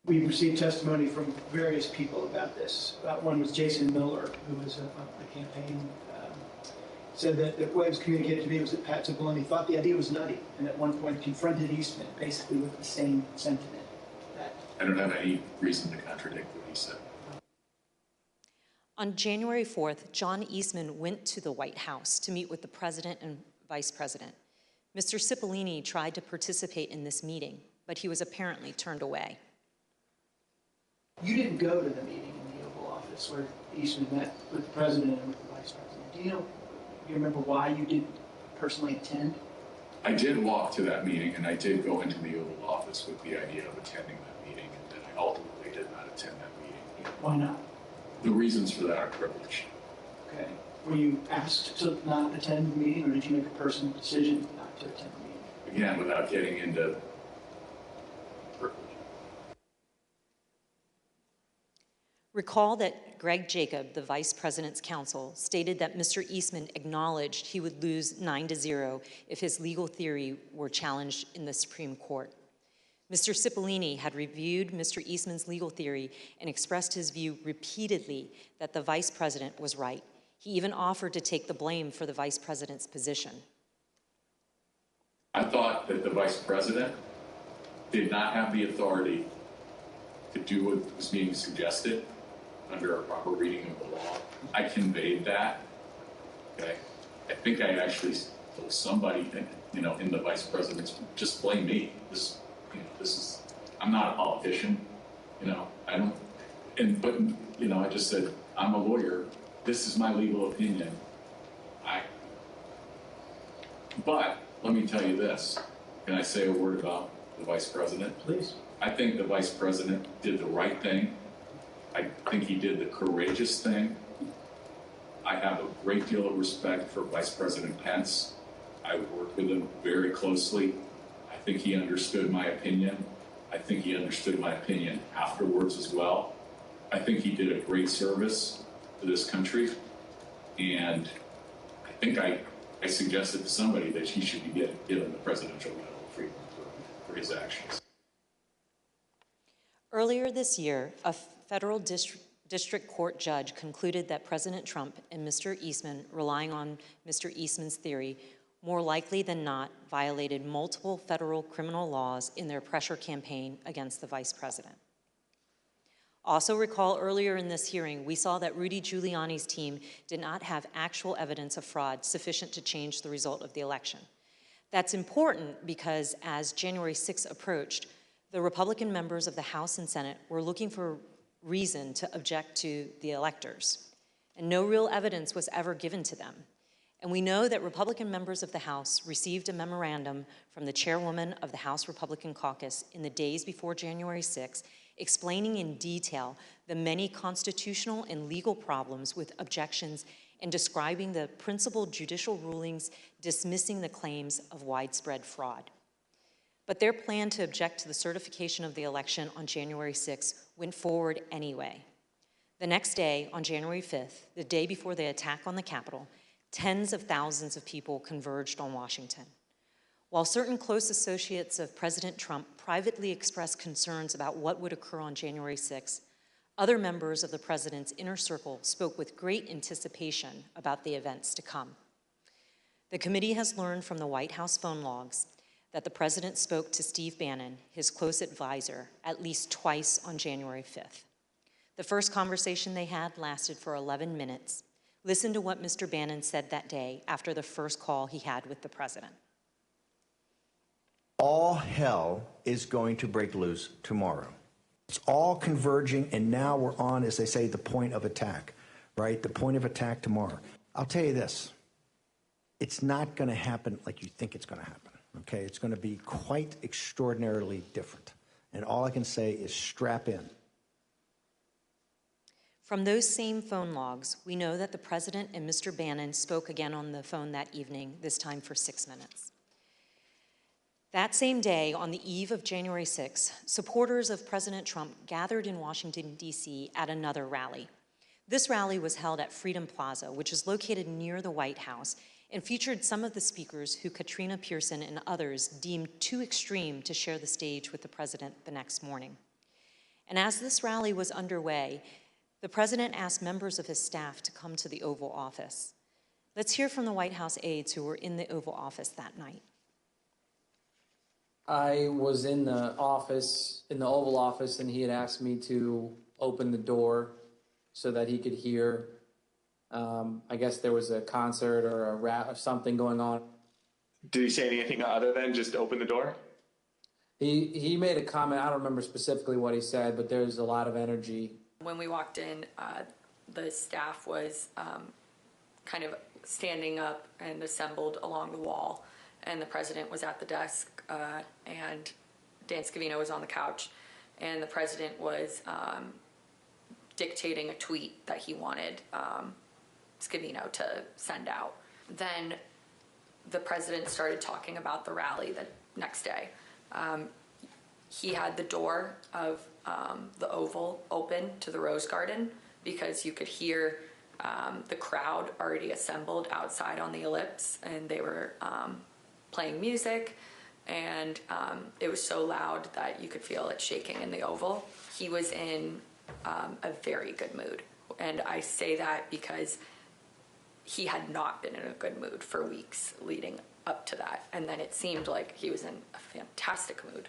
Speaker 2: We've received testimony from various people about this. One was Jason Miller, who was a campaign, said that the way it was communicated to me was that Pat Cipollone thought the idea was nutty, and at one point confronted Eastman basically with the same sentiment.
Speaker 8: I don't have any reason to contradict what he said.
Speaker 19: On January 4th, John Eastman went to the White House to meet with the president and vice president. Mr. Cipollone tried to participate in this meeting, but he was apparently turned away.
Speaker 2: You didn't go to the meeting in the Oval Office where Eastman met with the president and with the vice president. Do you remember why you didn't personally attend?
Speaker 8: I did walk to that meeting, and I did go into the Oval Office with the idea of attending that meeting, and then I ultimately did not attend that meeting.
Speaker 2: Why not?
Speaker 8: The reasons for that are privilege.
Speaker 2: Okay. Were you asked to not attend the meeting, or did you make a personal decision not to attend the meeting?
Speaker 8: Again, without getting into privilege.
Speaker 19: Recall that Greg Jacob, the vice president's counsel, stated that Mr. Eastman acknowledged he would lose 9-0 if his legal theory were challenged in the Supreme Court. Mr. Cipollini had reviewed Mr. Eastman's legal theory and expressed his view repeatedly that the vice president was right. He even offered to take the blame for the vice president's position.
Speaker 8: I thought that the vice president did not have the authority to do what was being suggested under a proper reading of the law. I conveyed that. Okay. I think I actually told somebody, in the vice president's, just blame me. This is, I'm not a politician, I don't, but I just said, I'm a lawyer. This is my legal opinion. But let me tell you this. Can I say a word about the vice president?
Speaker 2: Please.
Speaker 8: I think the vice president did the right thing. I think he did the courageous thing. I have a great deal of respect for Vice President Pence. I worked with him very closely. I think he understood my opinion. I think he understood my opinion afterwards as well. I think he did a great service to this country. And I think I suggested to somebody that he should be given the Presidential Medal of Freedom for his actions.
Speaker 19: Earlier this year, a federal district court judge concluded that President Trump and Mr. Eastman, relying on Mr. Eastman's theory, more likely than not violated multiple federal criminal laws in their pressure campaign against the vice president. Also recall earlier in this hearing, we saw that Rudy Giuliani's team did not have actual evidence of fraud sufficient to change the result of the election. That's important because as January 6th approached, the Republican members of the House and Senate were looking for reason to object to the electors, and no real evidence was ever given to them. And we know that Republican members of the House received a memorandum from the chairwoman of the House Republican Caucus in the days before January 6, explaining in detail the many constitutional and legal problems with objections and describing the principal judicial rulings dismissing the claims of widespread fraud. But their plan to object to the certification of the election on January 6 went forward anyway. The next day, on January 5th, the day before the attack on the Capitol, tens of thousands of people converged on Washington. While certain close associates of President Trump privately expressed concerns about what would occur on January 6, other members of the president's inner circle spoke with great anticipation about the events to come. The committee has learned from the White House phone logs that the president spoke to Steve Bannon, his close advisor, at least twice on January 5th. The first conversation they had lasted for 11 minutes. Listen to what Mr. Bannon said that day after the first call he had with the president.
Speaker 11: All hell is going to break loose tomorrow. It's all converging, and now we're on, as they say, the point of attack, right? The point of attack tomorrow. I'll tell you this. It's not going to happen like you think it's going to happen. Okay, it's going to be quite extraordinarily different. And all I can say is strap in.
Speaker 19: From those same phone logs, we know that the president and Mr. Bannon spoke again on the phone that evening, this time for 6 minutes. That same day, on the eve of January 6, supporters of President Trump gathered in Washington, D.C. at another rally. This rally was held at Freedom Plaza, which is located near the White House, and featured some of the speakers who Katrina Pearson and others deemed too extreme to share the stage with the president the next morning. And as this rally was underway, the president asked members of his staff to come to the Oval Office. Let's hear from the White House aides who were in the Oval Office that night.
Speaker 18: I was in the office, in the Oval Office, and he had asked me to open the door so that he could hear. I guess there was a concert or or something going on.
Speaker 16: Did he say anything other than just open the door?
Speaker 18: He made a comment. I don't remember specifically what he said, but there's a lot of energy.
Speaker 20: When we walked in, the staff was kind of standing up and assembled along the wall. and the president was at the desk, and Dan Scavino was on the couch, and the president was dictating a tweet that he wanted Scavino to send out. Then the president started talking about the rally the next day. He had the door of the Oval open to the Rose Garden because you could hear the crowd already assembled outside on the ellipse, and they were playing music, and it was so loud that you could feel it shaking in the Oval. He was in a very good mood, and I say that because he had not been in a good mood for weeks leading up to that, and then it seemed like he was in a fantastic mood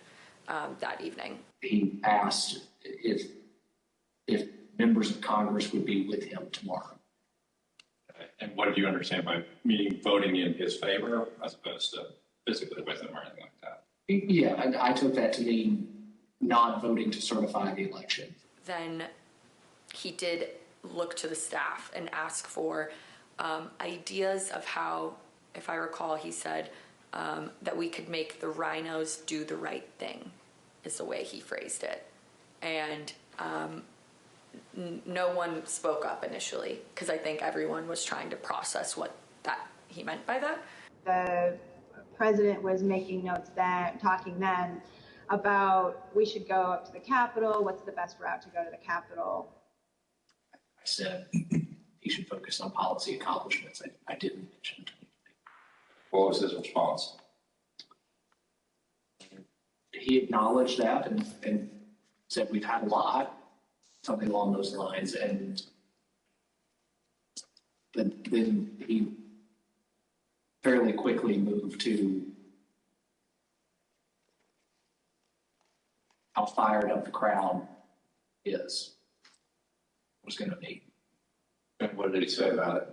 Speaker 20: that evening.
Speaker 6: He asked if members of Congress would be with him tomorrow.
Speaker 10: And what did you understand by meaning voting in his favor as opposed to physically with him or anything like that?
Speaker 6: Yeah, I took that to mean not voting to certify the election.
Speaker 20: Then he did look to the staff and ask for ideas of how, if I recall, he said that we could make the rhinos do the right thing, is the way he phrased it. And no one spoke up initially because I think everyone was trying to process what that he meant by that.
Speaker 21: The president was making notes then, talking then about we should go up to the Capitol. What's the best route to go to the Capitol?
Speaker 6: I said he should focus on policy accomplishments. I didn't mention it.
Speaker 10: What was his response?
Speaker 6: He acknowledged that and said we've had a lot, something along those lines, and then he fairly quickly moved to how fired up the crowd was going to be.
Speaker 10: And what did he say about it?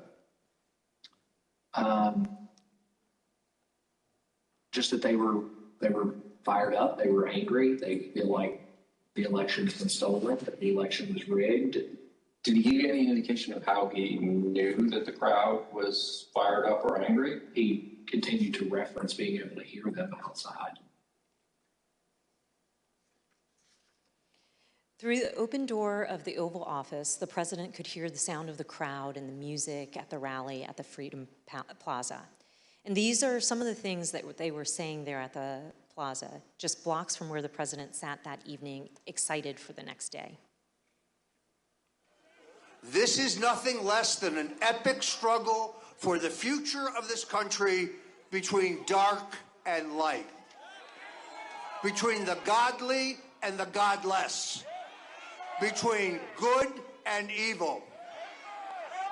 Speaker 6: Just that they were fired up, they were angry, they feel like the election has been stolen, that the election was rigged.
Speaker 10: Did he give you any indication of how he knew that the crowd was fired up or angry?
Speaker 6: He continued to reference being able to hear them outside.
Speaker 19: Through the open door of the Oval Office, the president could hear the sound of the crowd and the music at the rally at the Freedom Plaza. And these are some of the things that they were saying there at the plaza, just blocks from where the president sat that evening, excited for the next day.
Speaker 22: This is nothing less than an epic struggle for the future of this country between dark and light, between the godly and the godless, between good and evil.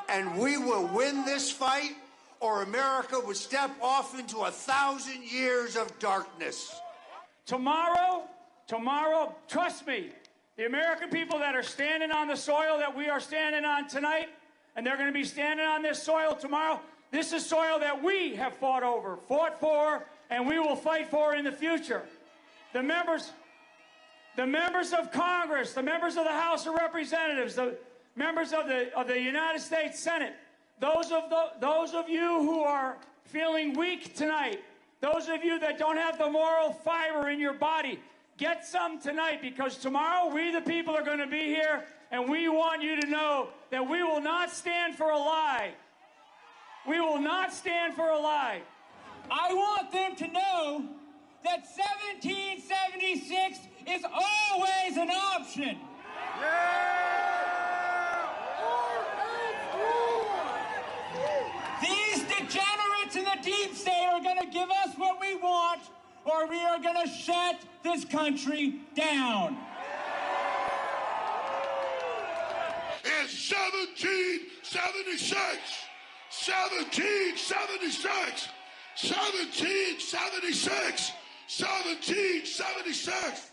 Speaker 22: And we will win this fight, or America would step off into 1,000 years of darkness.
Speaker 23: Tomorrow, trust me, the American people that are standing on the soil that we are standing on tonight, and they're going to be standing on this soil tomorrow, this is soil that we have fought for, and we will fight for in the future. The members of Congress, the members of the House of Representatives, the members of the United States Senate, those of you who are feeling weak tonight, those of you that don't have the moral fiber in your body, get some tonight, because tomorrow we the people are going to be here, and we want you to know that we will not stand for a lie. We will not stand for a lie.
Speaker 24: I want them to know that 1776 is always an option. These degenerates in the deep state are going to give us what we want, or we are going to shut this country down.
Speaker 14: It's 1776! 1776! 1776! 1776!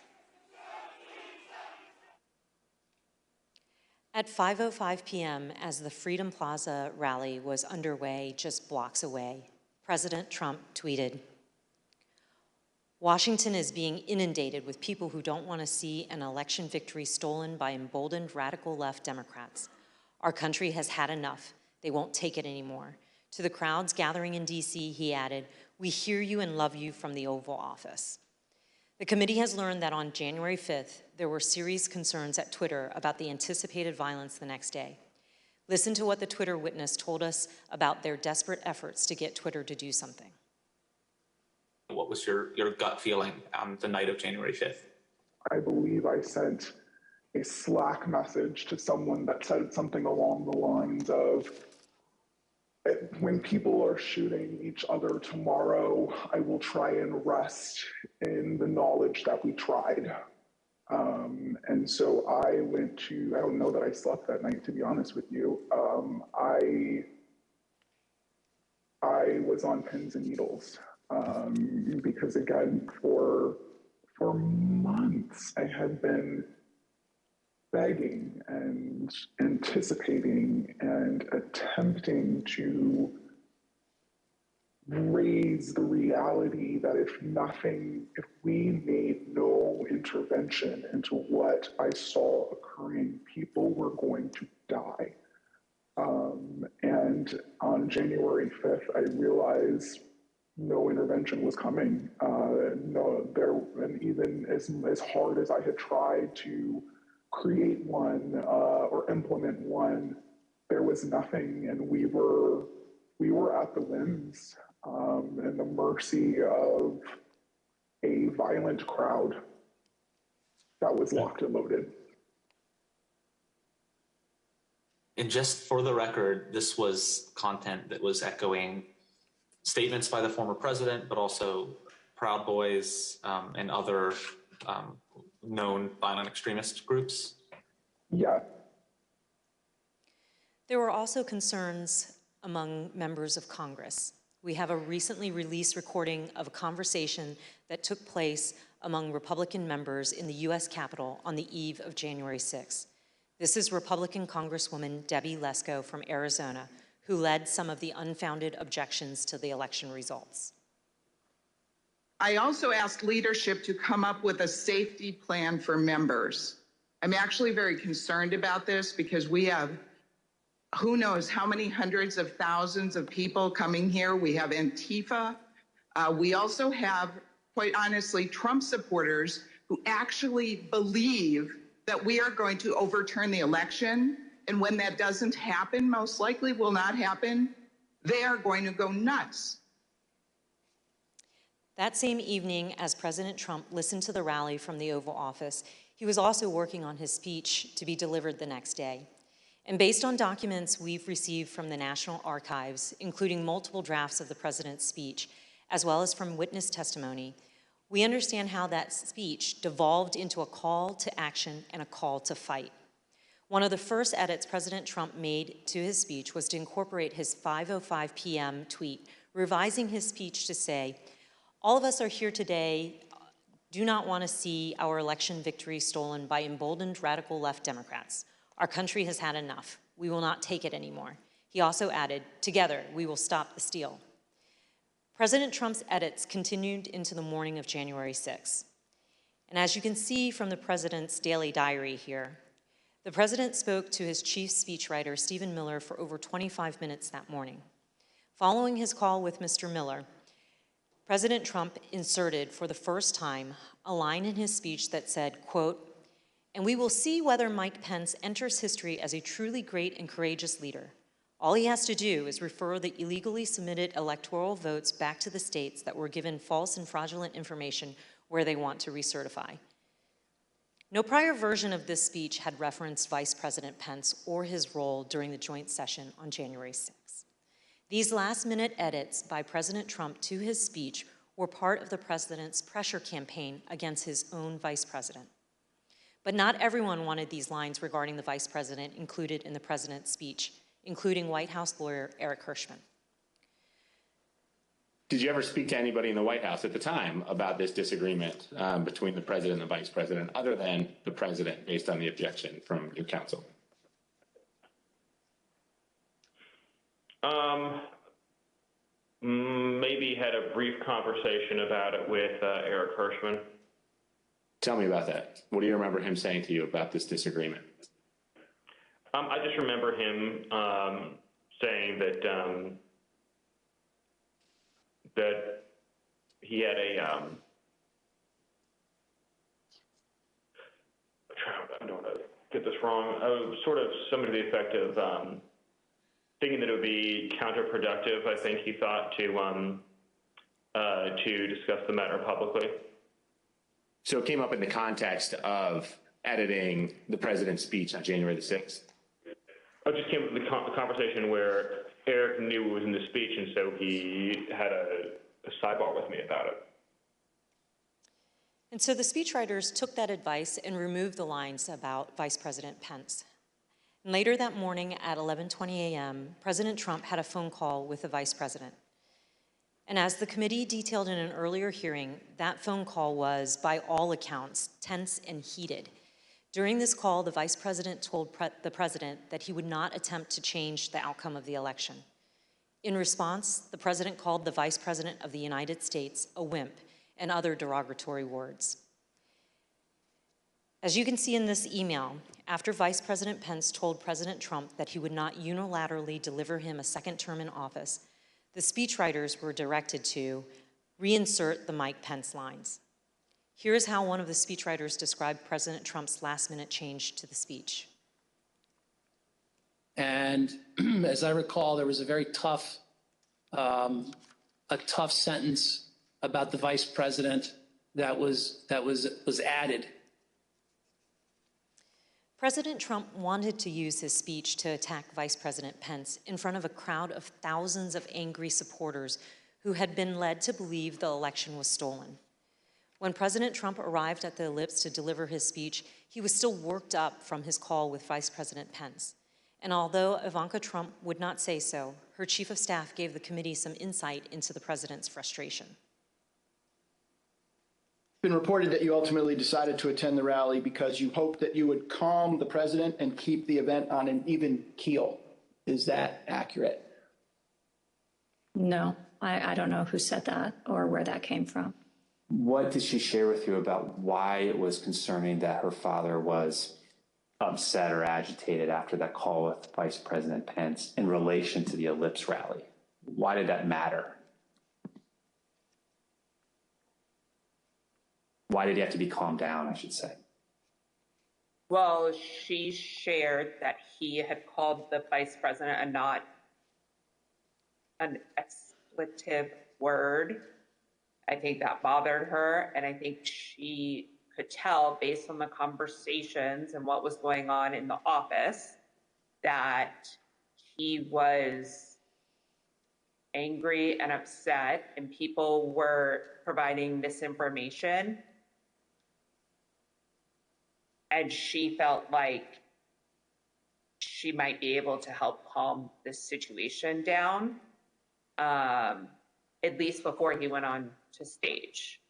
Speaker 19: At 5:05 p.m., as the Freedom Plaza rally was underway just blocks away, President Trump tweeted, "Washington is being inundated with people who don't want to see an election victory stolen by emboldened radical left Democrats. Our country has had enough. They won't take it anymore." To the crowds gathering in D.C., he added, We hear you and love you from the Oval Office. The committee has learned that on January 5th, there were serious concerns at Twitter about the anticipated violence the next day. Listen to what the Twitter witness told us about their desperate efforts to get Twitter to do something.
Speaker 3: What was your gut feeling on the night of January 5th?
Speaker 7: I believe I sent a Slack message to someone that said something along the lines of, when people are shooting each other tomorrow, I will try and rest in the knowledge that we tried. And so I went to, I don't know that I slept that night, to be honest with you. I was on pins and needles because, again, for months I had been begging and anticipating and attempting to raise the reality that if we made no intervention into what I saw occurring, people were going to die. And on January 5th, I realized no intervention was coming. And even as hard as I had tried to create one or implement one, there was nothing, and we were at the whims and the mercy of a violent crowd that was locked and loaded.
Speaker 3: And just for the record, this was content that was echoing statements by the former president, but also Proud Boys and other known violent extremist groups?
Speaker 7: Yeah.
Speaker 19: There were also concerns among members of Congress. We have a recently released recording of a conversation that took place among Republican members in the U.S. Capitol on the eve of January 6th. This is Republican Congresswoman Debbie Lesko from Arizona, who led some of the unfounded objections to the election results.
Speaker 9: I also asked leadership to come up with a safety plan for members. I'm actually very concerned about this because we have who knows how many hundreds of thousands of people coming here. We have Antifa. We also have, quite honestly, Trump supporters who actually believe that we are going to overturn the election. And when that doesn't happen, most likely will not happen, they are going to go nuts.
Speaker 19: That same evening, as President Trump listened to the rally from the Oval Office, he was also working on his speech to be delivered the next day. And based on documents we've received from the National Archives, including multiple drafts of the president's speech, as well as from witness testimony, we understand how that speech devolved into a call to action and a call to fight. One of the first edits President Trump made to his speech was to incorporate his 5:05 p.m. tweet, revising his speech to say, "All of us are here today, do not want to see our election victory stolen by emboldened radical left Democrats. Our country has had enough. We will not take it anymore." He also added, "Together, we will stop the steal." President Trump's edits continued into the morning of January 6th. And as you can see from the president's daily diary here, the president spoke to his chief speechwriter, Stephen Miller, for over 25 minutes that morning. Following his call with Mr. Miller, President Trump inserted for the first time a line in his speech that said, quote, "And we will see whether Mike Pence enters history as a truly great and courageous leader. All he has to do is refer the illegally submitted electoral votes back to the states that were given false and fraudulent information where they want to recertify." No prior version of this speech had referenced Vice President Pence or his role during the joint session on January 6th. These last-minute edits by President Trump to his speech were part of the president's pressure campaign against his own vice president. But not everyone wanted these lines regarding the vice president included in the president's speech, including White House lawyer Eric Hirschman.
Speaker 16: Did you ever speak to anybody in the White House at the time about this disagreement between the president and the vice president, other than the president, based on the objection from your counsel?
Speaker 13: Maybe had a brief conversation about it with Eric Hirschman.
Speaker 16: Tell me about that. What do you remember him saying to you about this disagreement?
Speaker 13: I just remember him saying that he had a, I don't want to get this wrong, sort of something to the effect of thinking that it would be counterproductive, I think he thought, to discuss the matter publicly.
Speaker 4: So it came up in the context of editing the president's speech on January the 6th?
Speaker 13: It just came up with the conversation where Eric knew it was in the speech, and so he had a sidebar with me about it.
Speaker 19: And so the speechwriters took that advice and removed the lines about Vice President Pence. And later that morning at 11:20 a.m., President Trump had a phone call with the vice president. And as the committee detailed in an earlier hearing, that phone call was, by all accounts, tense and heated. During this call, the vice president told the president that he would not attempt to change the outcome of the election. In response, the president called the vice president of the United States a wimp and other derogatory words. As you can see in this email, after Vice President Pence told President Trump that he would not unilaterally deliver him a second term in office, the speechwriters were directed to reinsert the Mike Pence lines. Here's how one of the speechwriters described President Trump's last-minute change to the speech.
Speaker 2: And as I recall, there was a very tough sentence about the vice president that was added.
Speaker 19: President Trump wanted to use his speech to attack Vice President Pence in front of a crowd of thousands of angry supporters who had been led to believe the election was stolen. When President Trump arrived at the Ellipse to deliver his speech, he was still worked up from his call with Vice President Pence. And although Ivanka Trump would not say so, her chief of staff gave the committee some insight into the president's frustration.
Speaker 2: It's been reported that you ultimately decided to attend the rally because you hoped that you would calm the president and keep the event on an even keel. Is that accurate?
Speaker 12: No, I don't know who said that or where that came from.
Speaker 1: What did she share with you about why it was concerning that her father was upset or agitated after that call with Vice President Pence in relation to the Ellipse rally? Why did that matter? Why did he have to be calmed down, I should say?
Speaker 15: Well, she shared that he had called the vice president a not an expletive word. I think that bothered her, and I think she could tell based on the conversations and what was going on in the office that he was angry and upset, and people were providing misinformation. And she felt like she might be able to help calm this situation down, at least before he went on to stage.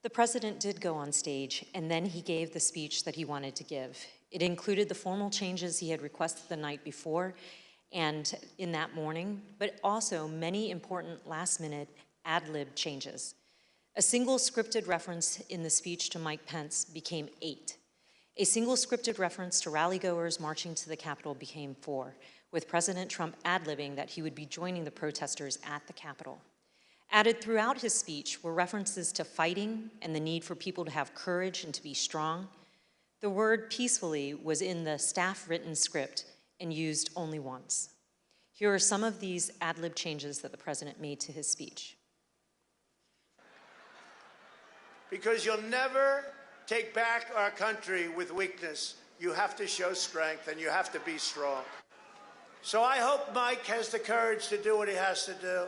Speaker 19: The president did go on stage, and then he gave the speech that he wanted to give. It included the formal changes he had requested the night before and in that morning, but also many important last-minute ad-lib changes. A single scripted reference in the speech to Mike Pence became 8. A single scripted reference to rally-goers marching to the Capitol became 4, with President Trump ad-libbing that he would be joining the protesters at the Capitol. Added throughout his speech were references to fighting and the need for people to have courage and to be strong. The word peacefully was in the staff-written script and used only once. Here are some of these ad-lib changes that the president made to his speech.
Speaker 22: Because you'll never take back our country with weakness. You have to show strength, and you have to be strong. So I hope Mike has the courage to do what he has to do.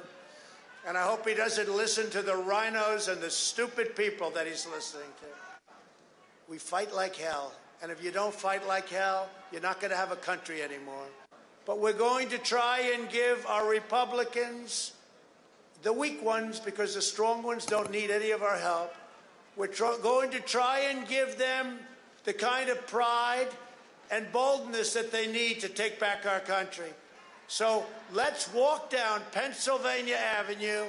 Speaker 22: And I hope he doesn't listen to the rhinos and the stupid people that he's listening to. We fight like hell. And if you don't fight like hell, you're not going to have a country anymore. But we're going to try and give our Republicans, the weak ones, because the strong ones don't need any of our help, we're going to try and give them the kind of pride and boldness that they need to take back our country. So let's walk down Pennsylvania Avenue.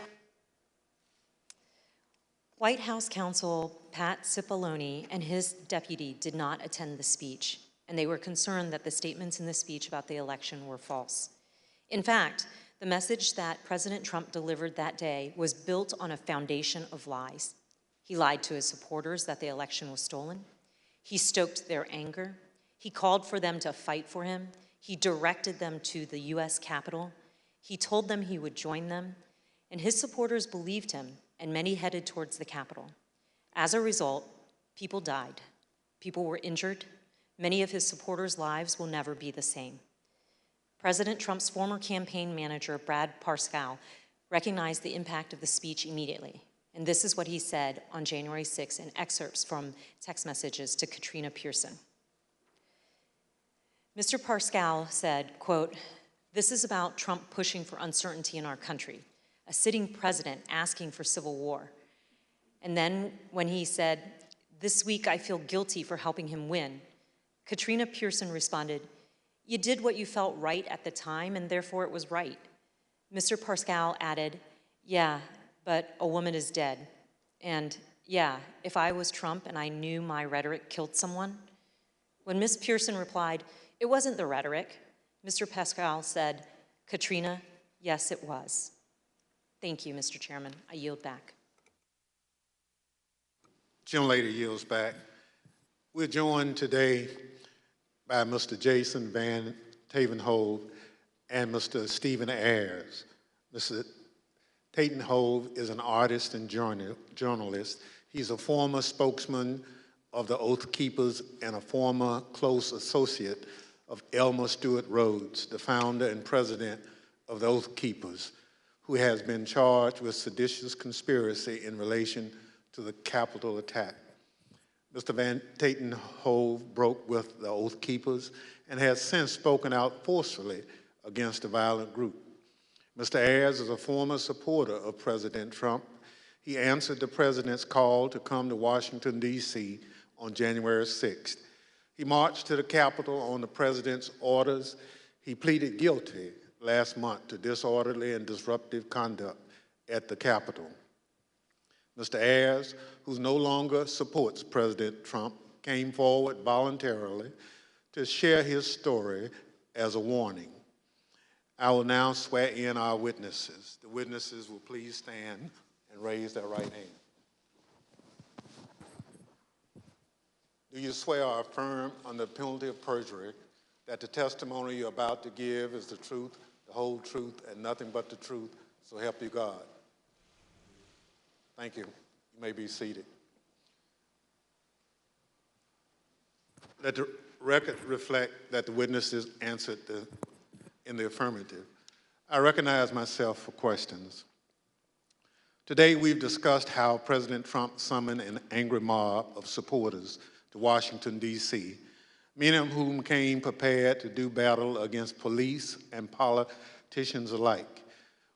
Speaker 19: White House counsel Pat Cipollone and his deputy did not attend the speech, and they were concerned that the statements in the speech about the election were false. In fact, The message that President Trump delivered that day was built on a foundation of lies. He lied to his supporters that the election was stolen. He stoked their anger. He called for them to fight for him. He directed them to the U.S. Capitol. He told them he would join them, and his supporters believed him, and many headed towards the Capitol. As a result, people died. People were injured. Many of his supporters' lives will never be the same. President Trump's former campaign manager, Brad Parscale, recognized the impact of the speech immediately. And this is what he said on January 6 in excerpts from text messages to Katrina Pearson. Mr. Parscale said, quote, "This is about Trump pushing for uncertainty in our country, a sitting president asking for civil war." And then when he said, "This week I feel guilty for helping him win," Katrina Pearson responded, "You did what you felt right at the time, and therefore it was right." Mr. Parscale added, "Yeah, but a woman is dead. And yeah, if I was Trump and I knew my rhetoric killed someone." When Ms. Pearson replied, "It wasn't the rhetoric," Mr. Parscale said, "Katrina, yes, it was." Thank you, Mr. Chairman. I yield back.
Speaker 5: Gentlelady yields back. We're joined today by Mr. Jason Van Tavenhove and Mr. Stephen Ayers. Mr. Tatenhove is an artist and journalist. He's a former spokesman of the Oath Keepers and a former close associate of Elmer Stewart Rhodes, the founder and president of the Oath Keepers, who has been charged with seditious conspiracy in relation to the Capitol attack. Mr. Van Tatenhove broke with the Oath Keepers and has since spoken out forcefully against the violent group. Mr. Ayers is a former supporter of President Trump. He answered the president's call to come to Washington, D.C. on January 6th. He marched to the Capitol on the president's orders. He pleaded guilty last month to disorderly and disruptive conduct at the Capitol. Mr. Ayers, who no longer supports President Trump, came forward voluntarily to share his story as a warning. I will now swear in our witnesses. The witnesses will please stand and raise their right hand. Do you swear or affirm under penalty of perjury that the testimony you're about to give is the truth, the whole truth, and nothing but the truth, so help you God? Thank you. You may be seated. Let the record reflect that the witnesses answered in the affirmative. I recognize myself for questions. Today, we've discussed how President Trump summoned an angry mob of supporters to Washington, D.C., many of whom came prepared to do battle against police and politicians alike.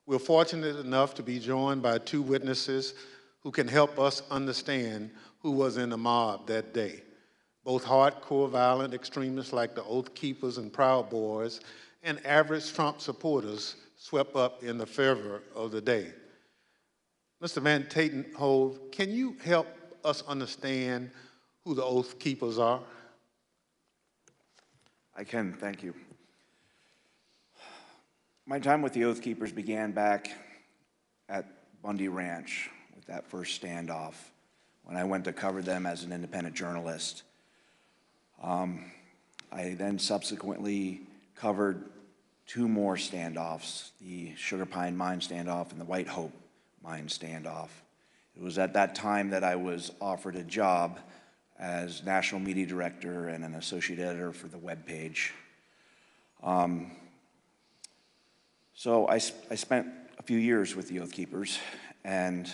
Speaker 5: We're fortunate enough to be joined by two witnesses who can help us understand who was in the mob that day. Both hardcore violent extremists like the Oath Keepers and Proud Boys and average Trump supporters swept up in the fervor of the day. Mr. Van Tatenhove, can you help us understand who the Oath Keepers are?
Speaker 8: I can, thank you. My time with the Oath Keepers began back at Bundy Ranch with that first standoff when I went to cover them as an independent journalist. I then subsequently covered two more standoffs, the Sugar Pine Mine standoff and the White Hope Mine standoff. It was at that time that I was offered a job as national media director and an associate editor for the webpage. So I spent a few years with the Oath Keepers, and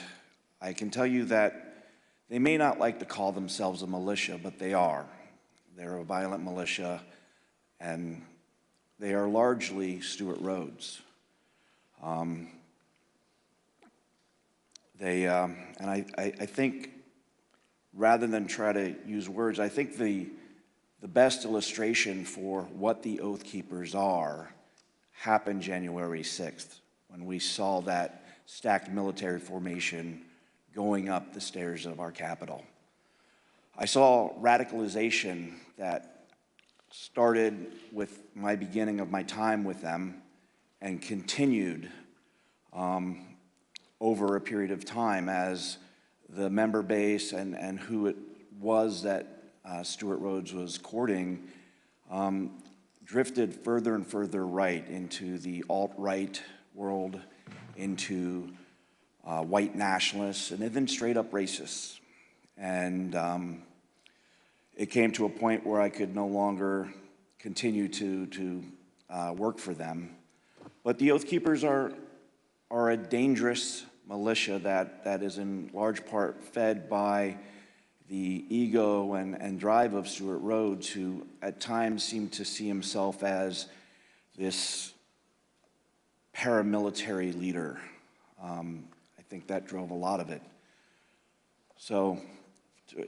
Speaker 8: I can tell you that they may not like to call themselves a militia, but they are. They're a violent militia, and they are largely Stewart Rhodes. And I think, rather than try to use words, I think the best illustration for what the Oath Keepers are happened January 6th, when we saw that stacked military formation going up the stairs of our Capitol. I saw radicalization that started with my beginning of my time with them and continued over a period of time as the member base and who it was that Stewart Rhodes was courting drifted further and further right into the alt-right world, into white nationalists, and even straight up racists. And it came to a point where I could no longer continue to work for them. But the Oath Keepers are a dangerous militia that is in large part fed by the ego and drive of Stewart Rhodes, who at times seemed to see himself as this paramilitary leader. I think that drove a lot of it. So,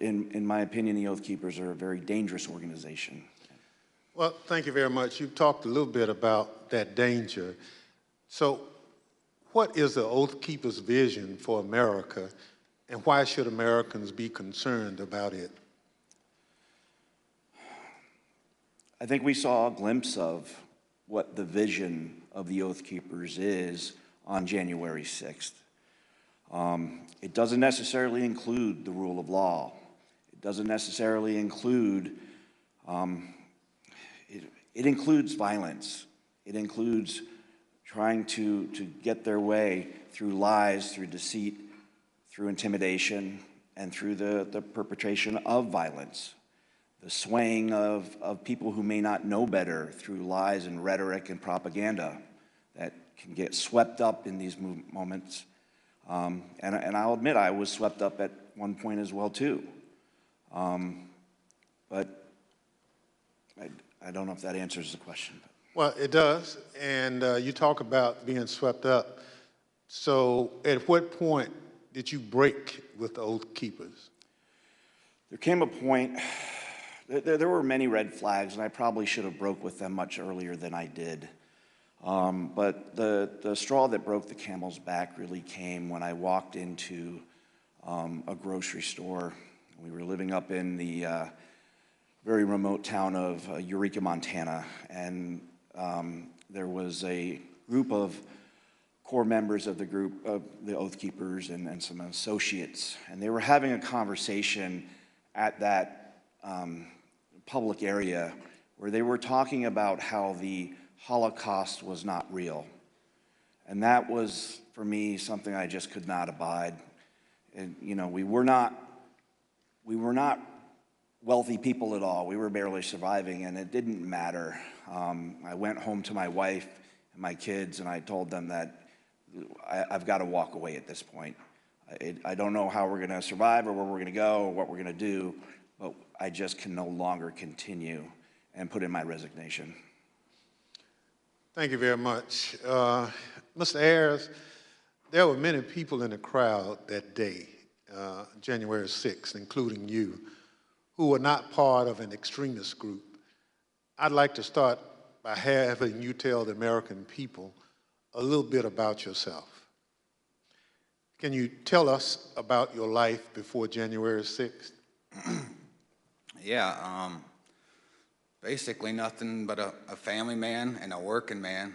Speaker 8: in my opinion, the Oath Keepers are a very dangerous organization.
Speaker 5: Well, thank you very much. You talked a little bit about that danger. So, what is the Oath Keepers' vision for America, and why should Americans be concerned about it?
Speaker 8: I think we saw a glimpse of what the vision of the Oath Keepers is on January 6th. It doesn't necessarily include the rule of law. It doesn't necessarily include, it includes violence. It includes trying to get their way through lies, through deceit, through intimidation, and through the perpetration of violence. The swaying of people who may not know better through lies and rhetoric and propaganda that can get swept up in these moments. And I'll admit I was swept up at one point as well too. But I don't know if that answers the question.
Speaker 5: Well, it does, and you talk about being swept up. So at what point did you break with the Oath Keepers?
Speaker 8: There came a point, there were many red flags, and I probably should have broke with them much earlier than I did. But the straw that broke the camel's back really came when I walked into a grocery store. We were living up in the very remote town of Eureka, Montana, and there was a group of core members of the group of the Oath Keepers and some associates, and they were having a conversation at that public area where they were talking about how the Holocaust was not real. And that was, for me, something I just could not abide. And, you know, we were not wealthy people at all. We were barely surviving, and it didn't matter. I went home to my wife and my kids, and I told them that I've got to walk away at this point. I don't know how we're going to survive or where we're going to go or what we're going to do, but I just can no longer continue, and put in my resignation.
Speaker 5: Thank you very much. Mr. Ayers, there were many people in the crowd that day, January 6th, including you, who were not part of an extremist group. I'd like to start by having you tell the American people a little bit about yourself. Can you tell us about your life before January 6th?
Speaker 11: Yeah, basically nothing but a family man and a working man.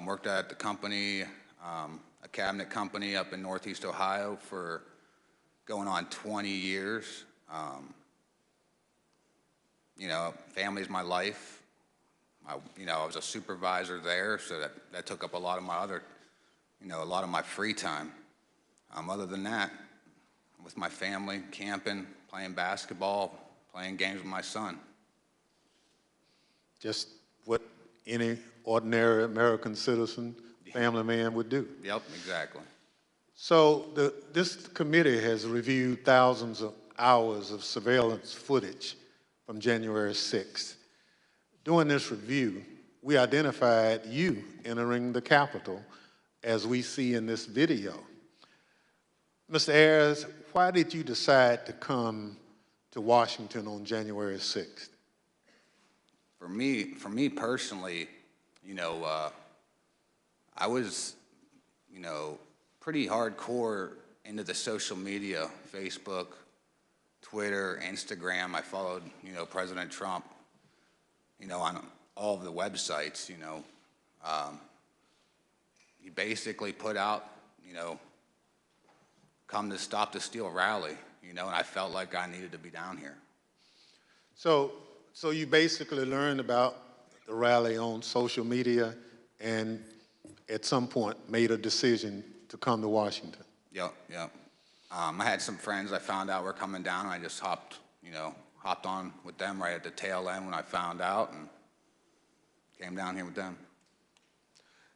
Speaker 11: Worked at the company, a cabinet company up in Northeast Ohio for going on 20 years. You know, family's my life. I was a supervisor there, so that took up a lot of my other, a lot of my free time. Other than that, with my family, camping, playing basketball, playing games with my son.
Speaker 5: Just what any ordinary American citizen, family man would do.
Speaker 11: Yep, exactly.
Speaker 5: So this committee has reviewed thousands of hours of surveillance footage from January 6th. During this review, we identified you entering the Capitol as we see in this video. Mr. Ayers, why did you decide to come to Washington on January 6th?
Speaker 11: For me personally, I was, pretty hardcore into the social media, Facebook, Twitter, Instagram. I followed, President Trump, on all of the websites, he basically put out, come to stop the steal rally, and I felt like I needed to be down here.
Speaker 5: So you basically learned about the rally on social media and at some point made a decision to come to Washington.
Speaker 11: Yep. I had some friends I found out were coming down, and I just hopped on with them right at the tail end when I found out, and came down here with them.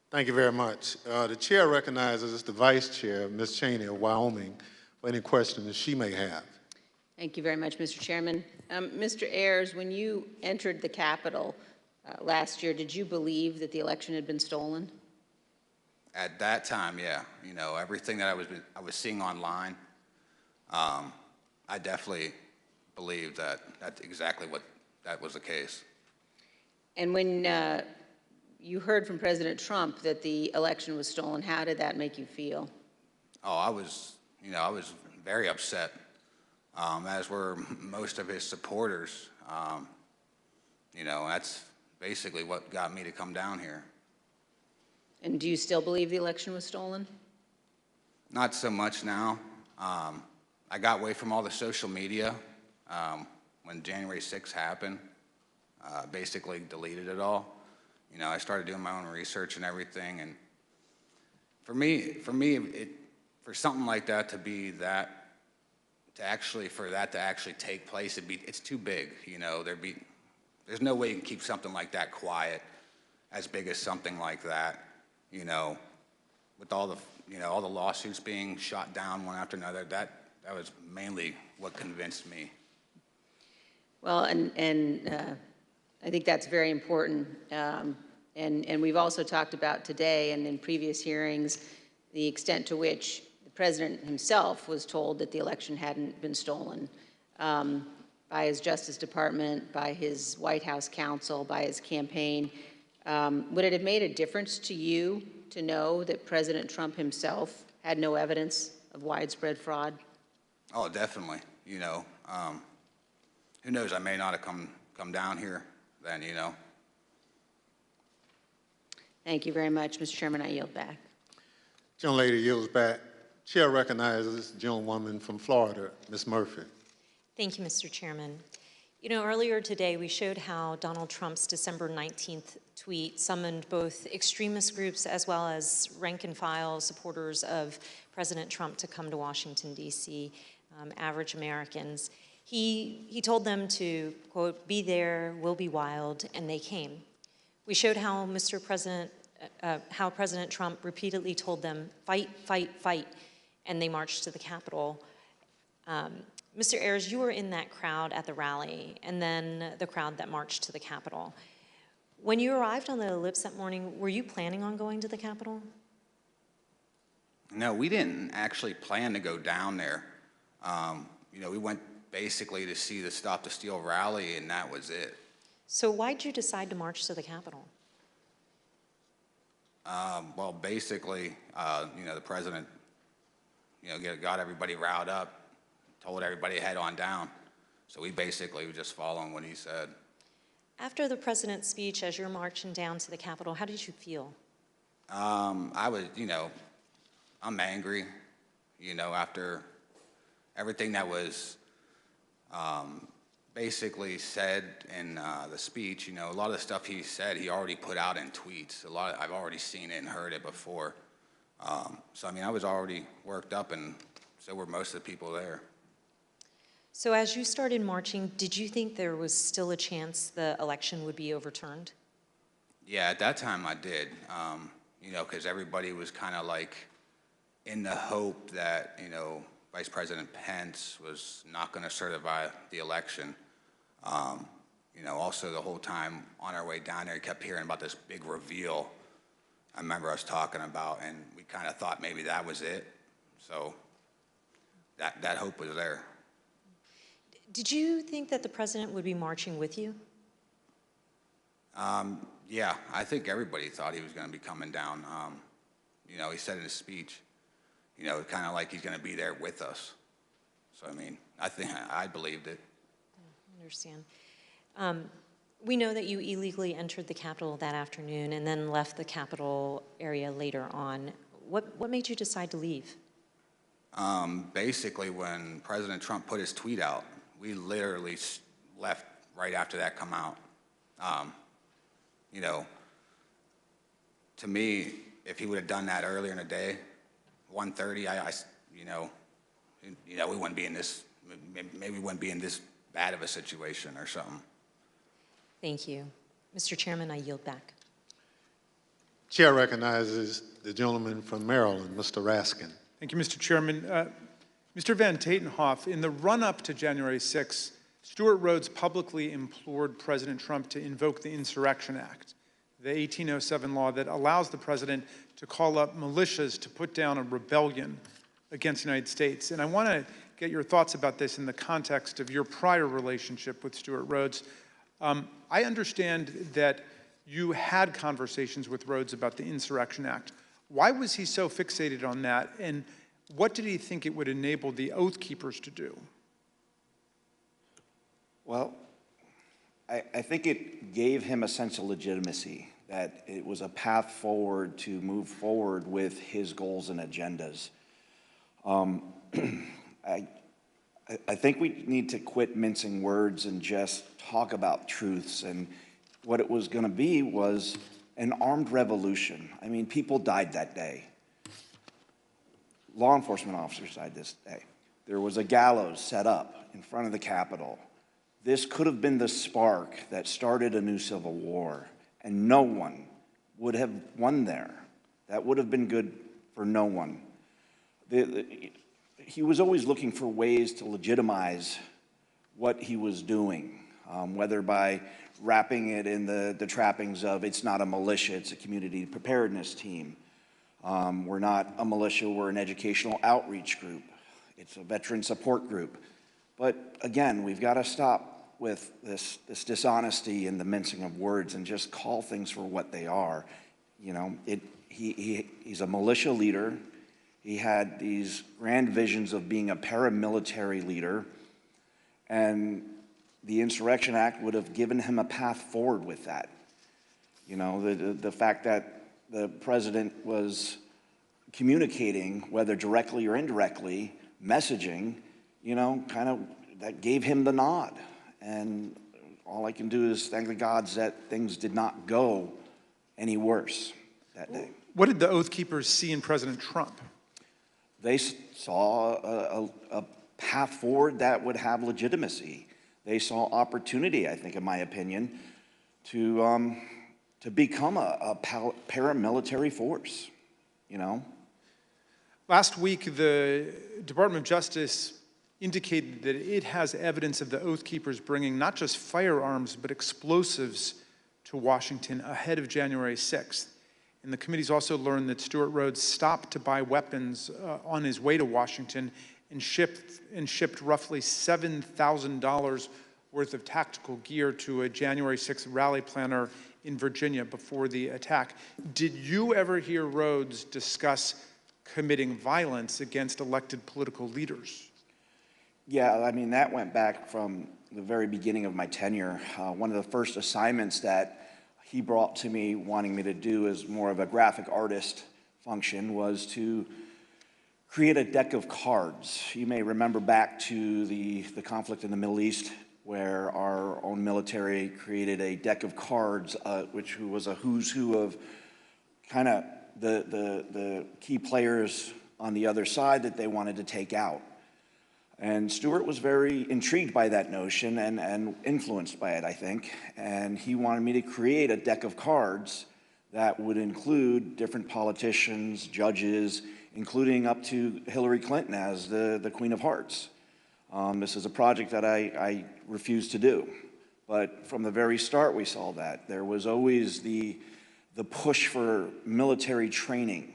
Speaker 5: Thank you very much. The chair recognizes the vice chair, Ms. Cheney of Wyoming, for any questions she may have.
Speaker 17: Thank you very much, Mr. Chairman. Mr. Ayers, when you entered the Capitol last year, did you believe that the election had been stolen?
Speaker 11: At that time, yeah. Everything that I was seeing online, I definitely believed that that's exactly what that was the case.
Speaker 17: And when you heard from President Trump that the election was stolen, how did that make you feel?
Speaker 11: Oh, I was very upset, as were most of his supporters. That's basically what got me to come down here.
Speaker 17: And do you still believe the election was stolen?
Speaker 11: Not so much now. I got away from all the social media when January 6th happened. Basically deleted it all. I started doing my own research and everything. And for me, for something like that to be that, for that to actually take place, it's too big. There's no way you can keep something like that quiet, as big as something like that. With all the lawsuits being shot down one after another, that was mainly what convinced me.
Speaker 17: Well, and I think that's very important. And we've also talked about today and in previous hearings the extent to which the president himself was told that the election hadn't been stolen by his Justice Department, by his White House counsel, by his campaign. Would it have made a difference to you to know that President Trump himself had no evidence of widespread fraud?
Speaker 11: Oh, definitely. Who knows? I may not have come down here then.
Speaker 17: Thank you very much, Mr. Chairman. I yield back.
Speaker 5: Gentlelady yields back. Chair recognizes the gentlewoman from Florida, Ms. Murphy.
Speaker 19: Thank you, Mr. Chairman. Earlier today, we showed how Donald Trump's December 19th tweet summoned both extremist groups as well as rank-and-file supporters of President Trump to come to Washington, D.C., average Americans. He told them to, quote, be there, we'll be wild, and they came. We showed how how President Trump repeatedly told them, fight, fight, fight, and they marched to the Capitol. Mr. Ayers, you were in that crowd at the rally, and then the crowd that marched to the Capitol. When you arrived on the ellipse that morning, were you planning on going to the Capitol?
Speaker 11: No, we didn't actually plan to go down there. We went basically to see the Stop the Steal rally, and that was it.
Speaker 19: So why did you decide to march to the Capitol?
Speaker 11: Well, basically, the president, got everybody riled up, told everybody to head on down. So we basically were just following what he said.
Speaker 19: After the president's speech, as you're marching down to the Capitol, how did you feel?
Speaker 11: I was, I'm angry, after everything that was basically said in the speech. A lot of the stuff he said, he already put out in tweets. I've already seen it and heard it before. So, I was already worked up, and so were most of the people there.
Speaker 19: So as you started marching, did you think there was still a chance the election would be overturned?
Speaker 11: Yeah, at that time I did, because everybody was kind of like in the hope that, Vice President Pence was not going to certify the election. Also the whole time on our way down there, we kept hearing about this big reveal I remember us talking about, and we kind of thought maybe that was it. So that hope was there.
Speaker 19: Did you think that the president would be marching with you?
Speaker 11: Yeah, I think everybody thought he was going to be coming down. He said in his speech, kind of like he's going to be there with us. So, I think I believed it.
Speaker 19: I understand. We know that you illegally entered the Capitol that afternoon and then left the Capitol area later on. What made you decide to leave?
Speaker 11: Basically, when President Trump put his tweet out, we literally left right after that come out. You know, to me, if he would have done that earlier in the day, 1:30, you know, we wouldn't be in this. Maybe we wouldn't be in this bad of a situation or something.
Speaker 19: Thank you. Mr. Chairman, I yield back.
Speaker 5: Chair recognizes the gentleman from Maryland, Mr. Raskin.
Speaker 10: Thank you, Mr. Chairman. Mr. Van Tatenhoff, in the run-up to January 6th, Stuart Rhodes publicly implored President Trump to invoke the Insurrection Act, the 1807 law that allows the president to call up militias to put down a rebellion against the United States. And I want to get your thoughts about this in the context of your prior relationship with Stuart Rhodes. I understand that you had conversations with Rhodes about the Insurrection Act. Why was he so fixated on that, and what did he think it would enable the Oath Keepers to do?
Speaker 8: Well, I think it gave him a sense of legitimacy, that it was a path forward to move forward with his goals and agendas. I think we need to quit mincing words and just talk about truths. And what it was going to be was an armed revolution. I mean, people died that day. Law enforcement officers died this day. There was a gallows set up in front of the Capitol. This could have been the spark that started a new civil war, and no one would have won there. That would have been good for no one. He was always looking for ways to legitimize what he was doing, whether by wrapping it in the trappings of it's not a militia, it's a community preparedness team. We're not a militia, we're an educational outreach group. It's a veteran support group. But again, we've got to stop with this dishonesty and the mincing of words and just call things for what they are. You know, he's a militia leader. He had these grand visions of being a paramilitary leader, and the Insurrection Act would have given him a path forward with that. You know, the fact that the president was communicating, whether directly or indirectly, messaging, you know, kind of that gave him the nod. And all I can do is thank the gods that things did not go any worse that day.
Speaker 10: What did the Oath Keepers see in President Trump?
Speaker 8: They saw a path forward that would have legitimacy. They saw opportunity, I think, in my opinion, to become a paramilitary force, you know?
Speaker 10: Last week, the Department of Justice indicated that it has evidence of the Oath Keepers bringing not just firearms, but explosives to Washington ahead of January 6th. And the committee's also learned that Stuart Rhodes stopped to buy weapons on his way to Washington and shipped roughly $7,000 worth of tactical gear to a January 6th rally planner in Virginia before the attack. Did you ever hear Rhodes discuss committing violence against elected political leaders?
Speaker 8: Yeah, I mean, that went back from the very beginning of my tenure. One of the first assignments that he brought to me wanting me to do as more of a graphic artist function was to create a deck of cards. You may remember back to the conflict in the Middle East where our own military created a deck of cards, which was a who's who of kind of the key players on the other side that they wanted to take out. And Stuart was very intrigued by that notion and influenced by it, I think. And he wanted me to create a deck of cards that would include different politicians, judges, including up to Hillary Clinton as the Queen of Hearts. This is a project that I refused to do. But from the very start, we saw that. There was always the push for military training,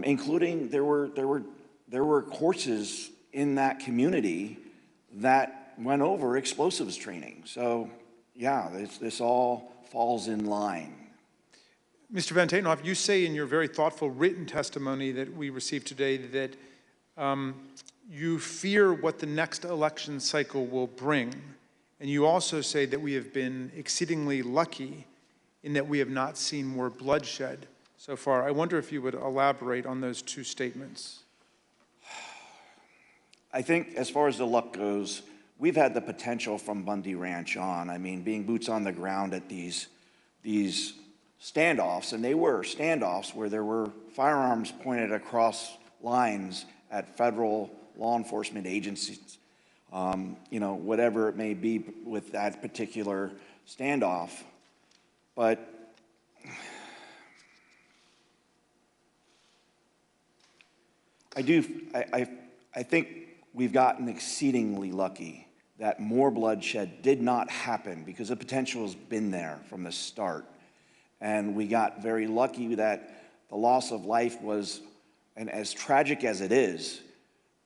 Speaker 8: including there were courses in that community that went over explosives training. So, yeah, this all falls in line.
Speaker 10: Mr. Van Tatenhoff, you say in your very thoughtful written testimony that we received today that you fear what the next election cycle will bring, And you also say that we have been exceedingly lucky in that we have not seen more bloodshed so far. I wonder if you would elaborate on those two statements.
Speaker 8: I think as far as the luck goes, we've had the potential from Bundy Ranch on. I mean, being boots on the ground at these standoffs, and they were standoffs where there were firearms pointed across lines at federal law enforcement agencies, you know, whatever it may be with that particular standoff. But I think we've gotten exceedingly lucky that more bloodshed did not happen because the potential has been there from the start. And we got very lucky that the loss of life was, and as tragic as it is,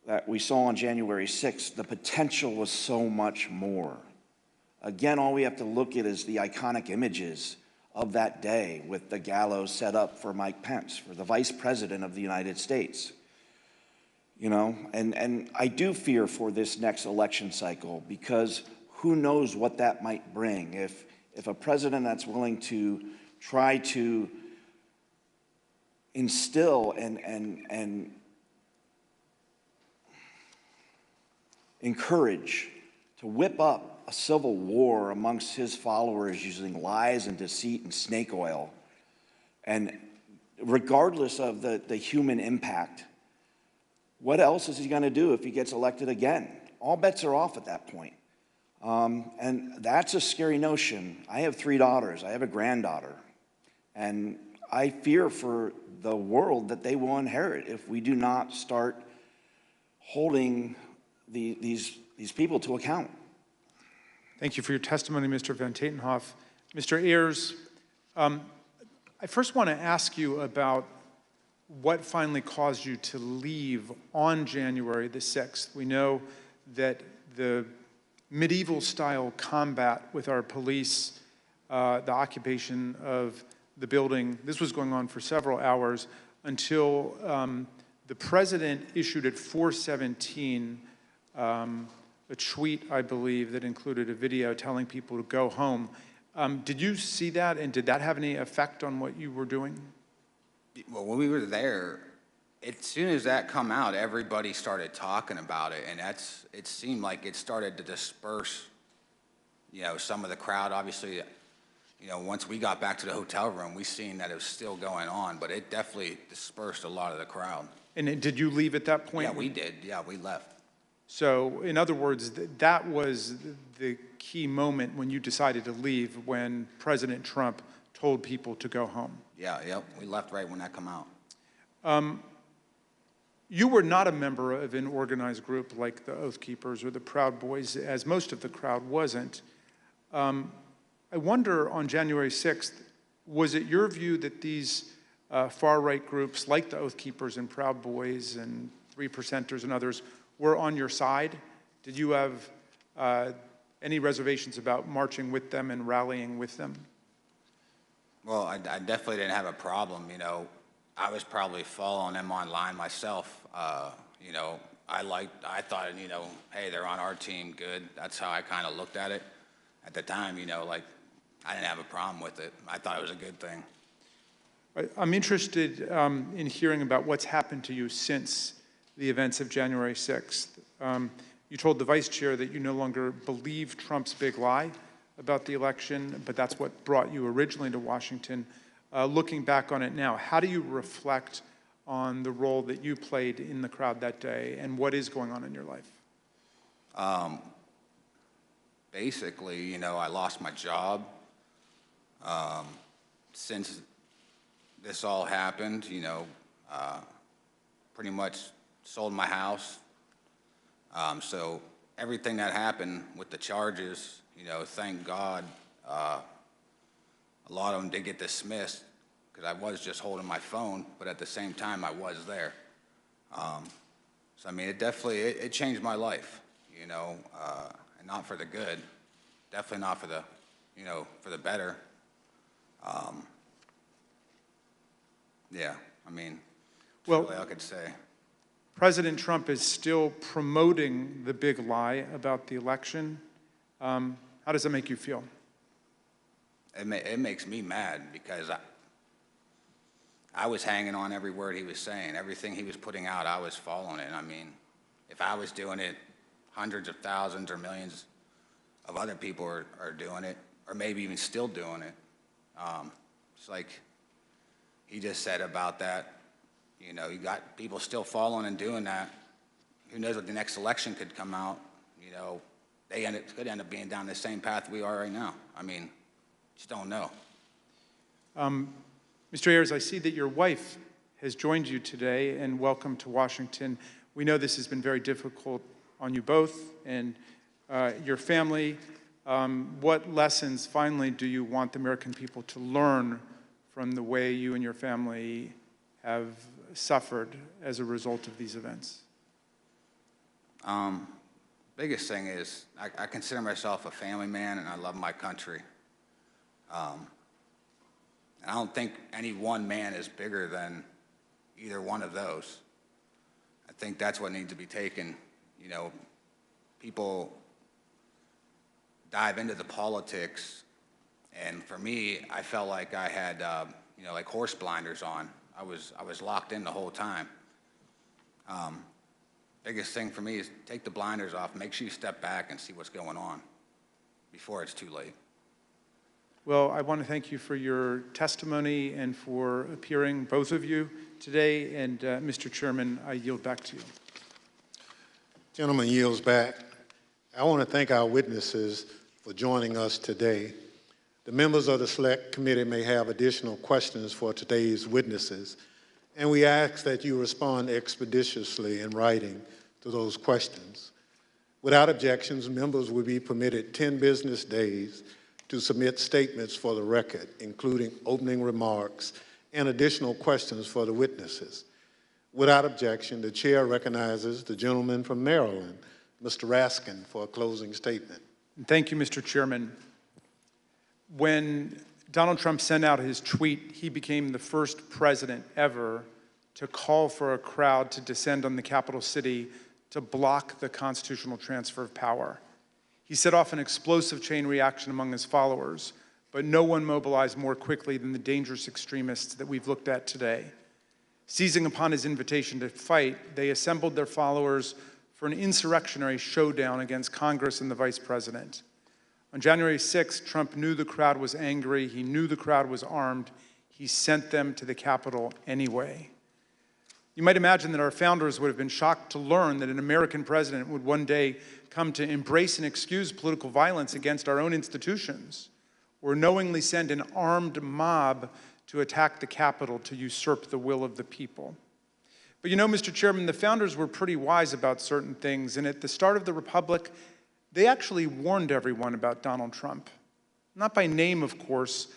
Speaker 8: that we saw on January 6th, the potential was so much more. Again, all we have to look at is the iconic images of that day with the gallows set up for Mike Pence, for the Vice President of the United States. You know, and I do fear for this next election cycle because who knows what that might bring. If a president that's willing to try to instill and encourage to whip up a civil war amongst his followers using lies and deceit and snake oil, and regardless of the human impact, what else is he going to do if he gets elected again? All bets are off at that point. And that's a scary notion. I have 3 daughters. I have a granddaughter. And I fear for the world that they will inherit if we do not start holding these people to account.
Speaker 10: Thank you for your testimony, Mr. Van Tatenhoff. Mr. Ayers, I first want to ask you about what finally caused you to leave on January the 6th. We know that the medieval-style combat with our police, the occupation of the building, this was going on for several hours until the president issued at 4:17 a tweet, I believe, that included a video telling people to go home. Did you see that, and did that have any effect on what you were doing?
Speaker 11: Well, when we were there, as soon as that come out, everybody started talking about it, and it seemed like it started to disperse, you know, some of the crowd. Obviously, you know, once we got back to the hotel room, we seen that it was still going on, but it definitely dispersed a lot of the crowd.
Speaker 10: And did you leave at that point?
Speaker 11: Yeah, we did. Yeah, we left.
Speaker 10: So, in other words, that was the key moment when you decided to leave, when President Trump told people to go home.
Speaker 11: Yeah, yep. We left right when that come out.
Speaker 10: You were not a member of an organized group like the Oath Keepers or the Proud Boys, as most of the crowd wasn't. I wonder, on January 6th, was it your view that these far-right groups like the Oath Keepers and Proud Boys and 3%ers and others were on your side? Did you have any reservations about marching with them and rallying with them?
Speaker 11: Well, I definitely didn't have a problem. You know, I was probably following them online myself. You know, I thought, you know, hey, they're on our team, good. That's how I kind of looked at it at the time. You know, like, I didn't have a problem with it. I thought it was a good thing.
Speaker 10: I'm interested in hearing about what's happened to you since the events of January 6th. You told the vice chair that you no longer believe Trump's big lie about the election, but that's what brought you originally to Washington. Looking back on it now, how do you reflect on the role that you played in the crowd that day, and what is going on in your life?
Speaker 11: Basically, you know, I lost my job. Since this all happened, you know, pretty much sold my house. So everything that happened with the charges, you know, thank God, a lot of them did get dismissed because I was just holding my phone, but at the same time, I was there. So, I mean, it definitely, it changed my life, you know, and not for the good, definitely not for the, you know, for the better. Yeah, I mean, that's all I could say.
Speaker 10: President Trump is still promoting the big lie about the election. How does that make you feel?
Speaker 11: It makes me mad because I was hanging on every word he was saying. Everything he was putting out, I was following it. I mean, if I was doing it, hundreds of thousands or millions of other people are doing it, or maybe even still doing it. It's like he just said about that. You know, you got people still following and doing that. Who knows what the next election could come out? You know, could end up being down the same path we are right now. I mean, just don't know.
Speaker 10: Mr. Ayers, I see that your wife has joined you today, and welcome to Washington. We know this has been very difficult on you both and your family. What lessons, finally, do you want the American people to learn from the way you and your family have suffered as a result of these events?
Speaker 11: Biggest thing is I consider myself a family man, and I love my country. And I don't think any one man is bigger than either one of those. I think that's what needs to be taken. You know, people dive into the politics, and for me, I felt like I had, you know, like horse blinders on. I was locked in the whole time. Biggest thing for me is take the blinders off, make sure you step back and see what's going on before it's too late.
Speaker 10: Well, I want to thank you for your testimony and for appearing, both of you, today. And Mr. Chairman, I yield back to you.
Speaker 5: Gentleman yields back. I want to thank our witnesses for joining us today. The members of the Select Committee may have additional questions for today's witnesses, and we ask that you respond expeditiously in writing to those questions. Without objections, members will be permitted 10 business days to submit statements for the record, including opening remarks and additional questions for the witnesses. Without objection, the chair recognizes the gentleman from Maryland, Mr. Raskin, for a closing statement.
Speaker 10: Thank you, Mr. Chairman. When Donald Trump sent out his tweet, he became the first president ever to call for a crowd to descend on the capital city to block the constitutional transfer of power. He set off an explosive chain reaction among his followers, but no one mobilized more quickly than the dangerous extremists that we've looked at today. Seizing upon his invitation to fight, they assembled their followers for an insurrectionary showdown against Congress and the vice president. On January 6th, Trump knew the crowd was angry. He knew the crowd was armed. He sent them to the Capitol anyway. You might imagine that our founders would have been shocked to learn that an American president would one day come to embrace and excuse political violence against our own institutions, or knowingly send an armed mob to attack the Capitol to usurp the will of the people. But you know, Mr. Chairman, the founders were pretty wise about certain things, and at the start of the Republic, they actually warned everyone about Donald Trump. Not by name, of course,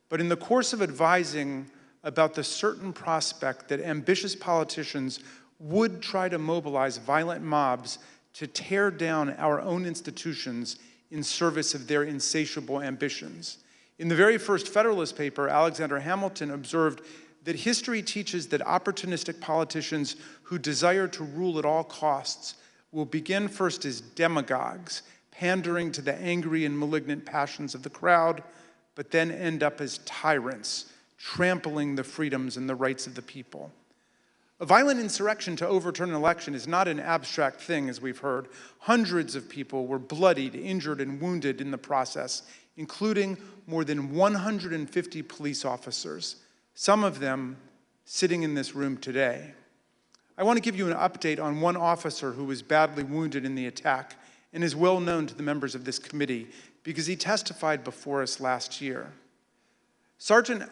Speaker 10: but in the course of advising about the certain prospect that ambitious politicians would try to mobilize violent mobs to tear down our own institutions in service of their insatiable ambitions. In the very first Federalist paper, Alexander Hamilton observed that history teaches that opportunistic politicians who desire to rule at all costs will begin first as demagogues, pandering to the angry and malignant passions of the crowd, but then end up as tyrants, trampling the freedoms and the rights of the people. A violent insurrection to overturn an election is not an abstract thing, as we've heard. Hundreds of people were bloodied, injured, and wounded in the process, including more than 150 police officers, some of them sitting in this room today. I want to give you an update on one officer who was badly wounded in the attack and is well known to the members of this committee because he testified before us last year. Sergeant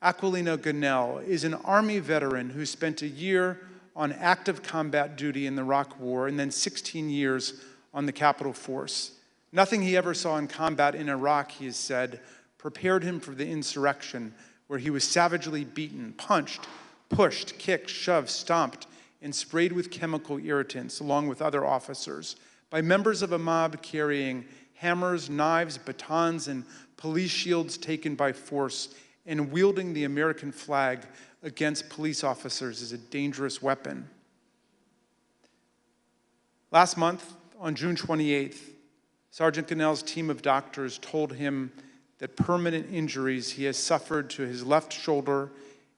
Speaker 10: Aquilino Ganell is an Army veteran who spent a year on active combat duty in the Iraq War and then 16 years on the Capitol Force. Nothing he ever saw in combat in Iraq, he has said, prepared him for the insurrection, where he was savagely beaten, punched, pushed, kicked, shoved, stomped, and sprayed with chemical irritants, along with other officers, by members of a mob carrying hammers, knives, batons, and police shields taken by force, and wielding the American flag against police officers as a dangerous weapon. Last month, on June 28th, Sergeant Gonell's team of doctors told him that permanent injuries he has suffered to his left shoulder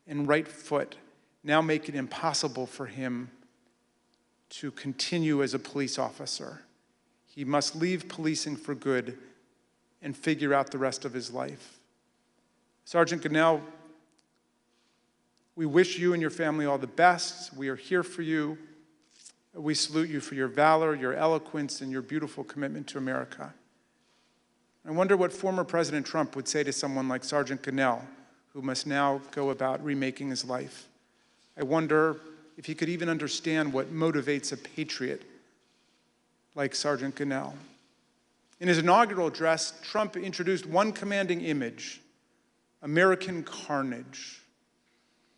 Speaker 10: and right foot now make it impossible for him to continue as a police officer. He must leave policing for good and figure out the rest of his life. Sergeant Gonell, we wish you and your family all the best. We are here for you. We salute you for your valor, your eloquence, and your beautiful commitment to America. I wonder what former President Trump would say to someone like Sergeant Gonell, who must now go about remaking his life. I wonder if he could even understand what motivates a patriot like Sergeant Gonell. In his inaugural address, Trump introduced one commanding image: American carnage.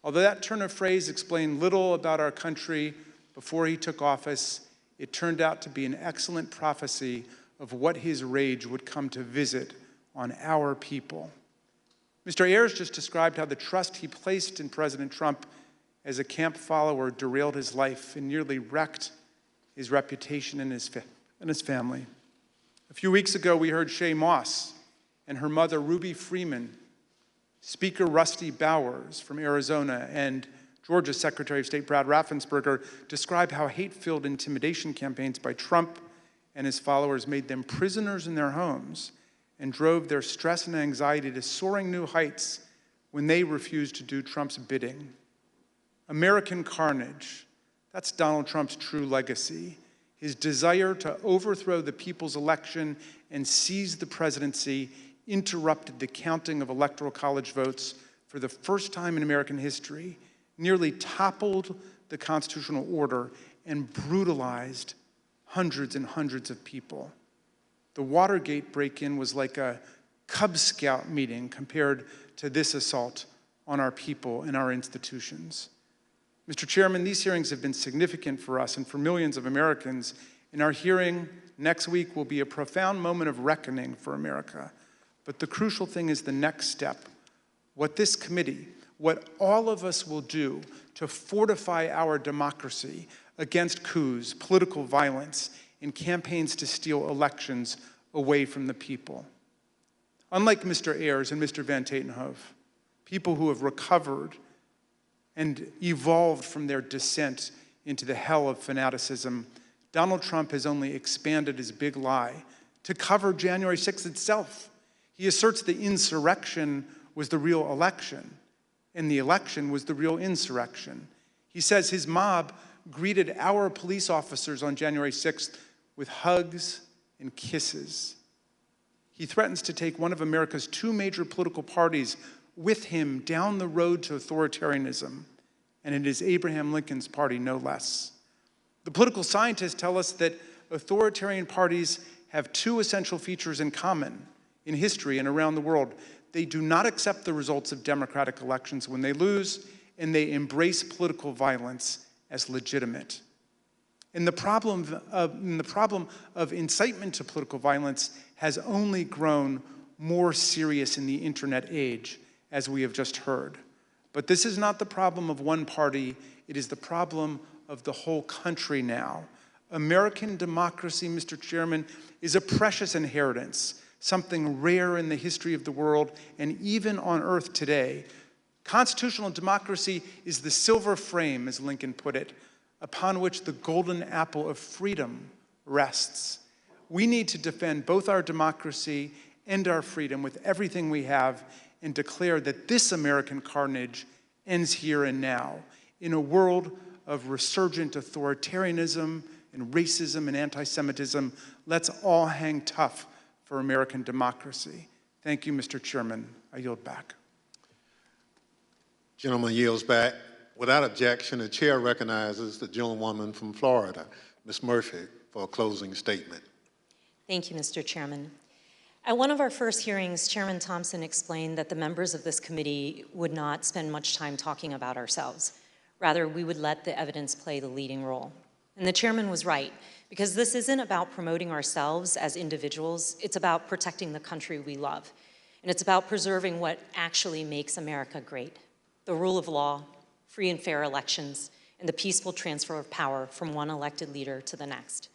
Speaker 10: Although that turn of phrase explained little about our country before he took office, it turned out to be an excellent prophecy of what his rage would come to visit on our people. Mr. Ayers just described how the trust he placed in President Trump as a camp follower derailed his life and nearly wrecked his reputation and his family. A few weeks ago, we heard Shaye Moss and her mother, Ruby Freeman, Speaker Rusty Bowers from Arizona, and Georgia's Secretary of State Brad Raffensperger describe how hate-filled intimidation campaigns by Trump and his followers made them prisoners in their homes and drove their stress and anxiety to soaring new heights when they refused to do Trump's bidding. American carnage, that's Donald Trump's true legacy. His desire to overthrow the people's election and seize the presidency interrupted the counting of electoral college votes for the first time in American history, nearly toppled the constitutional order, and brutalized hundreds and hundreds of people. The Watergate break-in was like a Cub Scout meeting compared to this assault on our people and our institutions. Mr. Chairman, these hearings have been significant for us and for millions of Americans, and our hearing next week will be a profound moment of reckoning for America. But the crucial thing is the next step. What this committee, what all of us will do to fortify our democracy against coups, political violence, and campaigns to steal elections away from the people. Unlike Mr. Ayers and Mr. Van Tatenhove, people who have recovered and evolved from their descent into the hell of fanaticism, Donald Trump has only expanded his big lie to cover January 6th itself. He asserts the insurrection was the real election, and the election was the real insurrection. He says his mob greeted our police officers on January 6th with hugs and kisses. He threatens to take one of America's two major political parties with him down the road to authoritarianism, and it is Abraham Lincoln's party, no less. The political scientists tell us that authoritarian parties have two essential features in common in history and around the world. They do not accept the results of democratic elections when they lose, and they embrace political violence as legitimate. And the problem of incitement to political violence has only grown more serious in the internet age, as we have just heard. But this is not the problem of one party, it is the problem of the whole country now. American democracy, Mr. Chairman, is a precious inheritance, something rare in the history of the world and even on earth today. Constitutional democracy is the silver frame, as Lincoln put it, upon which the golden apple of freedom rests. We need to defend both our democracy and our freedom with everything we have and declare that this American carnage ends here and now. In a world of resurgent authoritarianism and racism and anti-Semitism, let's all hang tough for American democracy. Thank you, Mr. Chairman. I yield back.
Speaker 5: Gentleman yields back. Without objection, the chair recognizes the gentlewoman from Florida, Ms. Murphy, for a closing statement.
Speaker 19: Thank you, Mr. Chairman. At one of our first hearings, Chairman Thompson explained that the members of this committee would not spend much time talking about ourselves. Rather, we would let the evidence play the leading role. And the chairman was right, because this isn't about promoting ourselves as individuals, it's about protecting the country we love. And it's about preserving what actually makes America great: the rule of law, free and fair elections, and the peaceful transfer of power from one elected leader to the next.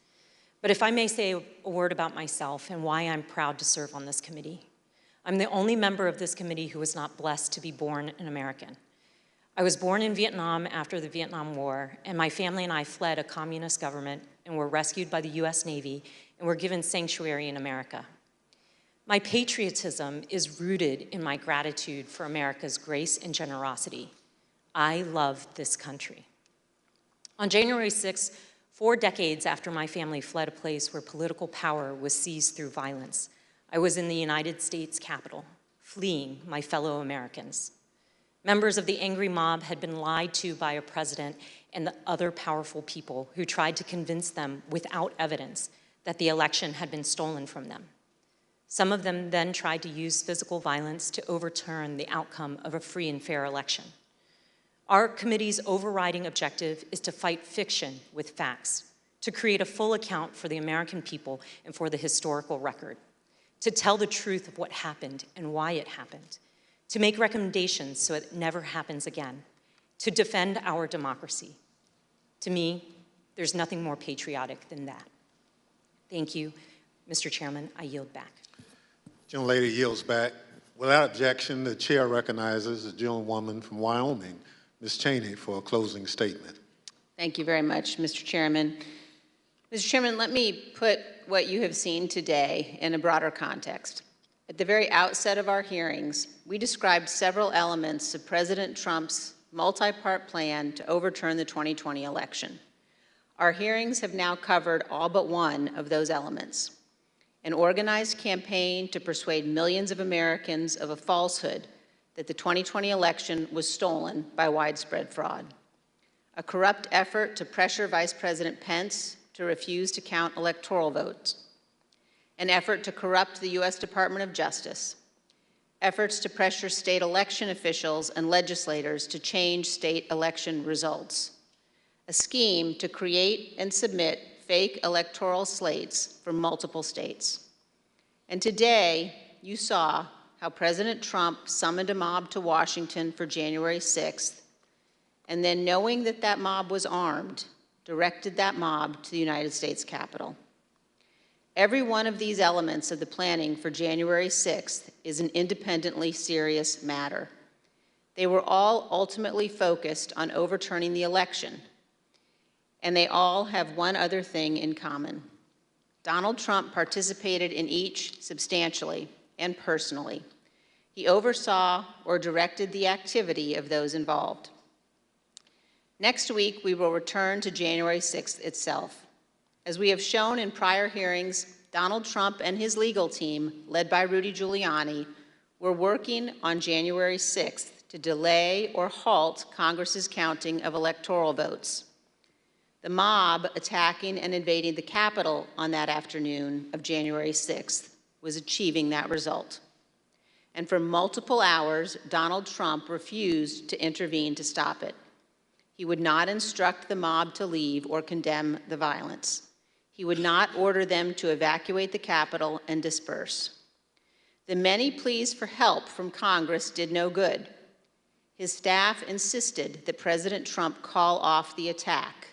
Speaker 19: But if I may say a word about myself and why I'm proud to serve on this committee. I'm the only member of this committee who was not blessed to be born an American. I was born in Vietnam after the Vietnam War, and my family and I fled a communist government and were rescued by the US Navy and were given sanctuary in America. My patriotism is rooted in my gratitude for America's grace and generosity. I love this country. On January 6th, 4 decades after my family fled a place where political power was seized through violence, I was in the United States Capitol, fleeing my fellow Americans. Members of the angry mob had been lied to by a president and the other powerful people who tried to convince them without evidence that the election had been stolen from them. Some of them then tried to use physical violence to overturn the outcome of a free and fair election. Our committee's overriding objective is to fight fiction with facts, to create a full account for the American people and for the historical record, to tell the truth of what happened and why it happened, to make recommendations so it never happens again, to defend our democracy. To me, there's nothing more patriotic than that. Thank you. Mr. Chairman, I yield back.
Speaker 5: Gentlelady yields back. Without objection, the chair recognizes the gentlewoman from Wyoming, Ms. Cheney, for a closing statement.
Speaker 17: Thank you very much, Mr. Chairman. Mr. Chairman, let me put what you have seen today in a broader context. At the very outset of our hearings, we described several elements of President Trump's multi-part plan to overturn the 2020 election. Our hearings have now covered all but one of those elements: an organized campaign to persuade millions of Americans of a falsehood that the 2020 election was stolen by widespread fraud, a corrupt effort to pressure Vice President Pence to refuse to count electoral votes, an effort to corrupt the U.S. Department of Justice, efforts to pressure state election officials and legislators to change state election results, a scheme to create and submit fake electoral slates for multiple states. And today, you saw how President Trump summoned a mob to Washington for January 6th, and then, knowing that that mob was armed, directed that mob to the United States Capitol. Every one of these elements of the planning for January 6th is an independently serious matter. They were all ultimately focused on overturning the election, and they all have one other thing in common. Donald Trump participated in each substantially and personally. He oversaw or directed the activity of those involved. Next week, we will return to January 6th itself. As we have shown in prior hearings, Donald Trump and his legal team, led by Rudy Giuliani, were working on January 6th to delay or halt Congress's counting of electoral votes. The mob attacking and invading the Capitol on that afternoon of January 6th was achieving that result. And for multiple hours, Donald Trump refused to intervene to stop it. He would not instruct the mob to leave or condemn the violence. He would not order them to evacuate the Capitol and disperse. The many pleas for help from Congress did no good. His staff insisted that President Trump call off the attack.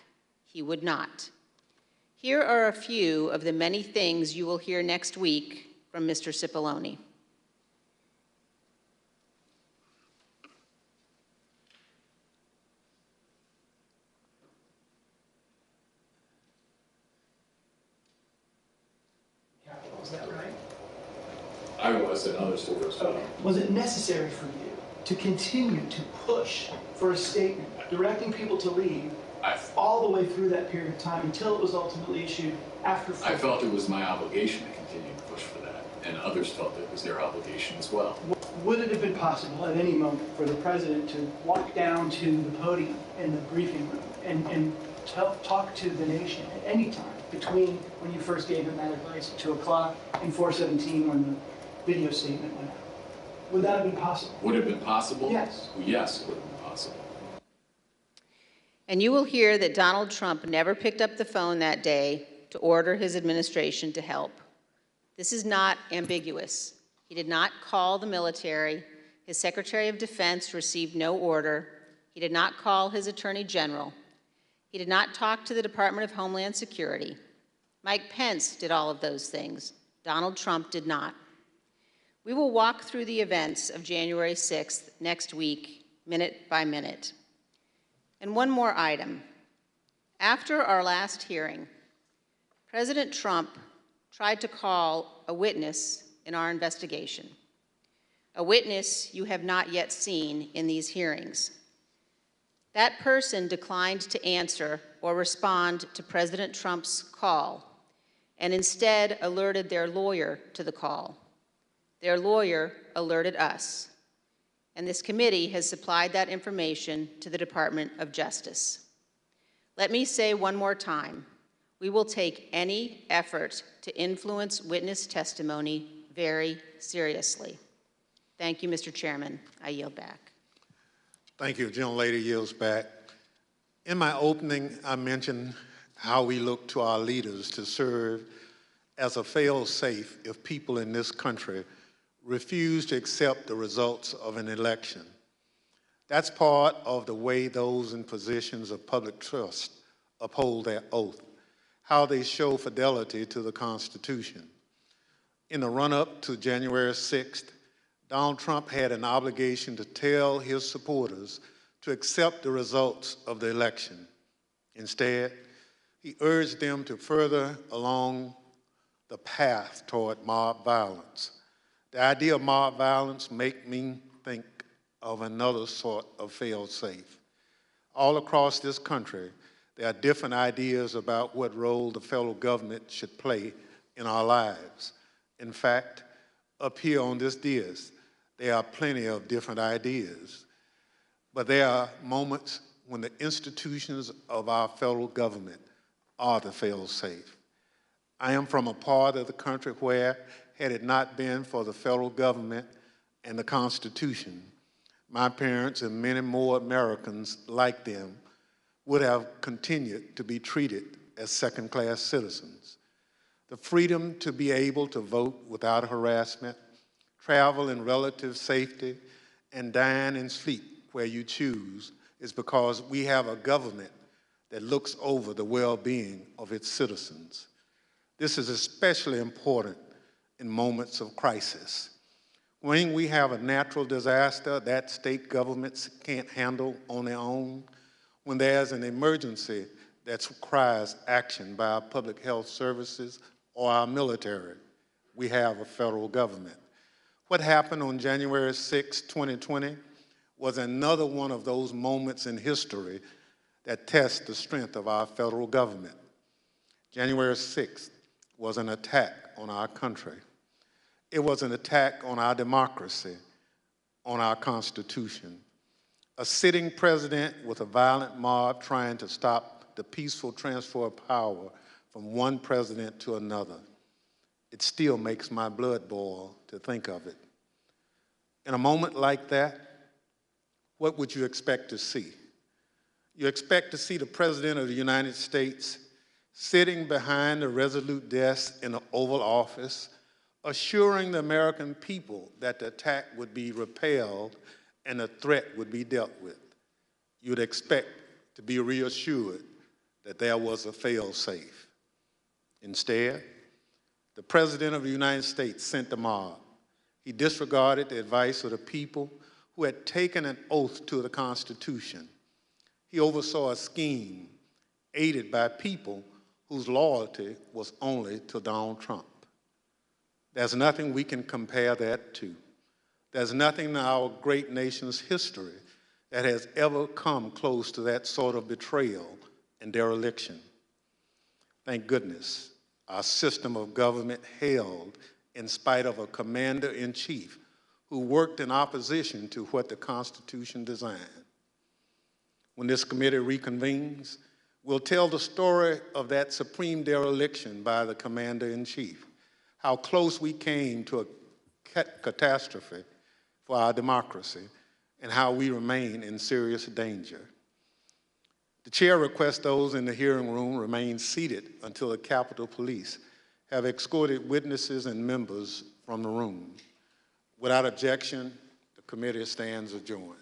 Speaker 17: He would not. Here are a few of the many things you will hear next week from Mr. Cipollone.
Speaker 2: Is that right?
Speaker 6: I was, and others were as well.
Speaker 2: Was it necessary for you to continue to push for a statement directing people to leave all the way through that period of time until it was ultimately issued after?
Speaker 6: I felt it was my obligation to continue to push for that, and others felt it was their obligation as well.
Speaker 2: Would it have been possible at any moment for the president to walk down to the podium in the briefing room and talk to the nation at any time between when you first gave him that advice at 2 o'clock and 4:17 when the video statement went out? Would that have been possible?
Speaker 6: Would it have been possible?
Speaker 2: Yes.
Speaker 6: Yes, it would have been possible.
Speaker 17: And you will hear that Donald Trump never picked up the phone that day to order his administration to help. This is not ambiguous. He did not call the military. His Secretary of Defense received no order. He did not call his Attorney General. He did not talk to the Department of Homeland Security. Mike Pence did all of those things. Donald Trump did not. We will walk through the events of January 6th next week, minute by minute. And one more item. After our last hearing, President Trump tried to call a witness in our investigation, a witness you have not yet seen in these hearings. That person declined to answer or respond to President Trump's call and instead alerted their lawyer to the call. Their lawyer alerted us, and this committee has supplied that information to the Department of Justice. Let me say one more time, we will take any effort to influence witness testimony very seriously. Thank you, Mr. Chairman. I yield back.
Speaker 5: Thank you. Gentlelady yields back. In my opening, I mentioned how we look to our leaders to serve as a fail-safe if people in this country refuse to accept the results of an election. That's part of the way those in positions of public trust uphold their oath, how they show fidelity to the Constitution. In the run-up to January 6th, Donald Trump had an obligation to tell his supporters to accept the results of the election. Instead, he urged them to further along the path toward mob violence. The idea of mob violence makes me think of another sort of fail-safe. All across this country, there are different ideas about what role the federal government should play in our lives. In fact, up here on this dais, there are plenty of different ideas. But there are moments when the institutions of our federal government are the fail-safe. I am from a part of the country where, had it not been for the federal government and the Constitution, my parents and many more Americans like them would have continued to be treated as second-class citizens. The freedom to be able to vote without harassment, travel in relative safety, and dine and sleep where you choose is because we have a government that looks over the well-being of its citizens. This is especially important in moments of crisis. When we have a natural disaster that state governments can't handle on their own, when there's an emergency that requires action by our public health services or our military, we have a federal government. What happened on January 6, 2020 was another one of those moments in history that test the strength of our federal government. January 6th was an attack on our country. It was an attack on our democracy, on our Constitution. A sitting president with a violent mob trying to stop the peaceful transfer of power from one president to another. It still makes my blood boil to think of it. In a moment like that, what would you expect to see? You expect to see the President of the United States sitting behind a resolute desk in the Oval Office, assuring the American people that the attack would be repelled and the threat would be dealt with. You'd expect to be reassured that there was a fail-safe. Instead, the President of the United States sent the mob. He disregarded the advice of the people who had taken an oath to the Constitution. He oversaw a scheme aided by people whose loyalty was only to Donald Trump. There's nothing we can compare that to. There's nothing in our great nation's history that has ever come close to that sort of betrayal and dereliction. Thank goodness, our system of government held in spite of a commander-in-chief who worked in opposition to what the Constitution designed. When this committee reconvenes, we'll tell the story of that supreme dereliction by the commander-in-chief, how close we came to a catastrophe for our democracy, and how we remain in serious danger. The chair requests those in the hearing room remain seated until the Capitol Police have escorted witnesses and members from the room. Without objection, the committee stands adjourned.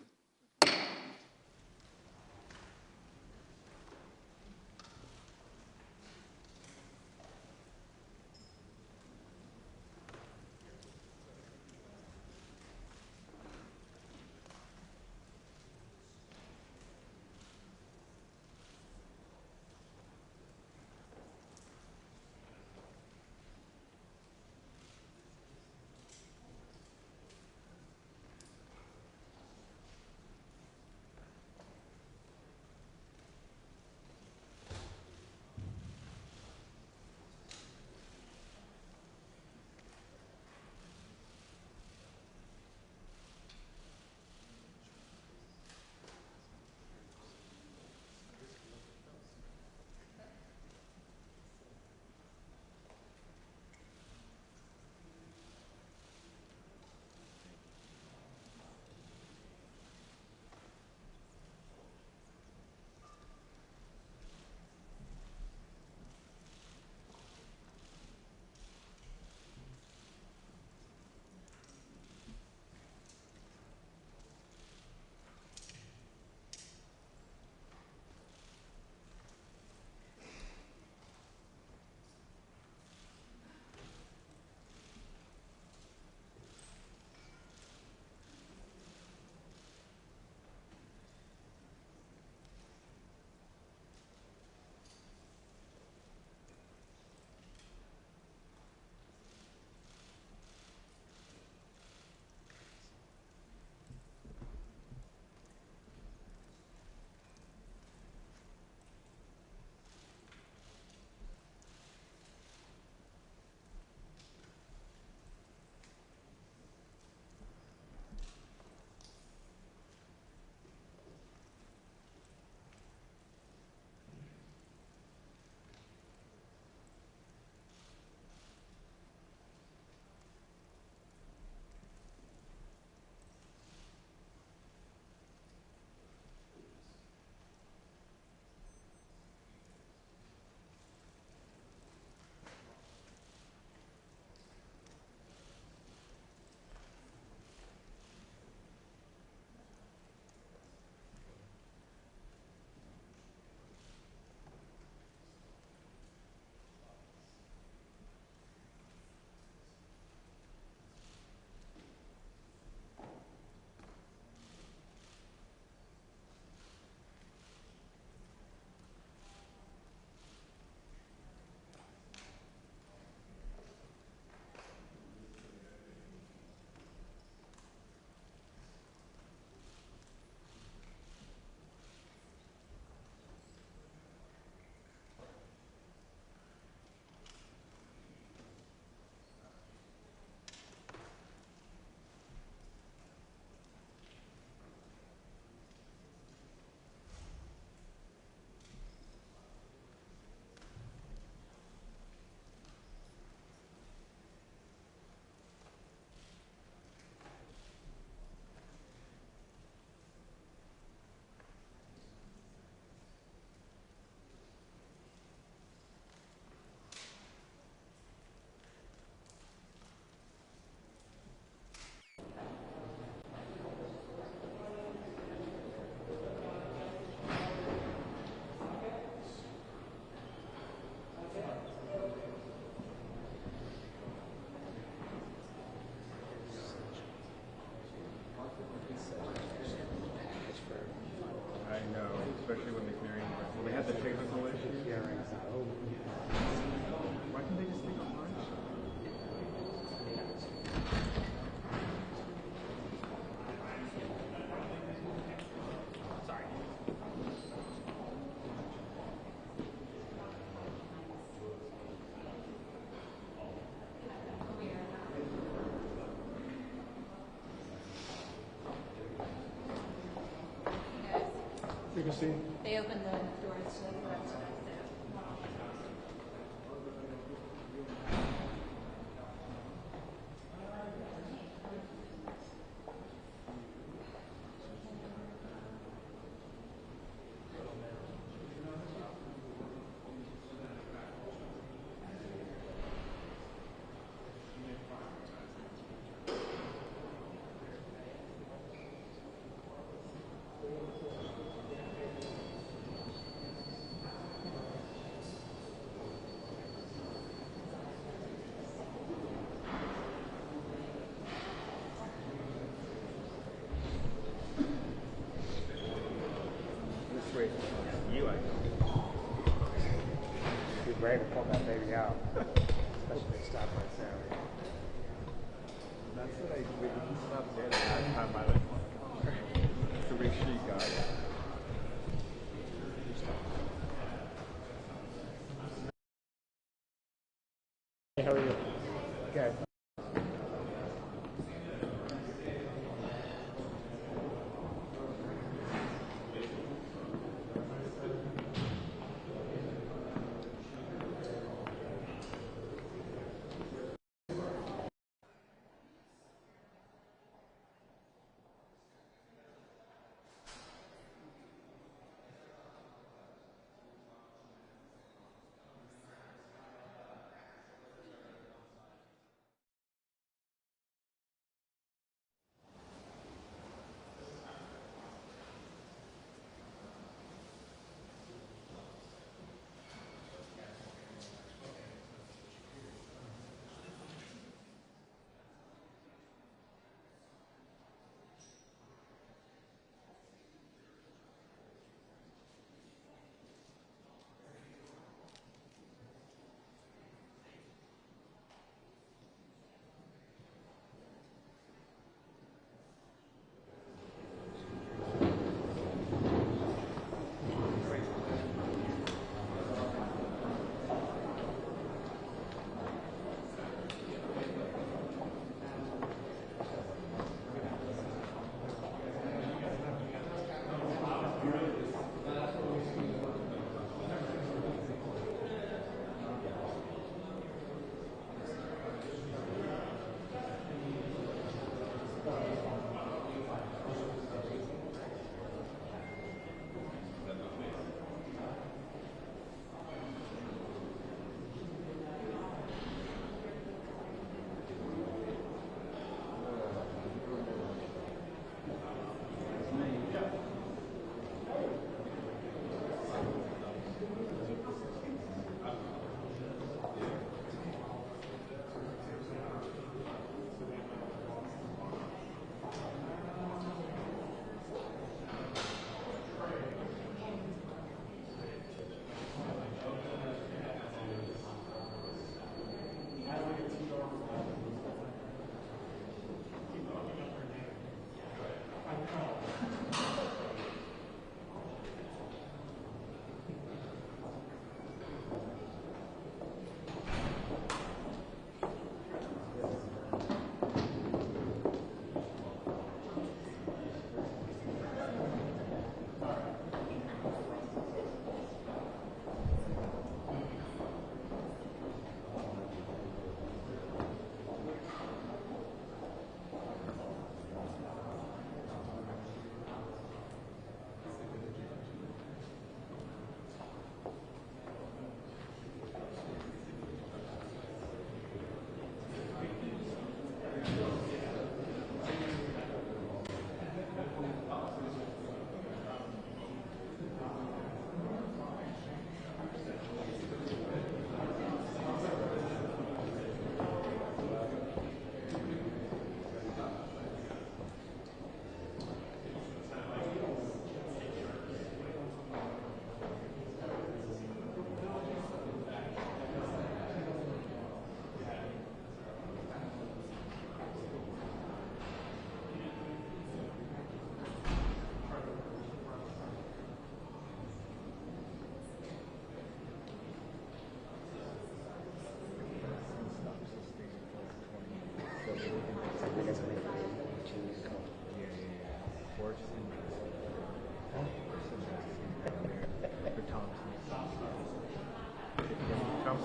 Speaker 14: Take a seat.
Speaker 12: They opened the doors to the outside.
Speaker 18: You are. Be brave to pull that baby out, especially if they stop right there. That's what we stopped there last time I went. To make sure you got it. Hey, how are you? Good.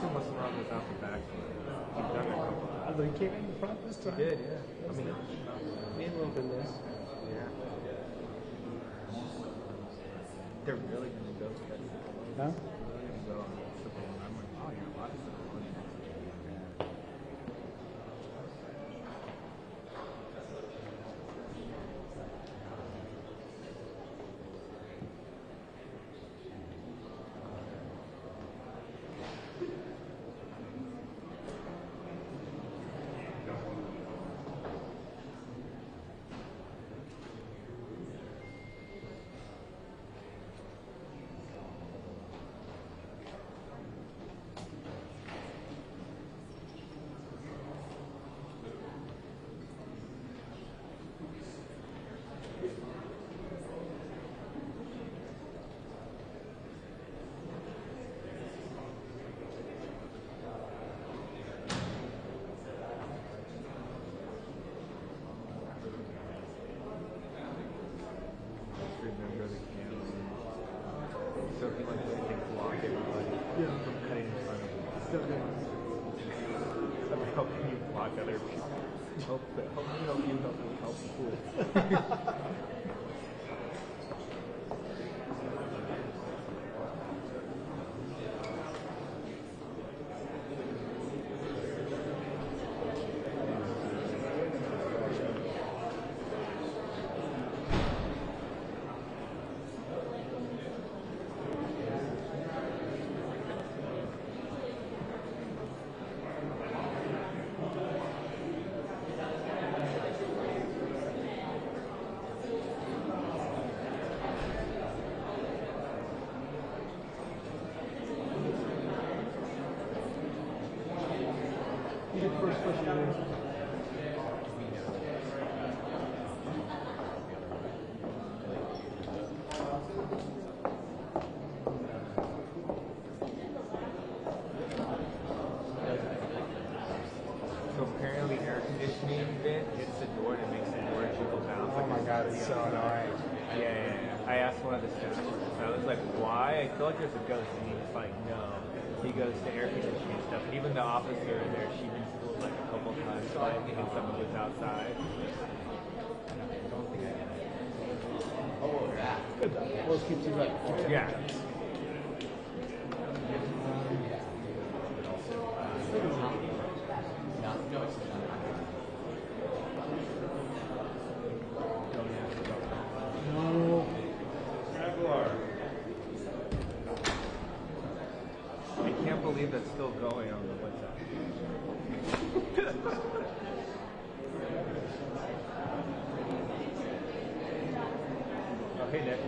Speaker 18: also must have run this out the back. You've done it a couple times.
Speaker 2: Although he came in the front this time.
Speaker 18: He did, yeah. I mean,
Speaker 2: me a little bit less.
Speaker 18: yeah. They're really going to go to that.
Speaker 2: No?
Speaker 18: They're going to go on the triple one. I'm like, oh, yeah, a lot of stuff. Remember the camera. So he like to block everybody from cutting in front of him.
Speaker 2: Still good.
Speaker 18: How can you block other people? Help me help you.
Speaker 2: First question.
Speaker 18: So apparently air conditioning vent hits the door and it makes the door jiggle bounce.
Speaker 2: Oh my god, it's so annoying.
Speaker 18: Yeah. I asked one of the staff, and I was like, why? I feel like there's a ghost. And he was like, no. He goes to air conditioning stuff. Even the officer in there, she been schooled like a couple times by it because someone was outside.
Speaker 2: Good though. Well, keeps you right.
Speaker 18: Yeah.
Speaker 2: No.
Speaker 18: I can't believe that's still going on the WhatsApp. Oh, hey, Nick.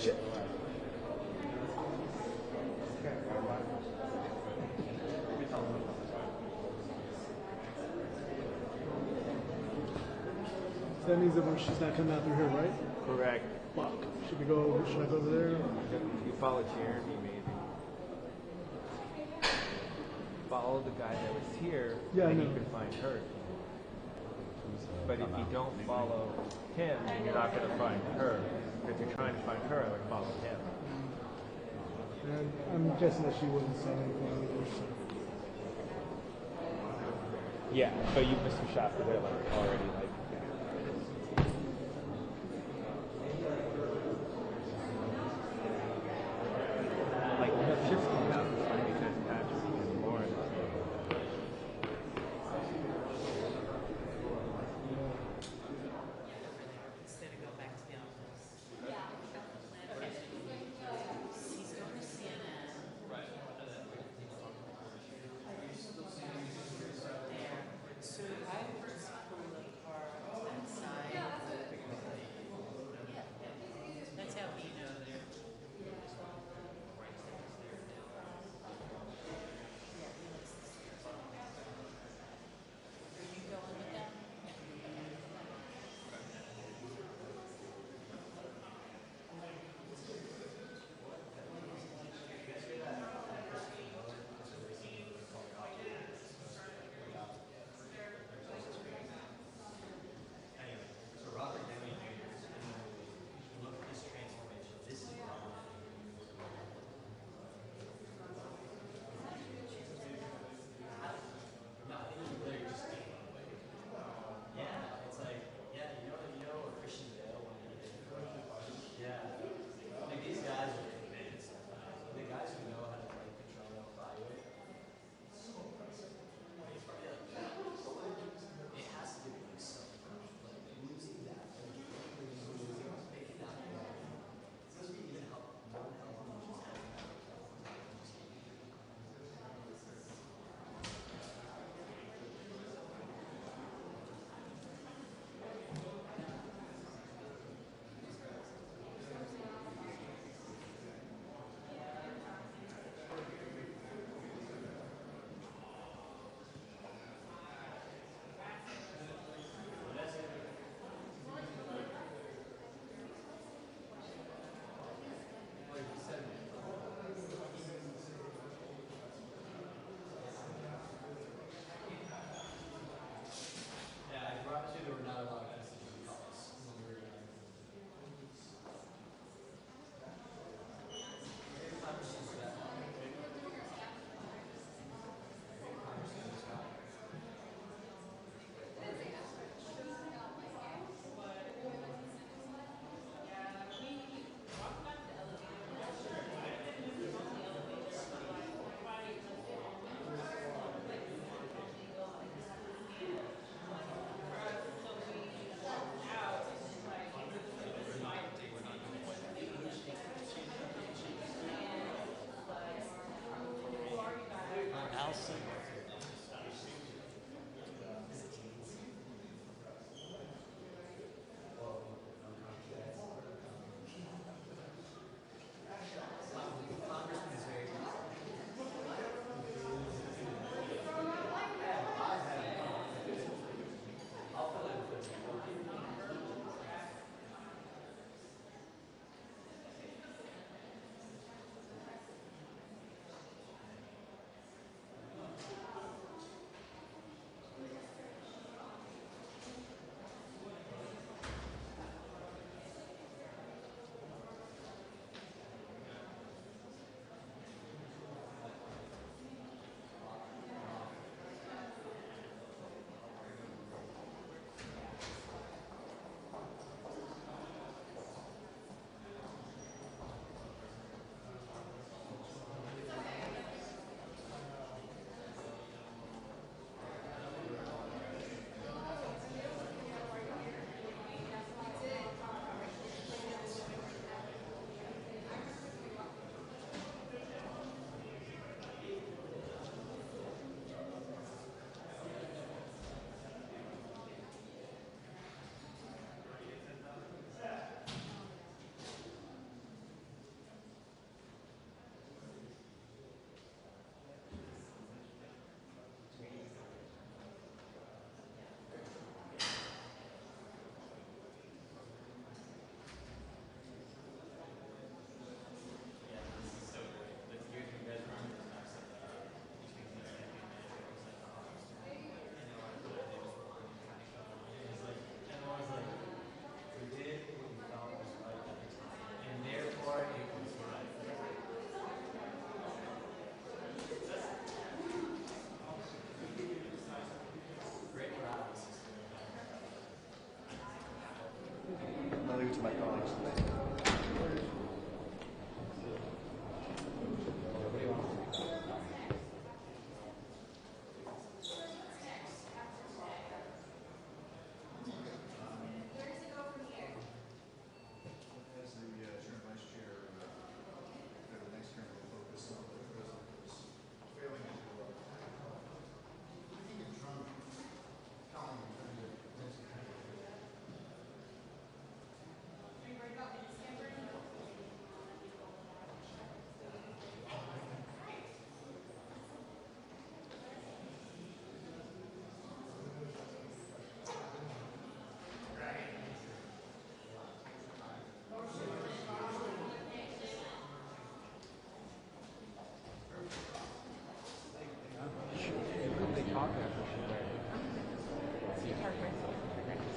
Speaker 18: Shit.
Speaker 2: So that means that she's not coming out through here, right?
Speaker 18: Correct.
Speaker 2: Fuck. Should I go over there?
Speaker 18: If you follow Chair, it'd be amazing. Follow the guy that was here,
Speaker 2: Yeah, I
Speaker 18: and
Speaker 2: know.
Speaker 18: you can find her. But if you don't follow him, then you're not going to find her. If you're trying to find her, I would follow him.
Speaker 2: And I'm guessing that she wasn't saying anything either. So.
Speaker 18: Yeah, but you missed some shots where they're like already like. Like, no, shit's coming out this way because Patrick and Lauren.
Speaker 20: So I first pulled the car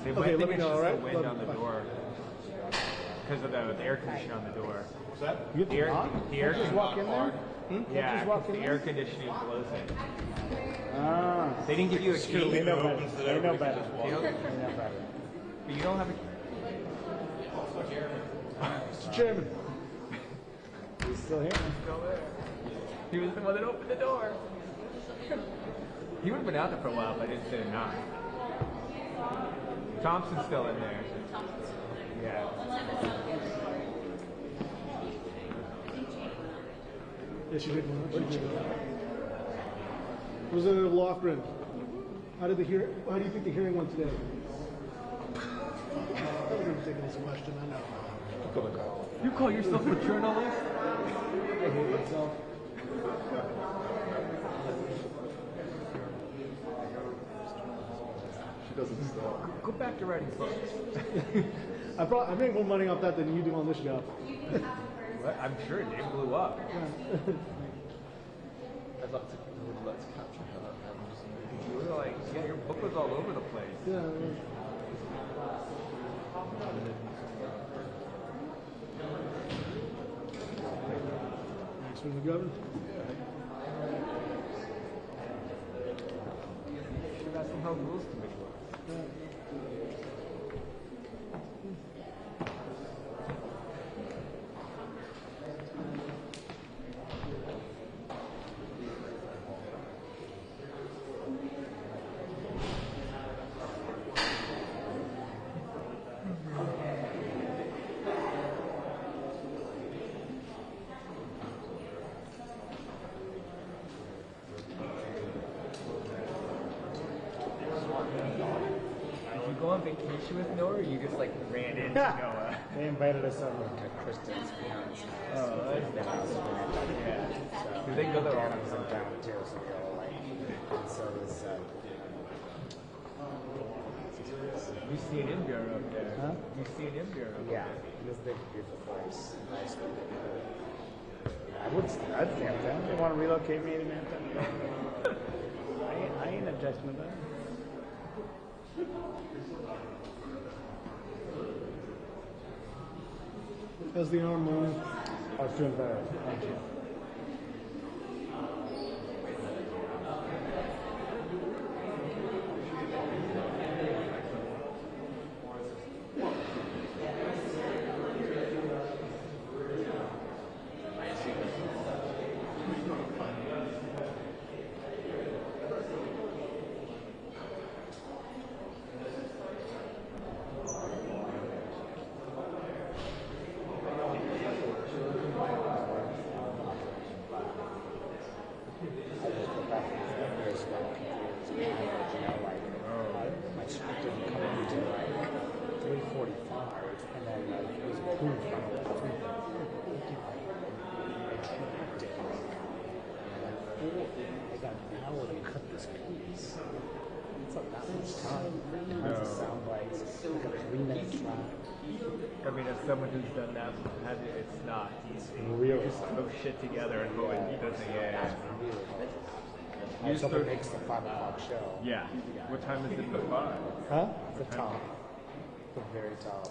Speaker 18: Okay, let me know, all right? The wind on the door. Because of the air conditioning on the door.
Speaker 20: What's that?
Speaker 18: The air
Speaker 20: Just walk in there?
Speaker 18: Yeah,
Speaker 20: Just walk in
Speaker 18: the
Speaker 20: there?
Speaker 18: air conditioning blows it.
Speaker 20: Ah.
Speaker 18: They didn't give you a key.
Speaker 20: They know better. They know better.
Speaker 18: They know
Speaker 20: better.
Speaker 18: But you don't have a key.
Speaker 20: Mr. Chairman. He's still here.
Speaker 18: Still there. He was the one that opened the door. He would have been out there for a while if I didn't say a knock. Thompson's still in there. Yeah.
Speaker 20: Yes, you did. Representative Loughran, how do you think the hearing went today? That was a ridiculous question, I know.
Speaker 18: You call yourself a journalist?
Speaker 20: I hate myself.
Speaker 18: She doesn't stop. Go back to writing books.
Speaker 20: I make more money off that than you do on this job.
Speaker 18: What? I'm sure it blew up.
Speaker 6: I'd love to let's capture how that happens.
Speaker 18: You were like, yeah, your book was all over the place.
Speaker 20: Yeah. Thanks for the governor.
Speaker 18: That's how the rules committee works. Go on vacation with Noah, or you just like ran into Noah?
Speaker 20: They invited us over to Kristen's parents' house.
Speaker 18: Oh, that's nice. Yeah.
Speaker 20: So,
Speaker 18: Do they go there all
Speaker 20: Anna
Speaker 18: the
Speaker 20: was in
Speaker 18: time?
Speaker 20: town too, so we all like. And so was.
Speaker 18: You see an in bureau up there.
Speaker 20: Huh?
Speaker 18: You see an in bureau.
Speaker 20: Yeah, it was a big, beautiful place. Nice. I'd stay up there. They want to relocate me to Manhattan. I ain't objecting to that. How's the arm moving? Oh, it's doing better. Thank you.
Speaker 18: I mean, as someone who's done that, it's not easy.
Speaker 20: Really?
Speaker 18: You just throw shit together and hope it doesn't get.
Speaker 20: I hope it makes the 5 o'clock show.
Speaker 18: Yeah. What time is it at 5?
Speaker 20: Huh? The top. The very top.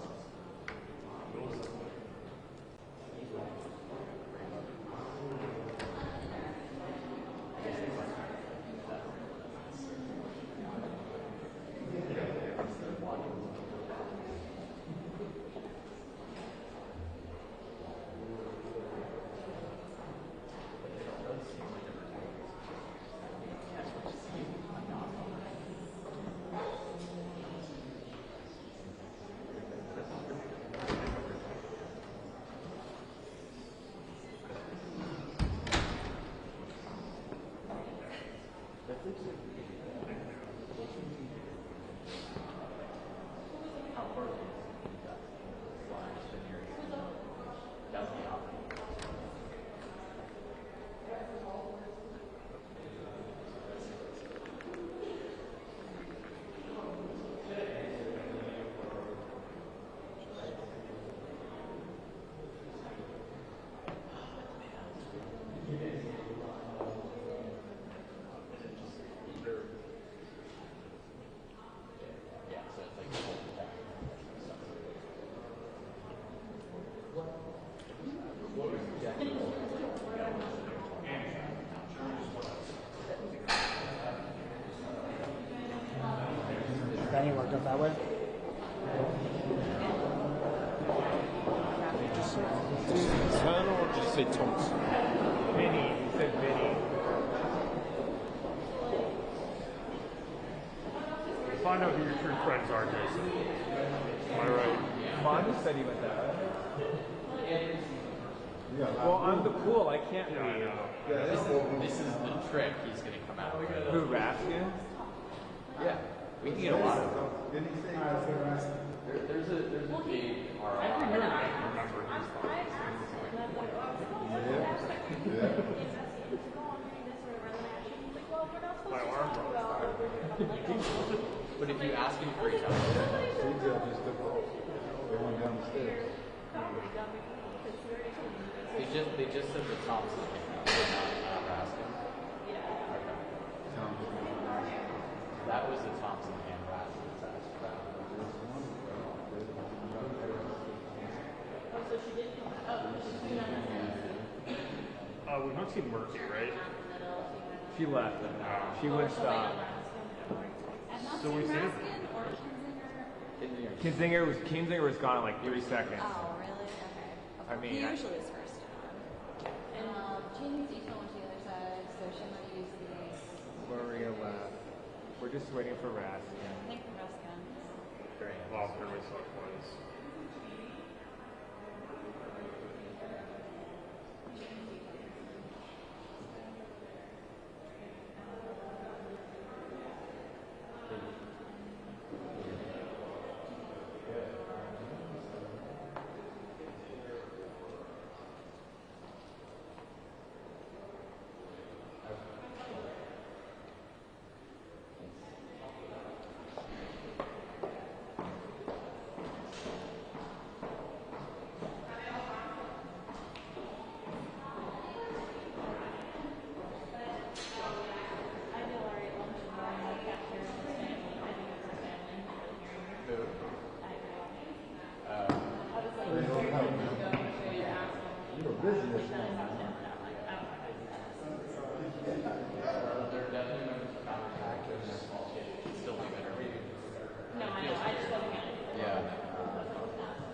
Speaker 20: Benny worked up that way?
Speaker 18: Did you say Turner or did you say Thompson? Vinny. He said Vinny.
Speaker 13: Find out who your true friends are, Jason. Am I right?
Speaker 18: Mon said he went that way. Well, I'm the pool. I can't leave.
Speaker 6: This is the trick he's going to come out with.
Speaker 18: Who, Raskin?
Speaker 6: Yeah, we can get a lot of them. There's a big ROI.
Speaker 13: Every year I remember these thoughts. My alarm
Speaker 6: But if you ask him for each other, they just said the Thompson not Raskin. That was the Thompson and Raskin test.
Speaker 13: We've not seen Murphy, right?
Speaker 18: She left. She wouldn't stop.
Speaker 13: So we see it.
Speaker 18: Kinzinger was gone in like 3 seconds.
Speaker 12: Oh, really? Okay.
Speaker 18: I mean,
Speaker 12: He usually is first. And Jamie's equal to the other side, so she might use these.
Speaker 18: Maria left. We're just waiting for Raskin.
Speaker 12: I think the rest guns.
Speaker 18: Great.
Speaker 13: Well, there was like was.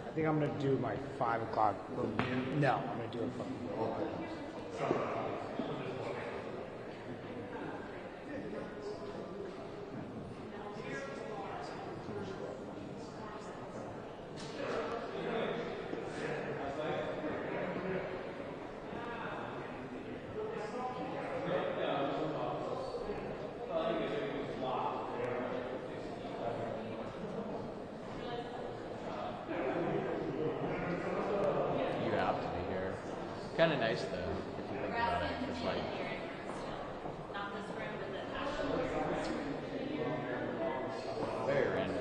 Speaker 20: I think I'm going to do my 5 o'clock. No, I'm going to do it from.
Speaker 6: You have to be here. Kind of nice though, if you think about it. It's like very random.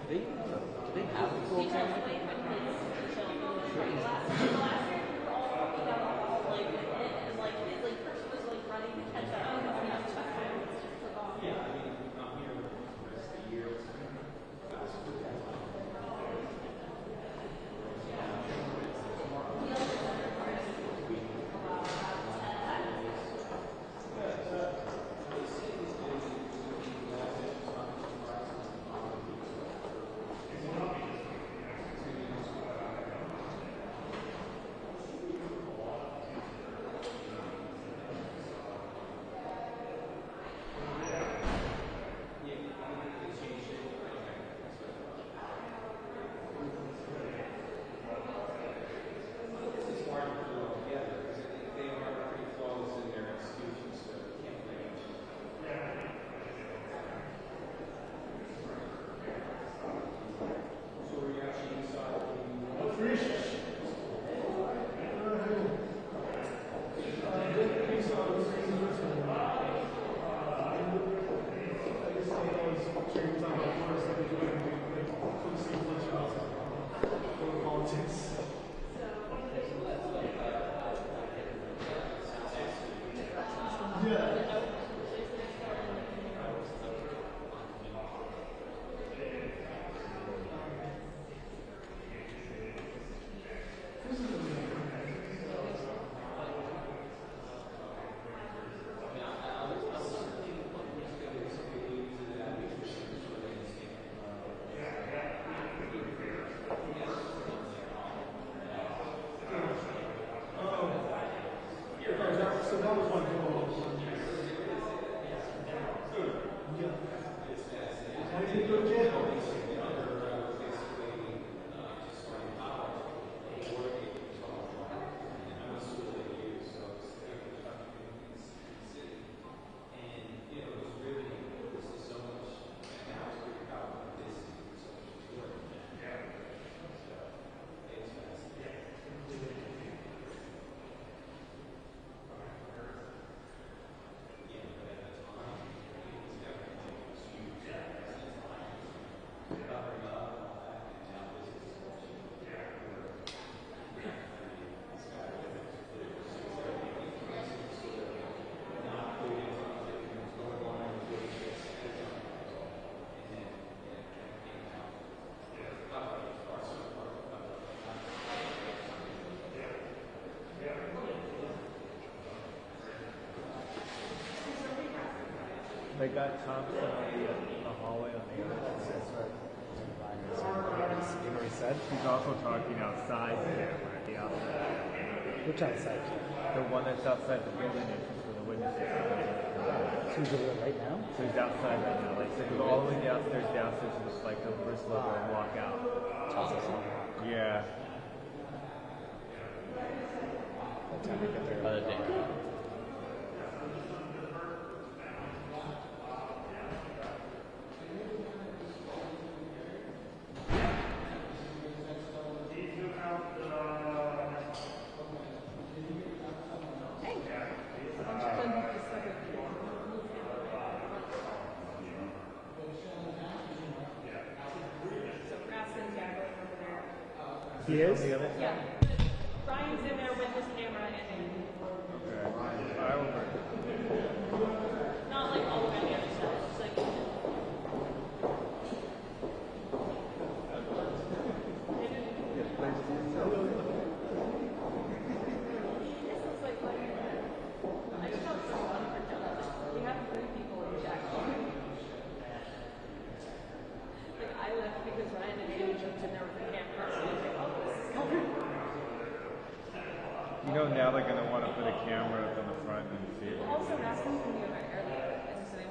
Speaker 18: They They got Thompson on the hallway on the other side. That's right. You know what he said? He's also talking outside the camera at the outside.
Speaker 20: Which outside?
Speaker 18: The one that's outside the building entrance where the witnesses are.
Speaker 20: So he's over there right now?
Speaker 18: So he's outside right now. Like, so go all the way downstairs, and just like go first logo and walk out. Yeah.
Speaker 20: What time to get there? Other day.
Speaker 18: He is?
Speaker 12: Yeah. Brian's in there with his camera and
Speaker 18: Okay. I will break it.
Speaker 12: not like all the way on the other side. It's like I just felt so unproductive. We have 3 people in Jackson. Like I left because Ryan and Amy jumped in there with the camera. So I was like, oh, this is covered.
Speaker 18: You know, now they're going to want to put a camera up in the front and see it.
Speaker 12: Also, asking from the other earlier, as I said,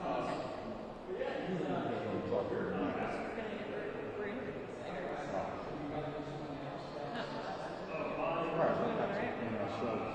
Speaker 20: Right.